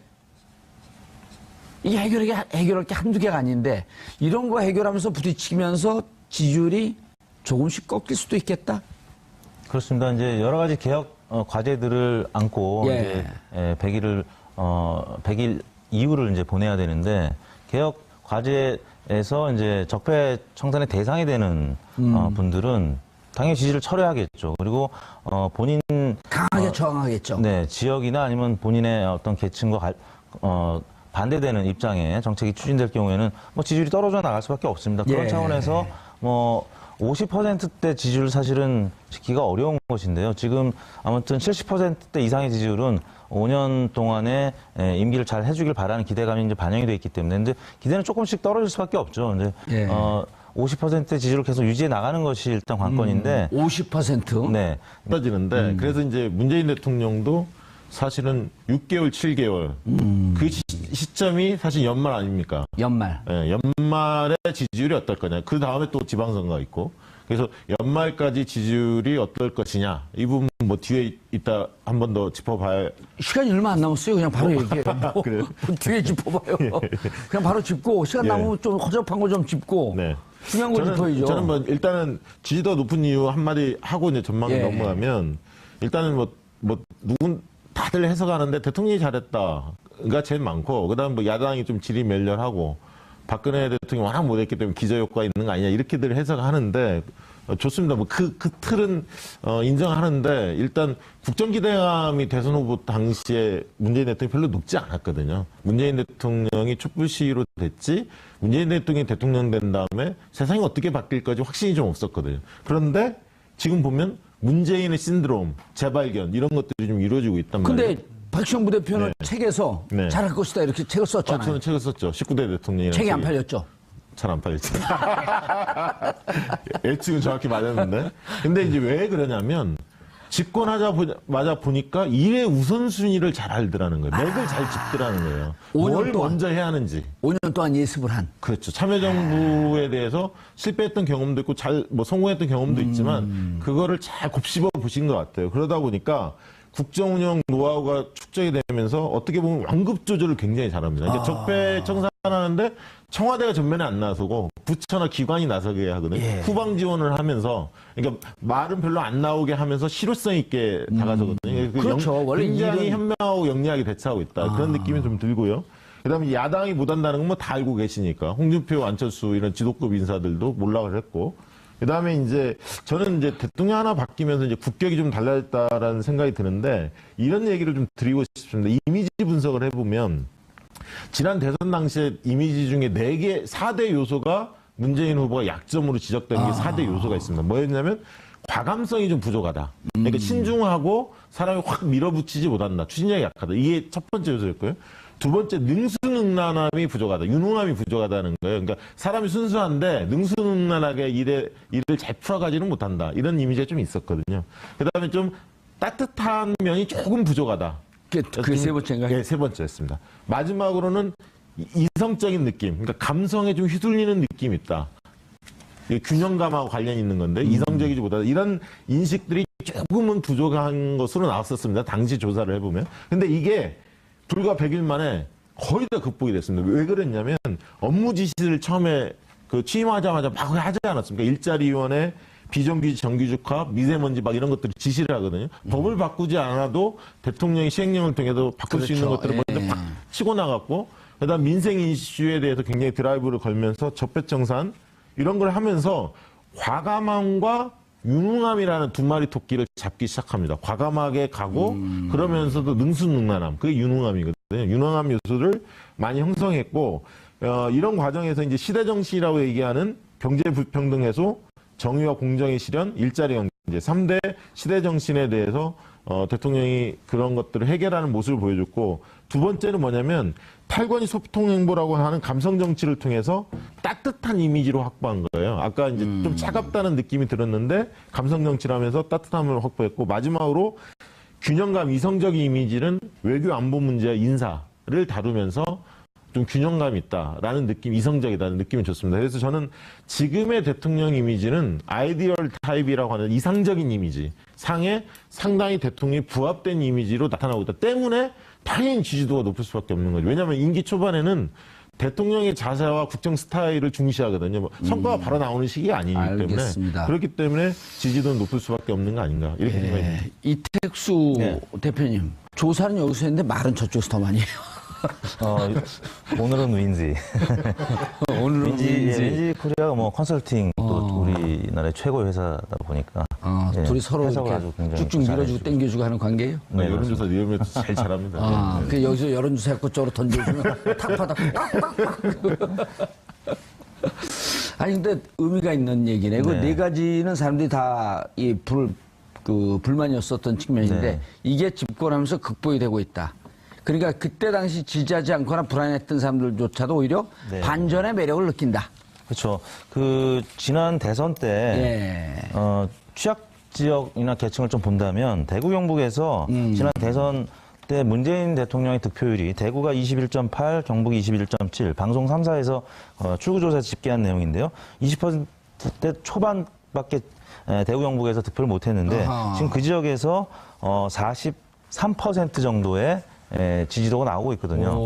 Speaker 1: 이게 해결할 게 한두 개가 아닌데 이런 거 해결하면서 부딪히면서 지지율이 조금씩 꺾일 수도 있겠다.
Speaker 3: 그렇습니다. 이제 여러 가지 개혁 과제들을 안고 이제 100일 이후를 이제 보내야 되는데 개혁 과제에서 이제 적폐 청산의 대상이 되는 분들은 당연히 지지를 철회하겠죠. 그리고 본인
Speaker 1: 강하게 저항하겠죠.
Speaker 3: 네, 지역이나 아니면 본인의 어떤 계층과 반대되는 입장에 정책이 추진될 경우에는 뭐 지지율이 떨어져 나갈 수밖에 없습니다. 그런 차원에서 뭐 50%대 지지율 사실은 지키기가 어려운 것인데요. 지금 아무튼 70%대 이상의 지지율은 5년 동안에 임기를 잘 해주길 바라는 기대감이 이제 반영이 돼 있기 때문에 근데 기대는 조금씩 떨어질 수밖에 없죠. 근데 50%의 지지율을 계속 유지해 나가는 것이 일단 관건인데
Speaker 1: 50%?
Speaker 3: 네.
Speaker 4: 떨어지는데 그래서 이제 문재인 대통령도 사실은 6개월, 7개월 그 시점이 사실 연말 아닙니까?
Speaker 1: 연말.
Speaker 4: 예, 연말에 지지율이 어떨 거냐. 그 다음에 또 지방선거가 있고. 그래서 연말까지 지지율이 어떨 것이냐. 이 부분 뭐 뒤에 이따 한 번 더 짚어봐야.
Speaker 1: 시간이 얼마 안 남았어요. 그냥 바로 얘기해요.
Speaker 4: 그래요?
Speaker 1: 뒤에 짚어봐요. 그냥 바로 짚고 시간 남으면 좀 허접한 거 좀 짚고
Speaker 4: 네.
Speaker 1: 중요한 거 짚어야죠.
Speaker 4: 저는 뭐 일단은 지지도가 높은 이유 한마디 하고 이제 전망을 넘어가면 일단은 다들 해석하는데 대통령이 잘했다가 제일 많고 그다음 뭐 야당이 좀 질이 멸렬하고 박근혜 대통령이 워낙 못했기 때문에 기저효과가 있는 거 아니냐 이렇게들 해석하는데 좋습니다. 뭐 그 틀은 인정하는데 일단 국정기대감이 대선 후보 당시에 문재인 대통령이 별로 높지 않았거든요. 문재인 대통령이 촛불 시위로 됐지 문재인 대통령이 대통령 된 다음에 세상이 어떻게 바뀔까지 확신이 좀 없었거든요. 그런데 지금 보면 문재인의 신드롬, 재발견 이런 것들이 좀 이루어지고 있단 말이에요.
Speaker 1: 근데 박시영 부대표는
Speaker 4: 네.
Speaker 1: 책에서
Speaker 4: 네.
Speaker 1: 잘할 것이다 이렇게 책을 썼잖아요.
Speaker 4: 저는 책을 썼죠. 19대 대통령이라는
Speaker 1: 책이 안
Speaker 4: 책이.
Speaker 1: 팔렸죠.
Speaker 4: 잘 안 팔렸죠. 예측은 정확히 맞았는데. 근데 이제 왜 그러냐면 집권하자마자 보니까 일의 우선순위를 잘 알더라는 거예요. 맥을 잘 짚더라는 거예요.
Speaker 1: 5년
Speaker 4: 뭘
Speaker 1: 동안.
Speaker 4: 먼저 해야 하는지.
Speaker 1: 5년 동안 예습을 한.
Speaker 4: 그렇죠. 참여정부에 대해서 실패했던 경험도 있고 성공했던 경험도 있지만 그거를 잘 곱씹어 보신 것 같아요. 그러다 보니까 국정운영 노하우가 축적이 되면서 어떻게 보면 완급 조절을 굉장히 잘합니다. 그러니까 적폐 청산하는데 청와대가 전면에 안 나서고 부처나 기관이 나서게 하거든요. 후방 지원을 하면서 그러니까 말은 별로 안 나오게 하면서 실효성 있게 다가서거든요.
Speaker 1: 그렇죠. 원래
Speaker 4: 굉장히
Speaker 1: 일은-
Speaker 4: 현명하고 영리하게 대처하고 있다. 그런 느낌이 좀 들고요. 그다음에 야당이 못한다는 건 뭐 다 알고 계시니까 홍준표, 안철수 이런 지도급 인사들도 몰락을 했고 그다음에 이제 저는 이제 대통령 하나 바뀌면서 이제 국격이 좀 달라졌다라는 생각이 드는데 이런 얘기를 좀 드리고 싶습니다. 이미지 분석을 해보면 지난 대선 당시에 이미지 중에 4대 요소가 문재인 후보가 약점으로 지적된 게 4대 요소가 있습니다. 뭐였냐면 과감성이 좀 부족하다. 그러니까 신중하고 사람이 확 밀어붙이지 못한다. 추진력이 약하다. 이게 첫 번째 요소였고요. 두 번째 능수능란함이 부족하다. 유능함이 부족하다는 거예요. 그러니까 사람이 순수한데 능수능란하게 일을 잘 풀어가지는 못한다. 이런 이미지가 좀 있었거든요. 그다음에 좀 따뜻한 면이 조금 부족하다.
Speaker 1: 그게 세 번째인가요?
Speaker 4: 네, 세 번째였습니다. 마지막으로는 이성적인 느낌, 그러니까 감성에 좀 휘둘리는 느낌이 있다. 이게 균형감하고 관련이 있는 건데 이성적이지 못하다. 이런 인식들이 조금은 부족한 것으로 나왔었습니다. 당시 조사를 해보면. 근데 이게 불과 100일 만에 거의 다 극복이 됐습니다. 왜 그랬냐면 업무 지시를 처음에 취임하자마자 막 하지 않았습니까? 일자리위원회, 비정규직, 정규직화, 미세먼지 막 이런 것들을 지시를 하거든요. 법을 바꾸지 않아도 대통령이 시행령을 통해서 바꿀 수 있는
Speaker 1: 그렇죠.
Speaker 4: 것들을 먼저 팍 치고 나갔고 그다음 민생 이슈에 대해서 굉장히 드라이브를 걸면서 적폐청산 이런 걸 하면서 과감함과 유능함이라는 두 마리 토끼를 잡기 시작합니다. 과감하게 가고 그러면서도 능수능란함, 그게 유능함이거든요. 유능함 요소를 많이 형성했고 이런 과정에서 이제 시대정신이라고 얘기하는 경제 불평등 해소, 정의와 공정의 실현, 일자리 경제 3대 시대정신에 대해서 대통령이 그런 것들을 해결하는 모습을 보여줬고 두 번째는 뭐냐면 탈권위 소통 행보라고 하는 감성 정치를 통해서 따뜻한 이미지로 확보한 거예요. 아까 이제 좀 차갑다는 느낌이 들었는데 감성 정치를 하면서 따뜻함을 확보했고 마지막으로 균형감 이성적인 이미지는 외교 안보 문제와 인사를 다루면서 좀 균형감이 있다라는 느낌, 이성적이다는 느낌이 좋습니다. 그래서 저는 지금의 대통령 이미지는 아이디얼 타입이라고 하는 이상적인 이미지, 상에 상당히 대통령이 부합된 이미지로 나타나고 있다. 때문에 당연히 지지도가 높을 수밖에 없는 거죠. 왜냐하면 임기 초반에는 대통령의 자세와 국정 스타일을 중시하거든요. 뭐 성과가 바로 나오는 시기가 아니기
Speaker 1: 알겠습니다.
Speaker 4: 때문에 그렇기 때문에 지지도는 높을 수밖에 없는 거 아닌가 이렇게 생각이 듭니다.
Speaker 1: 이택수
Speaker 3: 네.
Speaker 1: 대표님, 조사는 여기서 했는데 말은 저쪽에서 더 많이 해요.
Speaker 3: 오늘은 윈지.
Speaker 1: 오늘은
Speaker 3: 윈지 코리아가 뭐 컨설팅 또 우리나라의 최고의 회사다 보니까 예,
Speaker 1: 둘이 서로
Speaker 3: 해석을
Speaker 1: 이렇게
Speaker 3: 아주 굉장히
Speaker 1: 쭉쭉 밀어주고
Speaker 3: 잘해주고
Speaker 1: 땡겨주고 하는 관계예요?
Speaker 3: 네,
Speaker 4: 여론조사 리얼미터 제일 잘합니다. 네.
Speaker 1: 그 여기서 여론조사 해갖고 쪽으로 던져주면 탁바닥 아니 근데 의미가 있는 얘기네. 그
Speaker 3: 네.
Speaker 1: 네 가지는 사람들이 다 이 불만이었었던 측면인데
Speaker 3: 네.
Speaker 1: 이게 집권하면서 극복이 되고 있다. 그러니까 그때 당시 지지하지 않거나 불안했던 사람들조차도 오히려
Speaker 3: 네.
Speaker 1: 반전의 매력을 느낀다.
Speaker 3: 그렇죠. 그 지난 대선 때
Speaker 1: 예.
Speaker 3: 취약 지역이나 계층을 좀 본다면 대구 경북에서 지난 대선 때 문재인 대통령의 득표율이 대구가 21.8, 경북이 21.7, 방송 3사에서 출구조사에서 집계한 내용인데요. 20%대 초반밖에 대구 경북에서 득표를 못했는데
Speaker 1: 아하.
Speaker 3: 지금 그 지역에서 43% 정도의 지지도가 나오고 있거든요.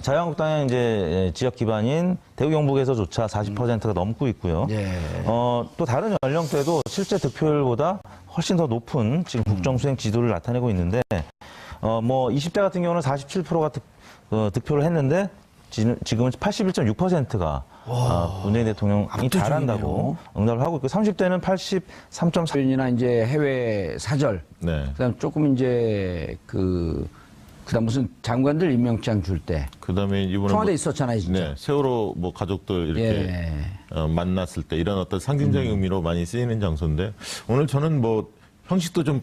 Speaker 3: 자유한국당의 이제 지역 기반인 대구 경북에서조차 40%가 넘고 있고요.
Speaker 1: 예.
Speaker 3: 또 다른 연령대도 실제 득표율보다 훨씬 더 높은 지금 국정 수행 지도를 나타내고 있는데, 뭐 20대 같은 경우는 47%가 득표를 했는데 지금은 81.6%가 문재인 대통령이 잘한다고 응답을 하고 있고 30대는 83.4%.
Speaker 1: 이나 이제 해외 사절,
Speaker 4: 네.
Speaker 1: 그다음 조금 이제 그다음 무슨 장관들 임명장 줄 때
Speaker 4: 그다음에 이번에
Speaker 1: 청와대 있었잖아요, 진짜.
Speaker 4: 네, 세월호 뭐 가족들 이렇게 만났을 때 이런 어떤 상징적인 의미로 많이 쓰이는 장소인데 오늘 저는 뭐 형식도 좀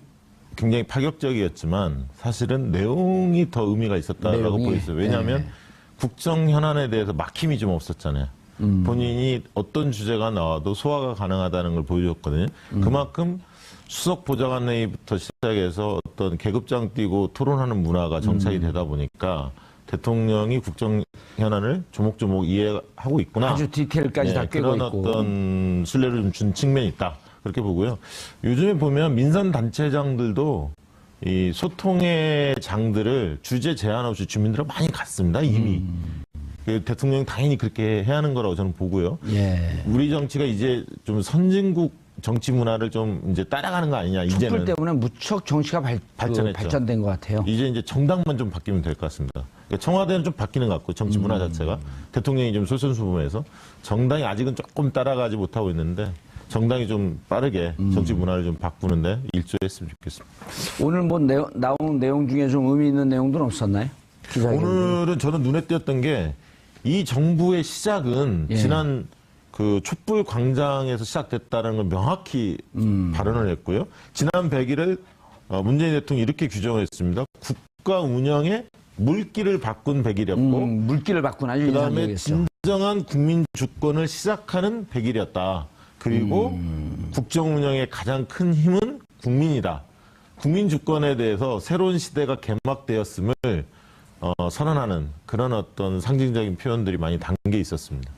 Speaker 4: 굉장히 파격적이었지만 사실은 내용이 더 의미가 있었다라고
Speaker 1: 내용이?
Speaker 4: 보였어요. 왜냐하면
Speaker 1: 네.
Speaker 4: 국정 현안에 대해서 막힘이 좀 없었잖아요. 본인이 어떤 주제가 나와도 소화가 가능하다는 걸 보여줬거든요. 그만큼 수석 보좌관회의부터 시작해서 어떤 계급장 띄고 토론하는 문화가 정착이 되다 보니까 대통령이 국정 현안을 조목조목 이해하고 있구나.
Speaker 1: 아주 디테일까지 다 꿰고
Speaker 4: 그런
Speaker 1: 있고.
Speaker 4: 어떤 신뢰를 좀 준 측면이 있다. 그렇게 보고요. 요즘에 보면 민간단체장들도 이 소통의 장들을 주제 제한 없이 주민들하고 많이 갔습니다. 이미. 그 대통령이 당연히 그렇게 해야 하는 거라고 저는 보고요.
Speaker 1: 예.
Speaker 4: 우리 정치가 이제 좀 선진국 정치 문화를 좀 이제 따라가는 거 아니냐.
Speaker 1: 촛불
Speaker 4: 이제는
Speaker 1: 때문에 무척 정치가
Speaker 4: 발전했죠.
Speaker 1: 발전된 것 같아요.
Speaker 4: 이제 정당만 좀 바뀌면 될 것 같습니다. 그러니까 청와대는 좀 바뀌는 것 같고 정치 문화 자체가 대통령이 좀 솔선수범해서 정당이 아직은 조금 따라가지 못하고 있는데 정당이 좀 빠르게 정치 문화를 좀 바꾸는데 일조했으면 좋겠습니다.
Speaker 1: 오늘 뭐 나온 내용 중에 좀 의미 있는 내용들은 없었나요? 기자회견.
Speaker 4: 오늘은 저는 눈에 띄었던 게 이 정부의 시작은
Speaker 1: 예.
Speaker 4: 지난 그 촛불 광장에서 시작됐다는 걸 명확히 발언을 했고요. 지난 100일을 문재인 대통령이 이렇게 규정을 했습니다. 국가 운영의 물길을 바꾼 100일이었고
Speaker 1: 물기를 바꾼 아주
Speaker 4: 그다음에
Speaker 1: 인상적이었어.
Speaker 4: 진정한 국민 주권을 시작하는 100일이었다. 그리고 국정 운영의 가장 큰 힘은 국민이다. 국민 주권에 대해서 새로운 시대가 개막되었음을 선언하는 그런 어떤 상징적인 표현들이 많이 담겨 있었습니다.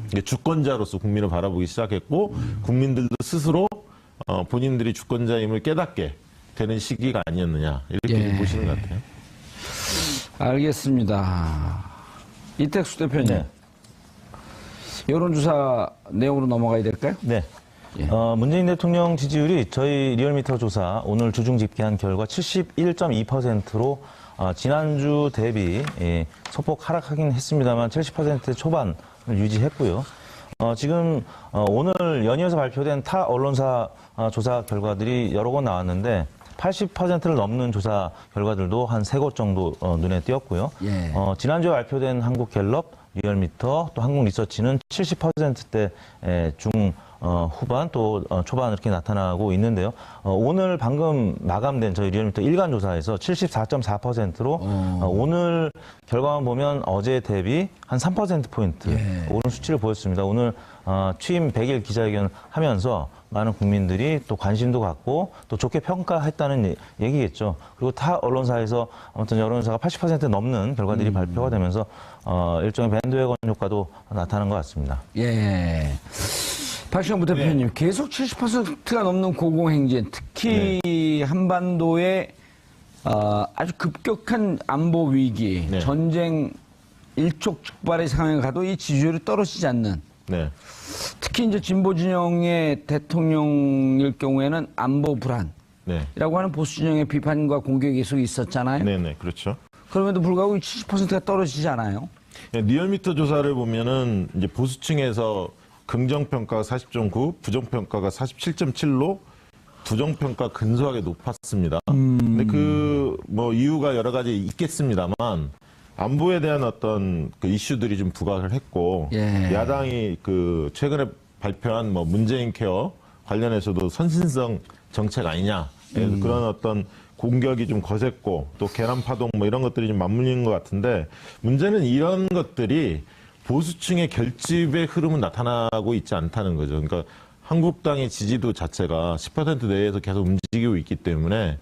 Speaker 4: 이게 주권자로서 국민을 바라보기 시작했고 국민들도 스스로 본인들이 주권자임을 깨닫게 되는 시기가 아니었느냐 이렇게
Speaker 1: 예.
Speaker 4: 보시는 것 같아요.
Speaker 1: 알겠습니다. 이택수 대표님.
Speaker 3: 네.
Speaker 1: 여론조사 내용으로 넘어가야 될까요?
Speaker 3: 네.
Speaker 1: 예.
Speaker 3: 문재인 대통령 지지율이 저희 리얼미터 조사 오늘 주중 집계한 결과 71.2%로 지난주 대비 소폭 하락하긴 했습니다만 70% 초반을 유지했고요. 지금 오늘 연이어서 발표된 타 언론사 조사 결과들이 여러 곳 나왔는데 80%를 넘는 조사 결과들도 한 3곳 정도 눈에 띄었고요.
Speaker 1: 예.
Speaker 3: 지난주에 발표된 한국갤럽, 리얼미터, 또 한국리서치는 70%대 후반 또 초반 이렇게 나타나고 있는데요. 오늘 방금 마감된 저희 리얼미터 일간 조사에서 74.4%로 오늘 결과만 보면 어제 대비 한 3%포인트 오른 수치를 보였습니다. 오늘 취임 100일 기자회견 하면서 많은 국민들이 또 관심도 갖고 또 좋게 평가했다는 얘기겠죠. 그리고 타 언론사에서 아무튼 여론조사가 80% 넘는 결과들이 발표가 되면서 일종의 밴드웨건 효과도 나타난 것 같습니다.
Speaker 1: 예. 박시영 부대표님, 계속 70%가 넘는 고공행진, 특히 한반도의 아주 급격한 안보 위기,
Speaker 4: 네.
Speaker 1: 전쟁 일촉즉발의 상황에 가도 이 지지율이 떨어지지 않는.
Speaker 4: 네.
Speaker 1: 특히 이제 진보 진영의 대통령일 경우에는 안보 불안이라고
Speaker 4: 네.
Speaker 1: 하는 보수 진영의 비판과 공격이 계속 있었잖아요.
Speaker 4: 네네, 그렇죠.
Speaker 1: 그럼에도 불구하고 70%가 떨어지지 않아요.
Speaker 4: 예, 리얼미터 조사를 보면은 이제 보수층에서 긍정평가가 40.9, 부정평가가 47.7로 부정평가 근소하게 높았습니다. 근데 뭐 이유가 여러 가지 있겠습니다만 안보에 대한 어떤 그 이슈들이 좀 부각을 했고
Speaker 1: 예.
Speaker 4: 야당이 그 최근에 발표한 뭐 문재인 케어 관련해서도 선신성 정책 아니냐 그런 어떤 공격이 좀 거셌고 또 계란 파동 뭐 이런 것들이 좀 맞물리는 것 같은데 문제는 이런 것들이 보수층의 결집의 흐름은 나타나고 있지 않다는 거죠. 그러니까 한국당의 지지도 자체가 10% 내에서 계속 움직이고 있기 때문에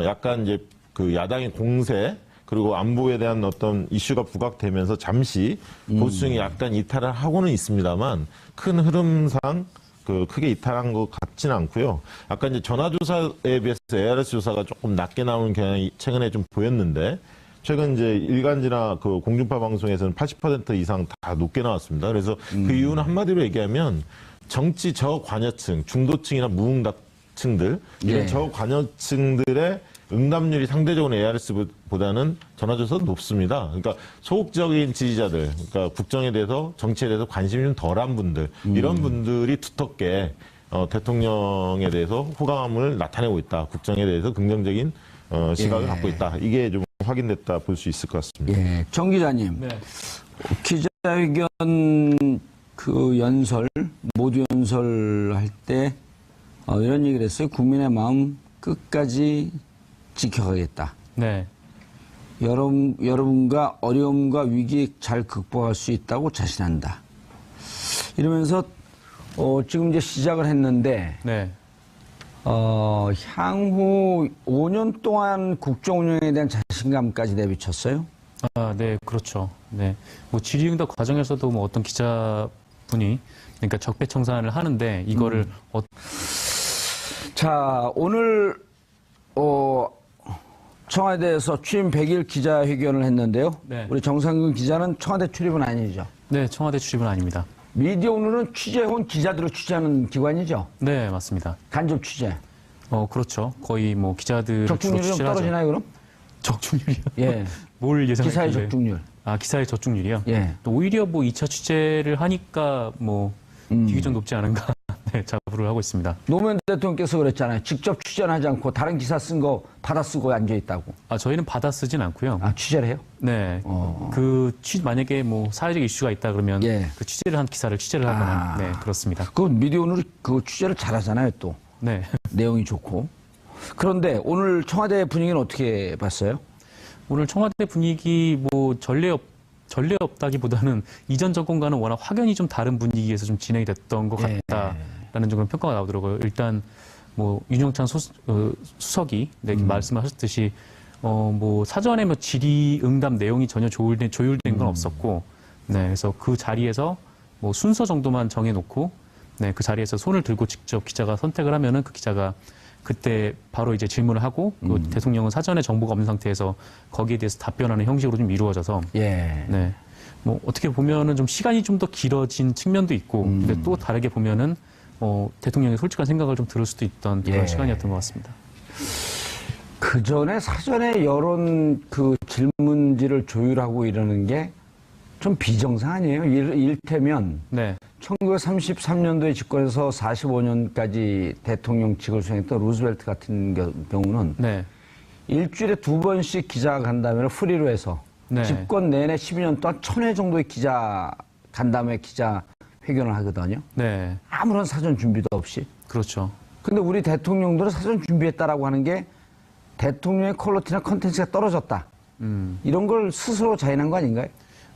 Speaker 4: 약간 이제 그 야당의 공세 그리고 안보에 대한 어떤 이슈가 부각되면서 잠시 보수층이 약간 이탈을 하고는 있습니다만 큰 흐름상 그 크게 이탈한 것 같지는 않고요. 아까 이제 전화조사에 비해서 ARS 조사가 조금 낮게 나오는 경향이 최근에 좀 보였는데 최근 이제 일간지나 그 공중파 방송에서는 80% 이상 다 높게 나왔습니다. 그래서 그 이유는 한마디로 얘기하면 정치 저관여층, 중도층이나 무응답층들 이런
Speaker 1: 예.
Speaker 4: 저관여층들의 응답률이 상대적으로 ARS보다는 전화조사도 높습니다. 그러니까 소극적인 지지자들, 그러니까 국정에 대해서 정치에 대해서 관심이 좀 덜한 분들 이런 분들이 두텁게 대통령에 대해서 호감을 나타내고 있다. 국정에 대해서 긍정적인 시각을
Speaker 1: 예.
Speaker 4: 갖고 있다. 이게 좀 확인됐다 볼 수 있을 것 같습니다.
Speaker 1: 예. 정 기자님.
Speaker 2: 네.
Speaker 1: 기자회견 그 모두 연설할 때 이런 얘기를 했어요. 국민의 마음 끝까지 지켜가겠다.
Speaker 2: 네.
Speaker 1: 여러분과 어려움과 위기 잘 극복할 수 있다고 자신한다. 이러면서 지금 이제 시작을 했는데
Speaker 2: 네.
Speaker 1: 향후 5년 동안 국정 운영에 대한 자신감까지 내비쳤어요.
Speaker 2: 아, 네, 그렇죠. 네. 뭐 질의응답 과정에서도 뭐 어떤 기자분이 그러니까 적폐청산을 하는데 이거를
Speaker 1: 자, 오늘 청와대에서 취임 100일 기자회견을 했는데요.
Speaker 2: 네.
Speaker 1: 우리 정상근 기자는 청와대 출입은 아니죠.
Speaker 2: 네, 청와대 출입은 아닙니다.
Speaker 1: 미디어 오늘은 취재해온 기자들을 취재하는 기관이죠.
Speaker 2: 네, 맞습니다.
Speaker 1: 간접 취재.
Speaker 2: 그렇죠. 거의 뭐 기자들
Speaker 1: 적중률이 좀 떨어지나요, 그럼?
Speaker 2: 적중률이요?
Speaker 1: 예.
Speaker 2: 뭘 예상했길래?
Speaker 1: 기사의 적중률.
Speaker 2: 아, 기사의 적중률이요?
Speaker 1: 예.
Speaker 2: 또 오히려 뭐 2차 취재를 하니까 뭐 이게 좀 높지 않은가 네, 자부를 하고 있습니다.
Speaker 1: 노무현 대통령께서 그랬잖아요. 직접 취재는 하지 않고 다른 기사 쓴 거 받아 쓰고 앉아있다고.
Speaker 2: 아, 저희는 받아 쓰진 않고요.
Speaker 1: 아, 취재를 해요?
Speaker 2: 네. 만약에 뭐 사회적 이슈가 있다 그러면
Speaker 1: 예.
Speaker 2: 그 취재를 한 기사를 취재를 하거나 네, 그렇습니다.
Speaker 1: 그 미디어 오늘 그 취재를 잘하잖아요, 또.
Speaker 2: 네.
Speaker 1: 내용이 좋고. 그런데 오늘 청와대 분위기는 어떻게 봤어요?
Speaker 2: 오늘 청와대 분위기 뭐 전례 없다기보다는 이전 정권과는 워낙 확연히 좀 다른 분위기에서 좀 진행이 됐던 것
Speaker 1: 예.
Speaker 2: 같다라는 그런 평가가 나오더라고요. 일단 뭐 윤영찬 수석이 네, 말씀하셨듯이 뭐 사전에 뭐 질의응답 내용이 전혀 조율된 건 없었고, 네, 그래서 그 자리에서 뭐 순서 정도만 정해놓고, 네, 그 자리에서 손을 들고 직접 기자가 선택을 하면은 그 기자가 그때 바로 이제 질문을 하고 그 대통령은 사전에 정보가 없는 상태에서 거기에 대해서 답변하는 형식으로 좀 이루어져서
Speaker 1: 예.
Speaker 2: 네. 뭐 어떻게 보면은 좀 시간이 좀 더 길어진 측면도 있고 근데 또 다르게 보면은 대통령의 솔직한 생각을 좀 들을 수도 있던 그런
Speaker 1: 예.
Speaker 2: 시간이었던 것 같습니다.
Speaker 1: 그 전에 사전에 여론 그 질문지를 조율하고 이러는 게 좀 비정상 아니에요? 이를테면
Speaker 2: 네.
Speaker 1: 1933년도에 집권해서 45년까지 대통령직을 수행했던 루즈벨트 같은 경우는
Speaker 2: 네.
Speaker 1: 일주일에 2번씩 기자가 간다면 프리로 해서
Speaker 2: 네.
Speaker 1: 집권 내내 12년 동안 1000회 정도의 기자 간담회 기자 회견을 하거든요.
Speaker 2: 네.
Speaker 1: 아무런 사전 준비도 없이.
Speaker 2: 그렇죠.
Speaker 1: 근데 우리 대통령들은 사전 준비했다라고 하는 게 대통령의 퀄리티나 컨텐츠가 떨어졌다. 이런 걸 스스로 자인한 거 아닌가요?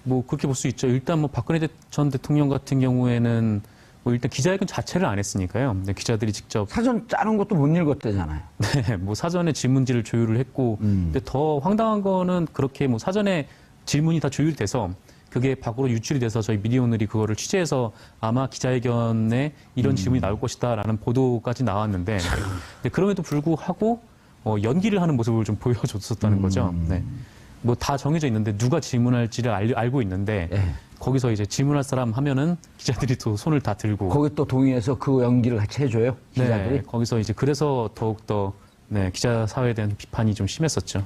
Speaker 2: 뭐 그렇게 볼 수 있죠. 일단 뭐 박근혜 전 대통령 같은 경우에는 뭐 일단 기자회견 자체를 안 했으니까요. 근데 기자들이 직접
Speaker 1: 사전 짜는 것도 못 읽었대잖아요.
Speaker 2: 네, 뭐 사전에 질문지를 조율을 했고, 근데 더 황당한 거는 그렇게 뭐 사전에 질문이 다 조율돼서 그게 밖으로 유출이 돼서 저희 미디어오늘이 그거를 취재해서 아마 기자회견에 이런 질문이 나올 것이다라는 보도까지 나왔는데, 근데 그럼에도 불구하고 연기를 하는 모습을 좀 보여줬었다는 거죠. 네. 뭐 다 정해져 있는데 누가 질문할지를 알고 있는데
Speaker 1: 예.
Speaker 2: 거기서 이제 질문할 사람 하면은 기자들이 또 손을 다 들고
Speaker 1: 거기 또 동의해서 그 연기를 같이 해줘요. 기자들이.
Speaker 2: 네, 거기서 이제 그래서 더욱더 네, 기자 사회에 대한 비판이 좀 심했었죠.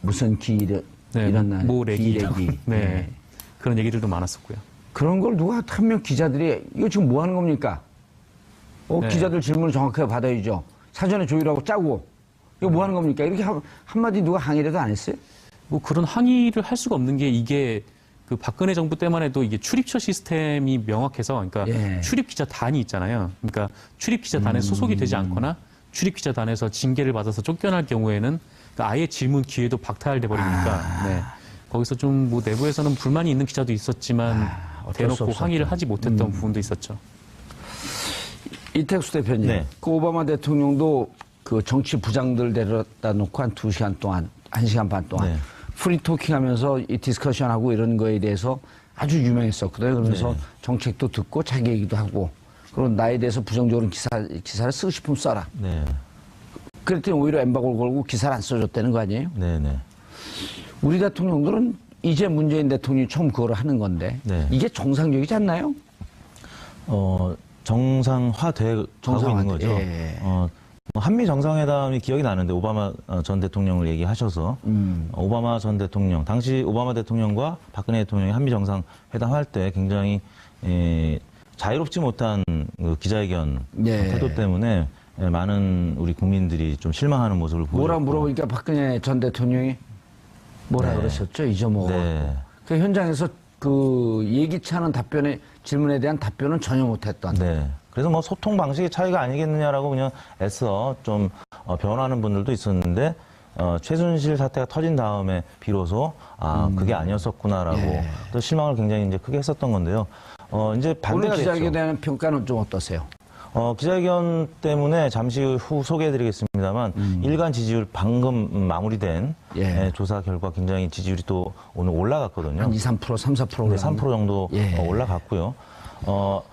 Speaker 1: 무슨
Speaker 2: 네,
Speaker 1: 이런 날.
Speaker 2: 모래기.
Speaker 1: 기레기.
Speaker 2: 네. 그런 얘기들도 많았었고요.
Speaker 1: 그런 걸 누가 한 명 기자들이 이거 지금 뭐 하는 겁니까?
Speaker 2: 네.
Speaker 1: 기자들 질문을 정확하게 받아야죠. 사전에 조율하고 짜고. 이거 뭐 하는 겁니까? 이렇게 한마디 누가 항의라도 안 했어요?
Speaker 2: 뭐 그런 항의를 할 수가 없는 게 이게 그 박근혜 정부 때만 해도 이게 출입처 시스템이 명확해서 그러니까
Speaker 1: 예.
Speaker 2: 출입 기자단이 있잖아요. 그러니까 출입 기자단에 소속이 되지 않거나 출입 기자단에서 징계를 받아서 쫓겨날 경우에는 그러니까 아예 질문 기회도 박탈돼 버리니까 네. 거기서 좀 뭐 내부에서는 불만이 있는 기자도 있었지만
Speaker 1: 어쩔 수
Speaker 2: 대놓고
Speaker 1: 없었죠.
Speaker 2: 항의를 하지 못했던 부분도 있었죠.
Speaker 1: 이택수 대표님,
Speaker 3: 네.
Speaker 1: 그 오바마 대통령도 그 정치 부장들 데려다 놓고 한 2시간 동안, 1시간 반 동안
Speaker 3: 네.
Speaker 1: 프리토킹 하면서 이 디스커션하고 이런 거에 대해서 아주 유명했었거든요. 그러면서
Speaker 3: 네.
Speaker 1: 정책도 듣고 자기 얘기도 하고 그리고 나에 대해서 부정적으로 기사를 쓰고 싶으면 써라.
Speaker 3: 네.
Speaker 1: 그랬더니 오히려 엠바고를 걸고 기사를 안 써줬다는 거 아니에요?
Speaker 3: 네. 네.
Speaker 1: 우리 대통령들은 이제 문재인 대통령이 처음 그걸 하는 건데
Speaker 3: 네.
Speaker 1: 이게 정상적이지 않나요?
Speaker 3: 정상화돼 가고 있는 거죠.
Speaker 1: 예.
Speaker 3: 뭐 한미 정상회담이 기억이 나는데 오바마 전 대통령을 얘기하셔서 오바마 전 대통령 당시 오바마 대통령과 박근혜 대통령이 한미 정상회담 할 때 굉장히 자유롭지 못한 그 기자회견
Speaker 1: 네.
Speaker 3: 태도 때문에 많은 우리 국민들이 좀 실망하는 모습을 보였고
Speaker 1: 뭐라 물어보니까 박근혜 전 대통령이 뭐라
Speaker 3: 네.
Speaker 1: 그러셨죠? 잊어먹어.
Speaker 3: 네.
Speaker 1: 그 현장에서 그 예기치 않은 질문에 대한 답변은 전혀 못했던.
Speaker 3: 네. 그래서 뭐 소통 방식의 차이가 아니겠느냐라고 그냥 애써 좀 변하는 분들도 있었는데 최순실 사태가 터진 다음에 비로소 그게 아니었었구나라고 또 실망을 굉장히 이제 크게 했었던 건데요. 이제
Speaker 1: 오늘
Speaker 3: 반대가 됐죠.
Speaker 1: 기자회견에 대한 평가는 좀 어떠세요?
Speaker 3: 기자회견 때문에 잠시 후 소개해드리겠습니다만 일간 지지율 방금 마무리된
Speaker 1: 예.
Speaker 3: 조사 결과 굉장히 지지율이 또 오늘 올라갔거든요.
Speaker 1: 한 2, 3%, 3, 4%
Speaker 3: 네, 3% 정도
Speaker 1: 예.
Speaker 3: 올라갔고요.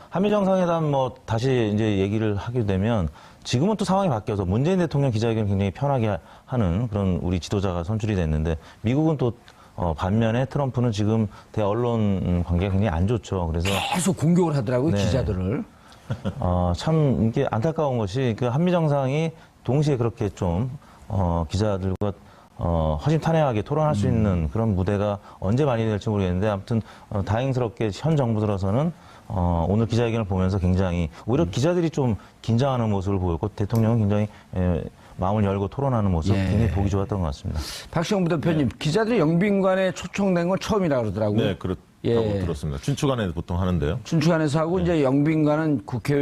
Speaker 3: 한미 정상회담 뭐 다시 이제 얘기를 하게 되면 지금은 또 상황이 바뀌어서 문재인 대통령 기자회견 굉장히 편하게 하는 그런 우리 지도자가 선출이 됐는데 미국은 또 반면에 트럼프는 지금 대언론 관계가 굉장히 안 좋죠. 그래서
Speaker 1: 계속 공격을 하더라고요,
Speaker 3: 네.
Speaker 1: 기자들을.
Speaker 3: 참 이게 안타까운 것이 그 한미 정상이 동시에 그렇게 좀 기자들과 허심탄회하게 토론할 수 있는 그런 무대가 언제 많이 될지 모르겠는데 아무튼 다행스럽게 현 정부 들어서는 오늘 기자회견을 보면서 굉장히 오히려 기자들이 좀 긴장하는 모습을 보였고 대통령은 굉장히 마음을 열고 토론하는 모습
Speaker 1: 예.
Speaker 3: 굉장히 보기 좋았던 것 같습니다.
Speaker 1: 박시영 부대표님, 기자들이 영빈관에 초청된 건 처음이라 그러더라고요.
Speaker 4: 네, 그렇다고
Speaker 1: 예.
Speaker 4: 들었습니다. 춘추관에 보통 하는데요.
Speaker 1: 춘추관에서 하고 이제 영빈관은 국회